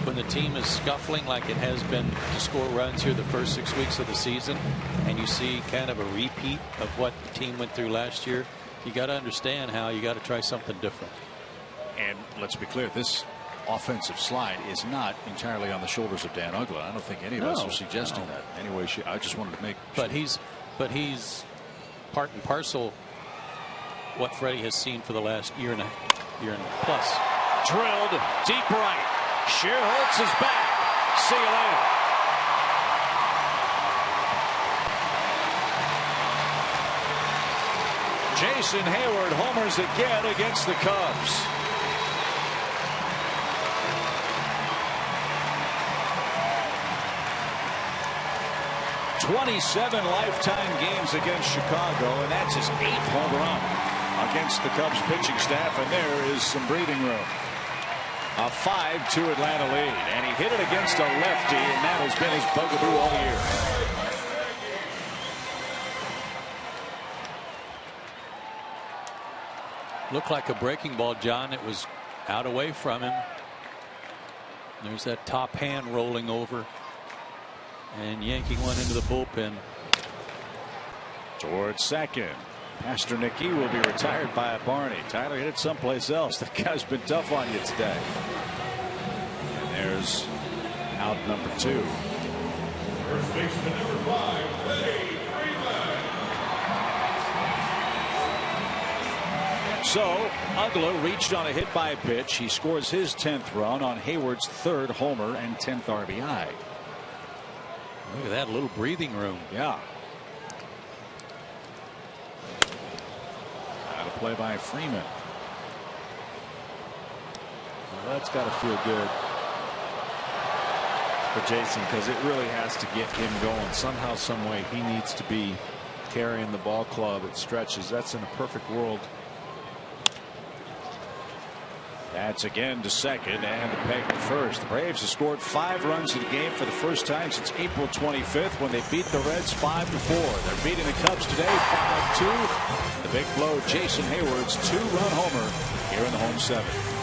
when the team is scuffling like it has been to score runs here the first 6 weeks of the season, and you see kind of a repeat of what the team went through last year, you got to understand how you got to try something different. And let's be clear, this offensive slide is not entirely on the shoulders of Dan Uggla. I don't think any of us are suggesting that. Anyway, I just wanted to make sure. But he's part and parcel what Freddie has seen for the last year and plus. Drilled deep right. Scherholtz is back. See you later. Jason Hayward homers again against the Cubs. '27 lifetime games against Chicago, and that's his 8th home run against the Cubs pitching staff, and there is some breathing room. A 5-2 Atlanta lead, and he hit it against a lefty, and that has been his bugaboo all year. Looked like a breaking ball, John. It was out away from him. There's that top hand rolling over and yanking one into the bullpen. Towards second. Pasternacky will be retired by Barney. Tyler hit it someplace else. That guy's been tough on you today. And there's out number 2. First baseman number 5, So Uggla reached on a hit by pitch. He scores his 10th run on Hayward's 3rd homer and 10th RBI. Look at that little breathing room. Yeah. Out of play by Freeman. Well, that's got to feel good for Jason, because it really has to get him going somehow, some way. He needs to be carrying the ball club at stretches. That's in a perfect world. That's again to second and a peg to first. The Braves have scored 5 runs in the game for the first time since April 25th when they beat the Reds 5-4. They're beating the Cubs today 5-2. The big blow, Jason Hayward's 2-run homer here in the home 7th.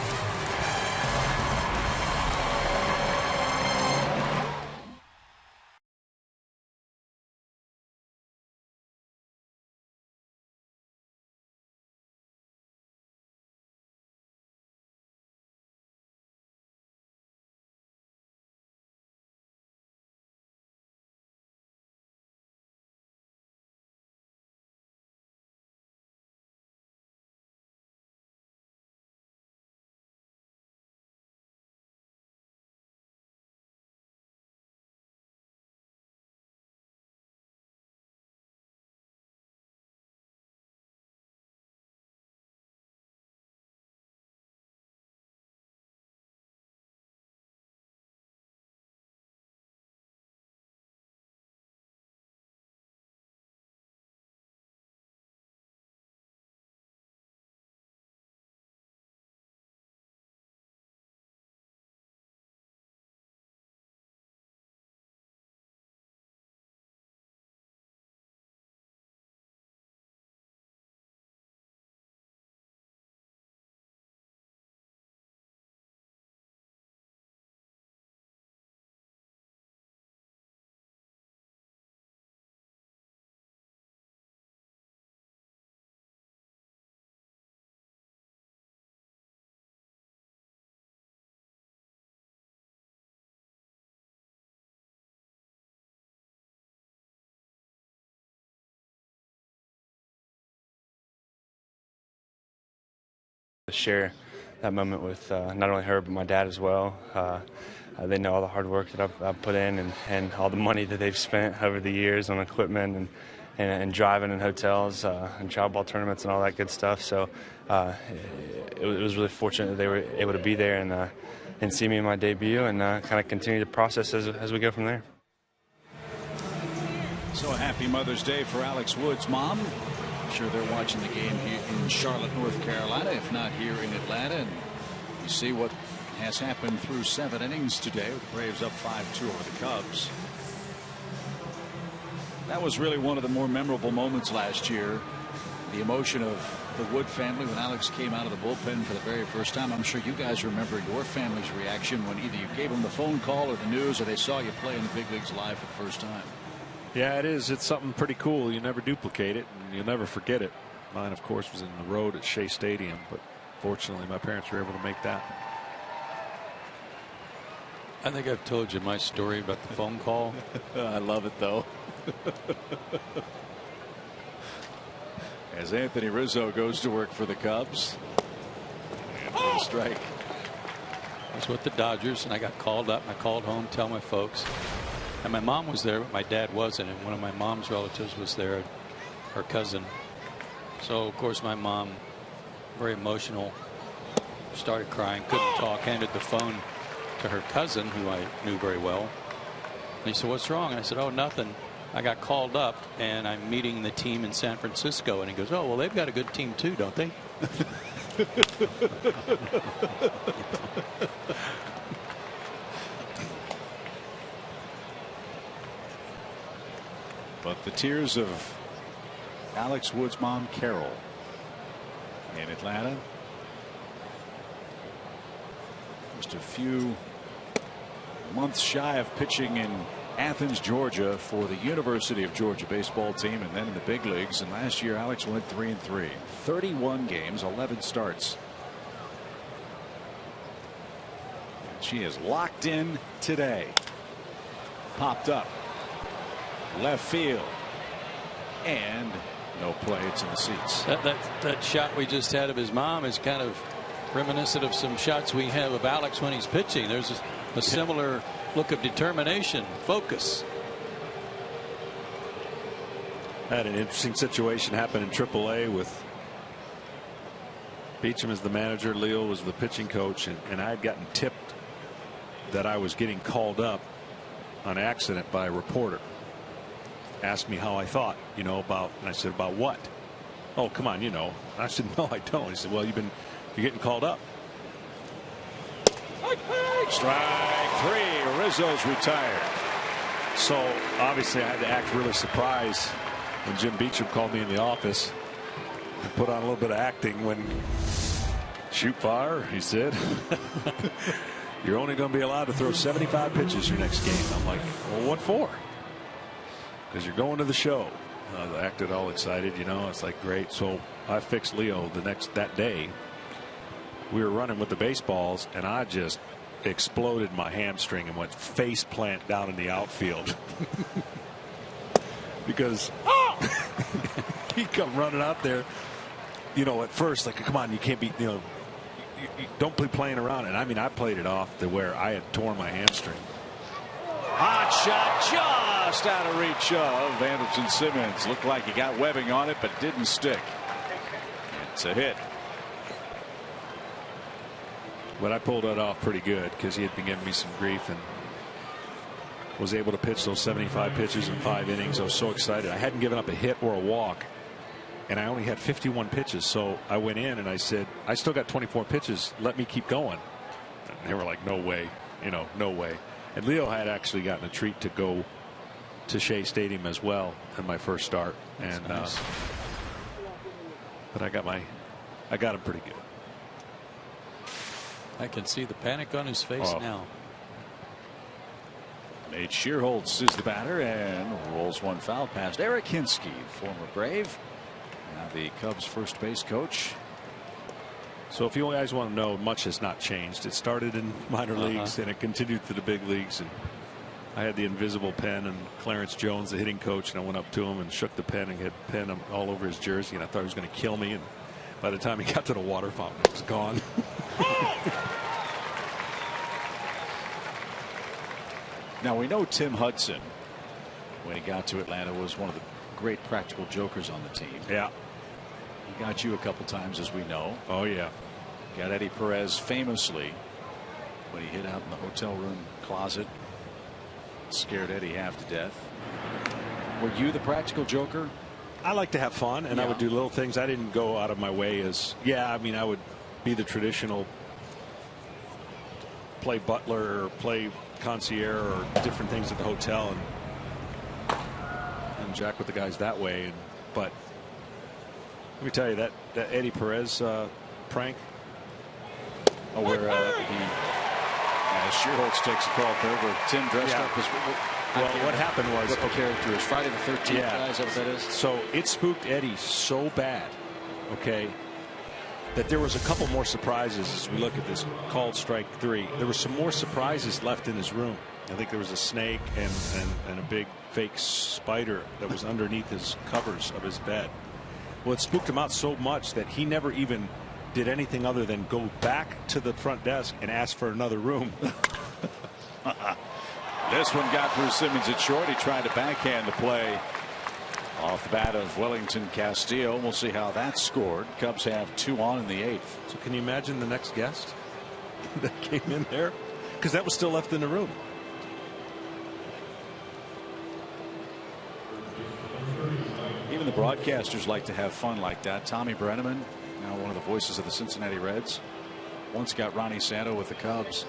share that moment with not only her but my dad as well. They know all the hard work that I've put in and all the money that they've spent over the years on equipment and driving in hotels and travel ball tournaments and all that good stuff. So it was really fortunate that they were able to be there and see me in my debut and kind of continue the process as we go from there. So a happy Mother's Day for Alex Wood's mom. I'm sure they're watching the game here in Charlotte, North Carolina, if not here in Atlanta. And you see what has happened through 7 innings today with the Braves up 5-2 over the Cubs. That was really one of the more memorable moments last year. The emotion of the Wood family when Alex came out of the bullpen for the very first time. I'm sure you guys remember your family's reaction when either you gave them the phone call or the news, or they saw you play in the big leagues live for the first time. Yeah, it is. It's something pretty cool. You never duplicate it, and you'll never forget it. Mine, of course, was in the road at Shea Stadium, but fortunately my parents were able to make that. I think I've told you my story about the phone call. I love it, though. As Anthony Rizzo goes to work for the Cubs. And for the strike. I was with the Dodgers, and I got called up. I called home, tell my folks. And my mom was there, but my dad wasn't. And one of my mom's relatives was there, her cousin. So, of course, my mom, very emotional, started crying, couldn't talk, handed the phone to her cousin, who I knew very well. And he said, "What's wrong?" And I said, "Oh, nothing. I got called up, and I'm meeting the team in San Francisco." And he goes, "Oh, well, they've got a good team, too, don't they?" But the tears of Alex Wood's mom, Carol, in Atlanta. Just a few months shy of pitching in Athens, Georgia for the University of Georgia baseball team, and then in the big leagues. And last year Alex went 3-3, 31 games, 11 starts. And she is locked in today. Popped up left field, and no play. It's in the seats. That shot we just had of his mom is kind of reminiscent of some shots we have of Alex when he's pitching. There's a similar look of determination, focus. Had an interesting situation happen in AAA with Beecham as the manager, Leo was the pitching coach, and I had gotten tipped that I was getting called up on accident by a reporter. Asked me how I thought, about, and I said, about what? Oh, come on, I said, no, I don't. He said, well, you're getting called up. Strike 3. Rizzo's retired. So obviously I had to act really surprised when Jim Beecham called me in the office and put on a little bit of acting when shoot fire, he said. You're only going to be allowed to throw 75 pitches your next game. I'm like, well, what for? Because you're going to the show. I acted all excited, it's like great. So I fixed Leo that day. We were running with the baseballs, and I just exploded my hamstring and went face plant down in the outfield. Because he come running out there, at first, like, come on, you can't be, you don't be playing around. And I mean, I played it off to where I had torn my hamstring. Hot shot just out of reach of Anderson Simmons. Looked like he got webbing on it, but didn't stick. It's a hit. But I pulled that off pretty good because he had been giving me some grief and was able to pitch those 75 pitches in 5 innings. I was so excited. I hadn't given up a hit or a walk, and I only had 51 pitches. So I went in and I said, I still got 24 pitches. Let me keep going. And they were like, no way, no way. And Leo had actually gotten a treat to go to Shea Stadium as well in my first start. And nice. But I got him pretty good. I can see the panic on his face now. Nate Shearholtz is the batter and rolls one foul past Eric Hinsky, former Brave, now the Cubs first base coach. So if you guys want to know, much has not changed. It started in minor leagues and it continued to the big leagues. And I had the invisible pen, and Clarence Jones, the hitting coach, and I went up to him and shook the pen and had pen all over his jersey, and I thought he was going to kill me. And By the time he got to the water fountain, it was gone. Now we know Tim Hudson, when he got to Atlanta, was one of the great practical jokers on the team. Yeah. He got you a couple times, as we know. Oh, yeah. Got Eddie Perez famously when he hid out in the hotel room closet. Scared Eddie half to death. Were you the practical joker? I like to have fun, and I would do little things. I didn't go out of my way as, I mean, I would be the traditional play butler or play concierge or different things at the hotel and jack with the guys that way. But let me tell you, that Eddie Perez prank. Oh, where Shearholtz takes a call there where Tim dressed up as well. What happened was, what the character is Friday the 13th. Yeah. Is that what that is? So it spooked Eddie so bad, that there was a couple more surprises as we look at this called strike 3. There were some more surprises left in his room. I think there was a snake and a big fake spider that was underneath his covers of his bed. Well, it spooked him out so much that he never even did anything other than go back to the front desk and ask for another room. This one got through Simmons at short. He tried to backhand the play off the bat of Wellington Castillo. We'll see how that's scored. Cubs have 2 on in the 8th. So can you imagine the next guest that came in there? Because that was still left in the room. Even the broadcasters like to have fun like that. Tommy Brenneman, now one of the voices of the Cincinnati Reds, once got Ronnie Santo with the Cubs.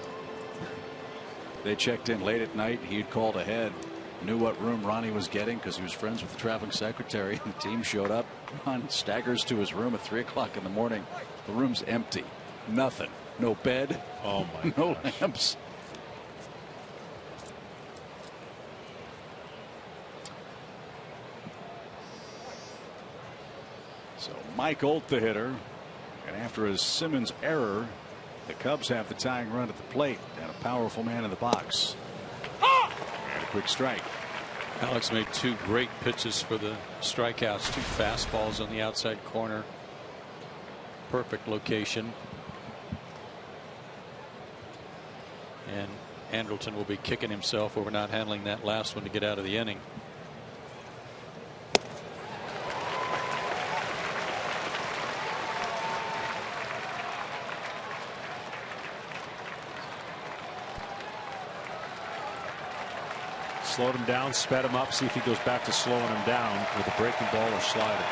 They checked in late at night. He'd called ahead, knew what room Ronnie was getting because he was friends with the traveling secretary. The team showed up. Ron staggers to his room at 3 o'clock in the morning. The room's empty. Nothing. No bed. Oh my no lamps. So Mike Olt, the hitter, and after a Simmons error, the Cubs have the tying run at the plate and a powerful man in the box. And a quick strike. Alex made 2 great pitches for the strikeouts. 2 fastballs on the outside corner. Perfect location. And Andrelton will be kicking himself over not handling that last one to get out of the inning. Slowed him down, sped him up, see if he goes back to slowing him down with a breaking ball or slider.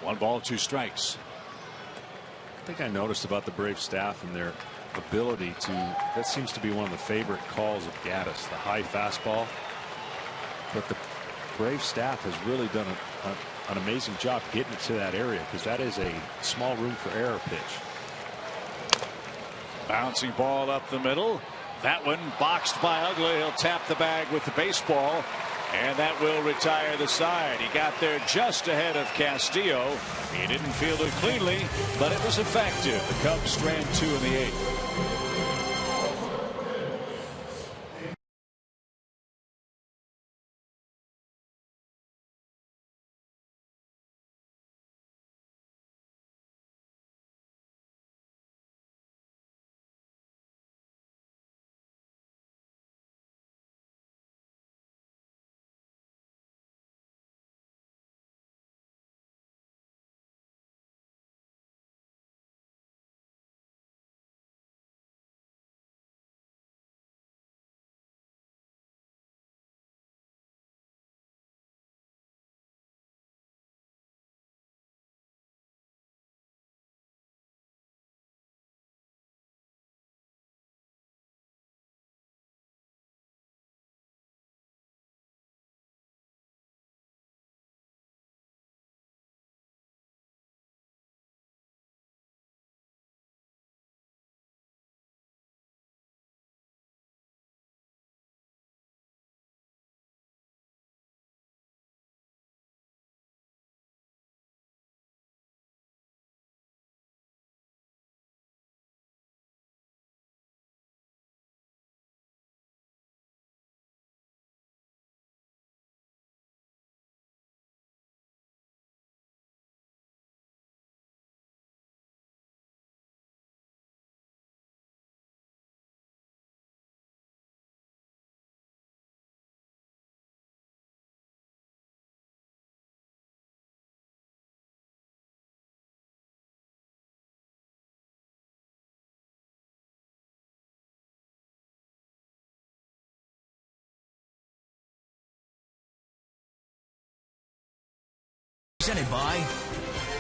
One ball, 2 strikes. I think I noticed about the Braves staff and their ability to, that seems to be one of the favorite calls of Gaddis, the high fastball. But the Braves staff has really done an amazing job getting it to that area because that is a small room for error pitch. Bouncing ball up the middle. That one boxed by Ugly. He'll tap the bag with the baseball, and that will retire the side. He got there just ahead of Castillo. He didn't field it cleanly, but it was effective. The Cubs strand 2 in the 8th. Presented by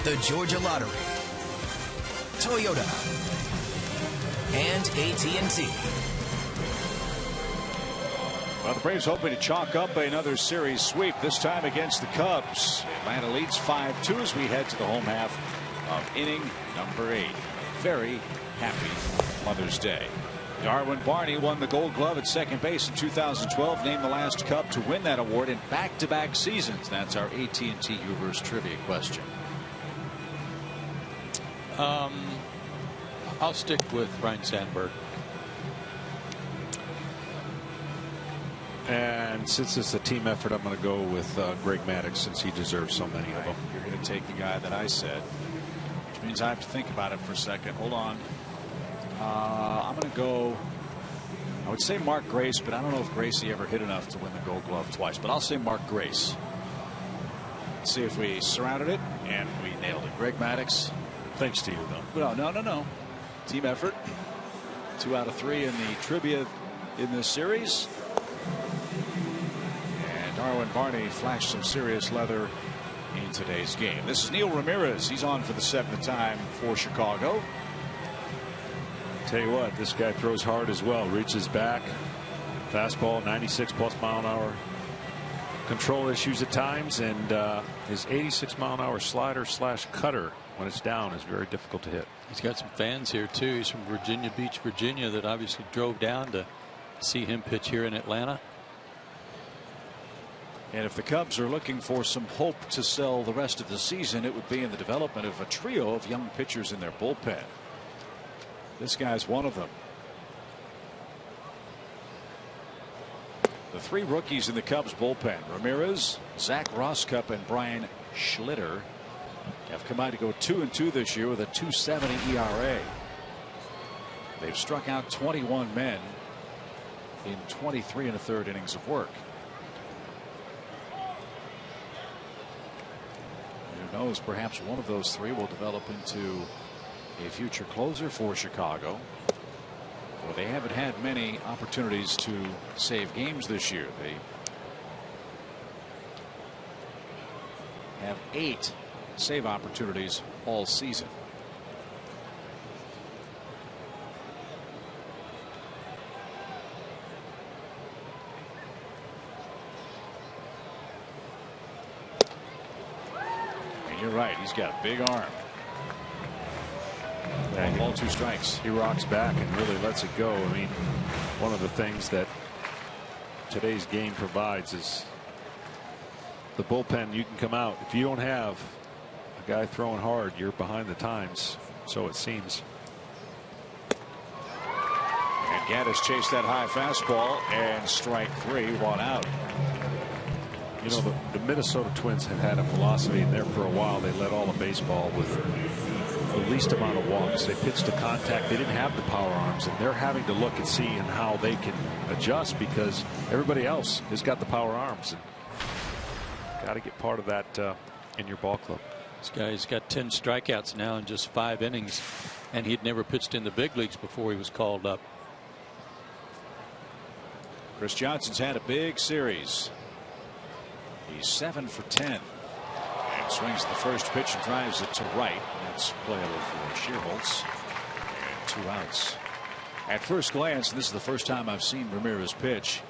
the Georgia Lottery, Toyota, and AT&T. Well, the Braves hoping to chalk up another series sweep, this time against the Cubs. Atlanta leads 5-2 as we head to the home half of inning number 8. Very happy Mother's Day. Darwin Barney won the Gold Glove at second base in 2012, named the last Cub to win that award in back-to-back seasons. That's our AT&T Uverse trivia question. I'll stick with Ryne Sandberg. And since it's a team effort, I'm going to go with Greg Maddux, since he deserves so many of them. You're going to take the guy that I said, which means I have to think about it for a second. Hold on. I'm going to go. I would say Mark Grace, but I don't know if Gracie ever hit enough to win the Gold Glove twice. But I'll say Mark Grace. Let's see if we surrounded it and we nailed it. Greg Maddux. Thanks to you, though. No. Team effort. 2 out of 3 in the trivia in this series. And Darwin Barney flashed some serious leather in today's game. This is Neil Ramirez. He's on for the 7th time for Chicago. Tell you what, this guy throws hard as well. Reaches back. Fastball, 96+ mile an hour. Control issues at times, and his 86 mile an hour slider / cutter when it's down is very difficult to hit. He's got some fans here too. He's from Virginia Beach, Virginia, that obviously drove down to see him pitch here in Atlanta. And if the Cubs are looking for some hope to sell the rest of the season, it would be in the development of a trio of young pitchers in their bullpen. This guy's one of them. The 3 rookies in the Cubs bullpen, Ramirez, Zach Roskup, and Brian Schlitter, have come out to go 2-2 this year with a 2.70 ERA. They've struck out 21 men in 23 1/3 innings of work. Who knows, perhaps one of those 3 will develop into a future closer for Chicago. Well, they haven't had many opportunities to save games this year. They have 8 save opportunities all season. And you're right, he's got a big arm. And ball, 2 strikes. He rocks back and really lets it go. I mean, one of the things that today's game provides is the bullpen. You can come out if you don't have a guy throwing hard, you're behind the times, so it seems. And Gaddis chased that high fastball, and strike 3, 1 out. You know, the Minnesota Twins have had a philosophy, and there for a while they led all of baseball with the least amount of walks. They pitched to contact. They didn't have the power arms, and they're having to look and see and how they can adjust, because everybody else has got the power arms, and got to get part of that in your ball club. This guy's got 10 strikeouts now in just 5 innings, and he'd never pitched in the big leagues before he was called up. Chris Johnson's had a big series. He's 7 for 10. And swings the first pitch and drives it to right. That's playable for Shearholtz. And 2 outs. At first glance, and this is the first time I've seen Ramirez pitch,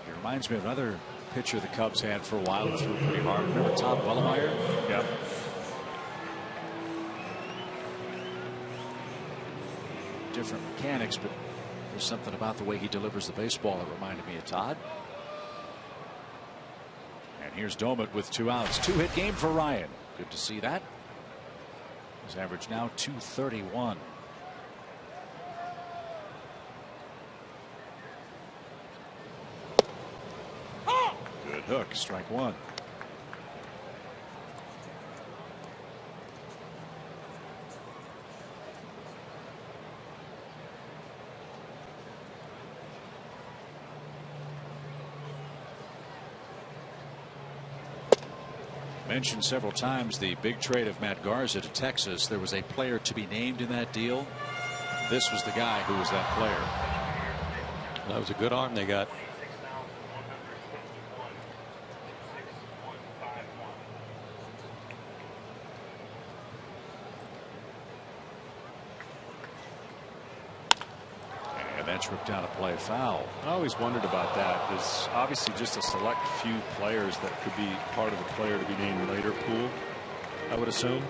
he reminds me of another pitcher the Cubs had for a while who threw pretty hard. Remember Todd Wellemeyer? Yeah. Different mechanics, but there's something about the way he delivers the baseball that reminded me of Todd. And here's Domet with 2 outs. 2-hit game for Ryan. Good to see that. His average now 231. Good hook. Strike 1. Mentioned several times the big trade of Matt Garza to Texas. There was a player to be named in that deal. This was the guy who was that player. That was a good arm they got. And that's ripped out a play foul. I always wondered about that. There's obviously just a select few players that could be part of the player to be named later pool, I would assume.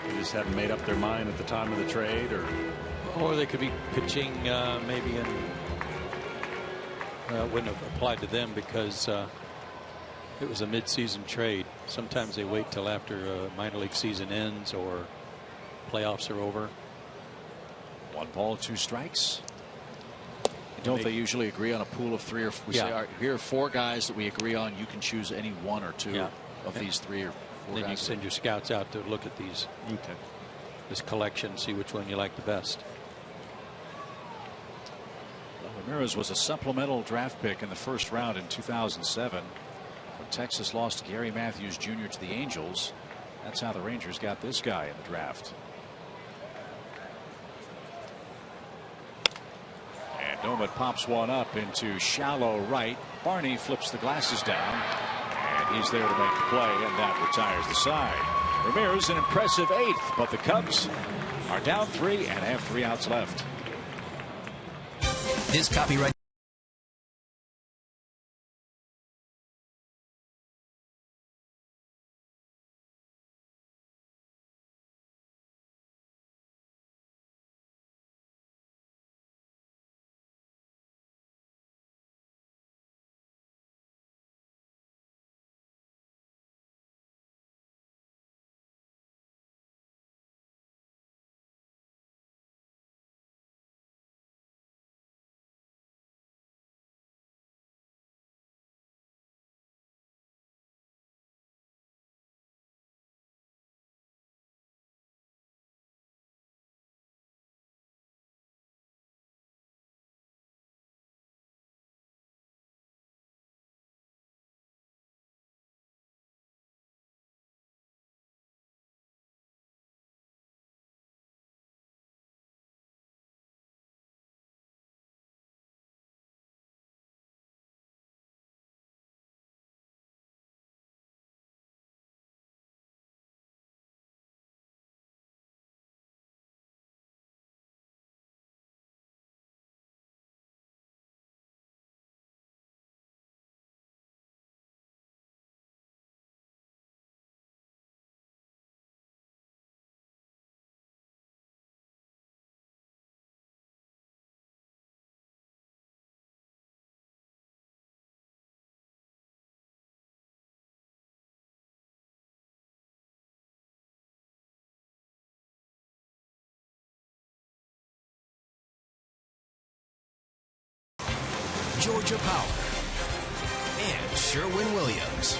They just haven't made up their mind at the time of the trade, or they could be pitching maybe in wouldn't have applied to them because it was a mid-season trade. Sometimes they wait till after minor league season ends or playoffs are over. 1 ball, 2 strikes. Don't they usually agree on a pool of 3 or 4? We say, all right, here are 4 guys that we agree on. You can choose any 1 or 2 of these 3 or 4 then guys. you send your scouts out to look at these. Okay. This collection, see which one you like the best. Ramirez was a supplemental draft pick in the first round in 2007 when Texas lost Gary Matthews Jr. to the Angels. That's how the Rangers got this guy in the draft. And Nomad pops one up into shallow right. Barney flips the glasses down, and he's there to make the play, and that retires the side. Ramirez an impressive 8th, but the Cubs are down 3 and have 3 outs left. This copyright. Georgia Power and Sherwin-Williams.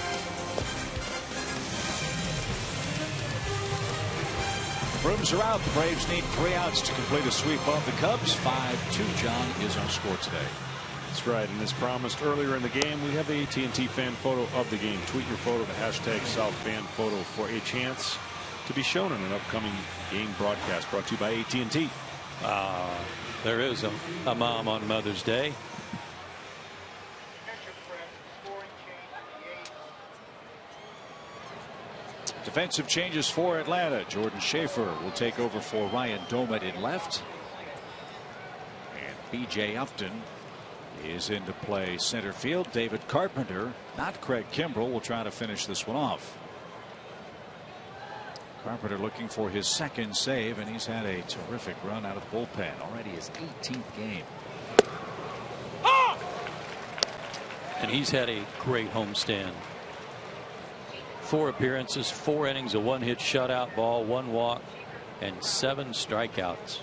Brooms are out. The Braves need 3 outs to complete a sweep of the Cubs. 5-2, John, is our score today. That's right, and as promised earlier in the game, we have the AT&T fan photo of the game. Tweet your photo to #SouthFanPhoto for a chance to be shown in an upcoming game broadcast brought to you by AT&T. There is a mom on Mother's Day. Defensive changes for Atlanta. Jordan Schaefer will take over for Ryan Domet in left. And B.J. Upton is into play center field. David Carpenter, not Craig Kimbrell, will try to finish this one off. Carpenter looking for his 2nd save, and he's had a terrific run out of the bullpen. Already his 18th game. And he's had a great homestand. 4 appearances, 4 innings, a 1-hit shutout ball, 1 walk, and 7 strikeouts.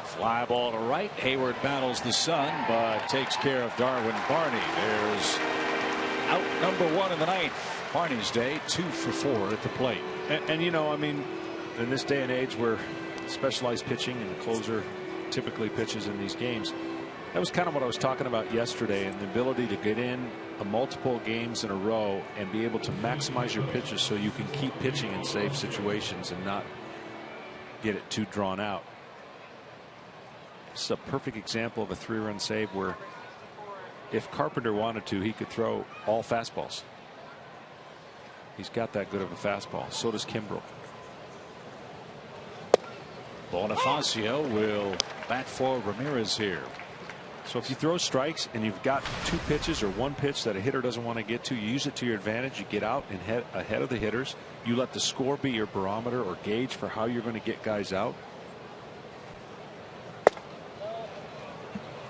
Fly ball to right. Hayward battles the sun, but takes care of Darwin Barney. There's out number 1 in the 9th. Barney's day, 2 for 4 at the plate. And you know, I mean, in this day and age where specialized pitching and the closer typically pitches in these games, that was kind of what I was talking about yesterday, and the ability to get in multiple games in a row and be able to maximize your pitches so you can keep pitching in safe situations and not get it too drawn out. This is a perfect example of a 3-run save where if Carpenter wanted to, he could throw all fastballs. He's got that good of a fastball. So does Kimbrell. Bonifacio will bat for Ramirez here. So if you throw strikes and you've got 2 pitches or 1 pitch that a hitter doesn't want to get to, you use it to your advantage. You get out and head ahead of the hitters. You let the score be your barometer or gauge for how you're going to get guys out.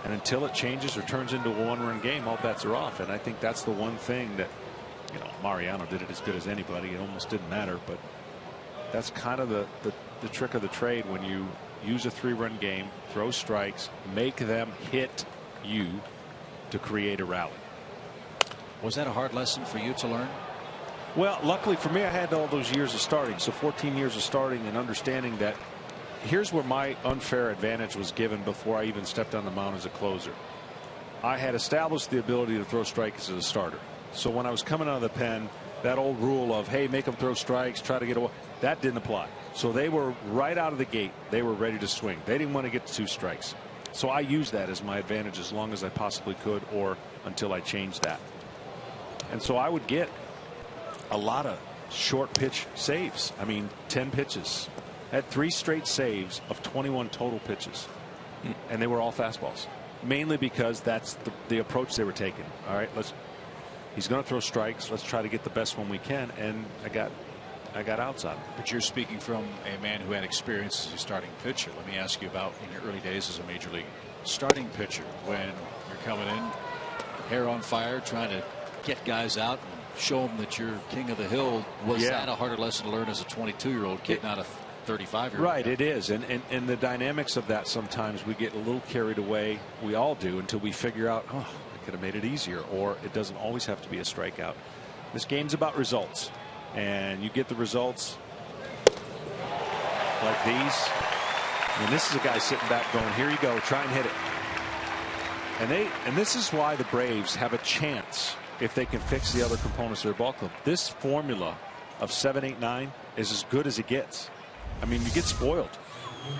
And until it changes or turns into a 1-run game, all bets are off. And I think that's the one thing that, you know, Mariano did it as good as anybody. It almost didn't matter, but that's kind of the trick of the trade when you use a 3-run game, throw strikes, make them hit you to create a rally. Was that a hard lesson for you to learn? Well, luckily for me, I had all those years of starting. So 14 years of starting and understanding that here's where my unfair advantage was given before I even stepped on the mound as a closer. I had established the ability to throw strikes as a starter. So when I was coming out of the pen, that old rule of, hey, make them throw strikes, try to get away, that didn't apply. So they were right out of the gate. They were ready to swing. They didn't want to get to 2 strikes. So I used that as my advantage as long as I possibly could, or until I changed that. And so I would get a lot of short pitch saves. I mean, 10 pitches. I had 3 straight saves of 21 total pitches. And they were all fastballs. Mainly because that's the approach they were taking. All right, he's going to throw strikes. Let's try to get the best one we can. And I got outs on him. But you're speaking from a man who had experience as a starting pitcher. Let me ask you about in your early days as a major league starting pitcher, when you're coming in, hair on fire, trying to get guys out and show them that you're king of the hill. Was that a harder lesson to learn as a 22-year-old kid, not a 35-year-old? Right, it is. And the dynamics of that, sometimes we get a little carried away. We all do, until we figure out, oh, I could have made it easier, or it doesn't always have to be a strikeout. This game's about results, and you get the results like these. And this is a guy sitting back going, here you go, try and hit it. And this is why the Braves have a chance if they can fix the other components of their ball club. This formula of 7, 8, 9 is as good as it gets. I mean, you get spoiled.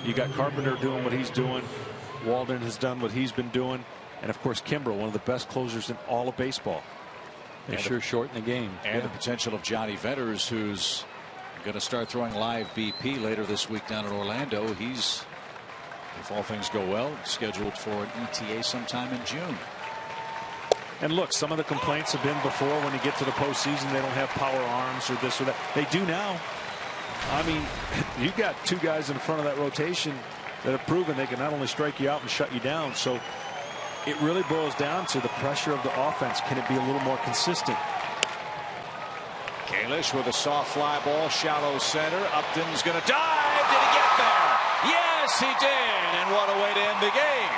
You got Carpenter doing what he's doing. Walden has done what he's been doing. And of course, Kimbrel, one of the best closers in all of baseball. They sure shorten the game. And the potential of Johnny Vetters, who's going to start throwing live BP later this week down in Orlando. He's, if all things go well, scheduled for an ETA sometime in June. And look, some of the complaints have been before, when you get to the postseason, they don't have power arms or this or that. They do now. I mean, you've got 2 guys in front of that rotation that have proven they can not only strike you out and shut you down. So it really boils down to the pressure of the offense. Can it be a little more consistent? Kalish with a soft fly ball, shallow center. Upton's going to dive. Did he get there? Yes, he did. And what a way to end the game.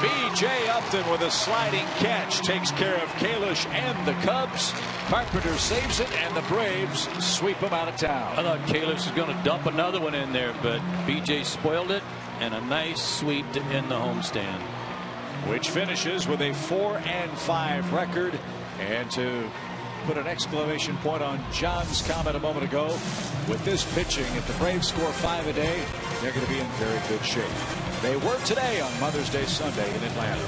B.J. Upton with a sliding catch takes care of Kalish and the Cubs. Carpenter saves it, and the Braves sweep them out of town. I thought Kalish was going to dump another one in there, but B.J. spoiled it, and a nice sweep to end the homestand. Which finishes with a 4-5 record. And to put an exclamation point on John's comment a moment ago, with this pitching, if the Braves score 5 a day, they're going to be in very good shape. They were today on Mother's Day Sunday in Atlanta.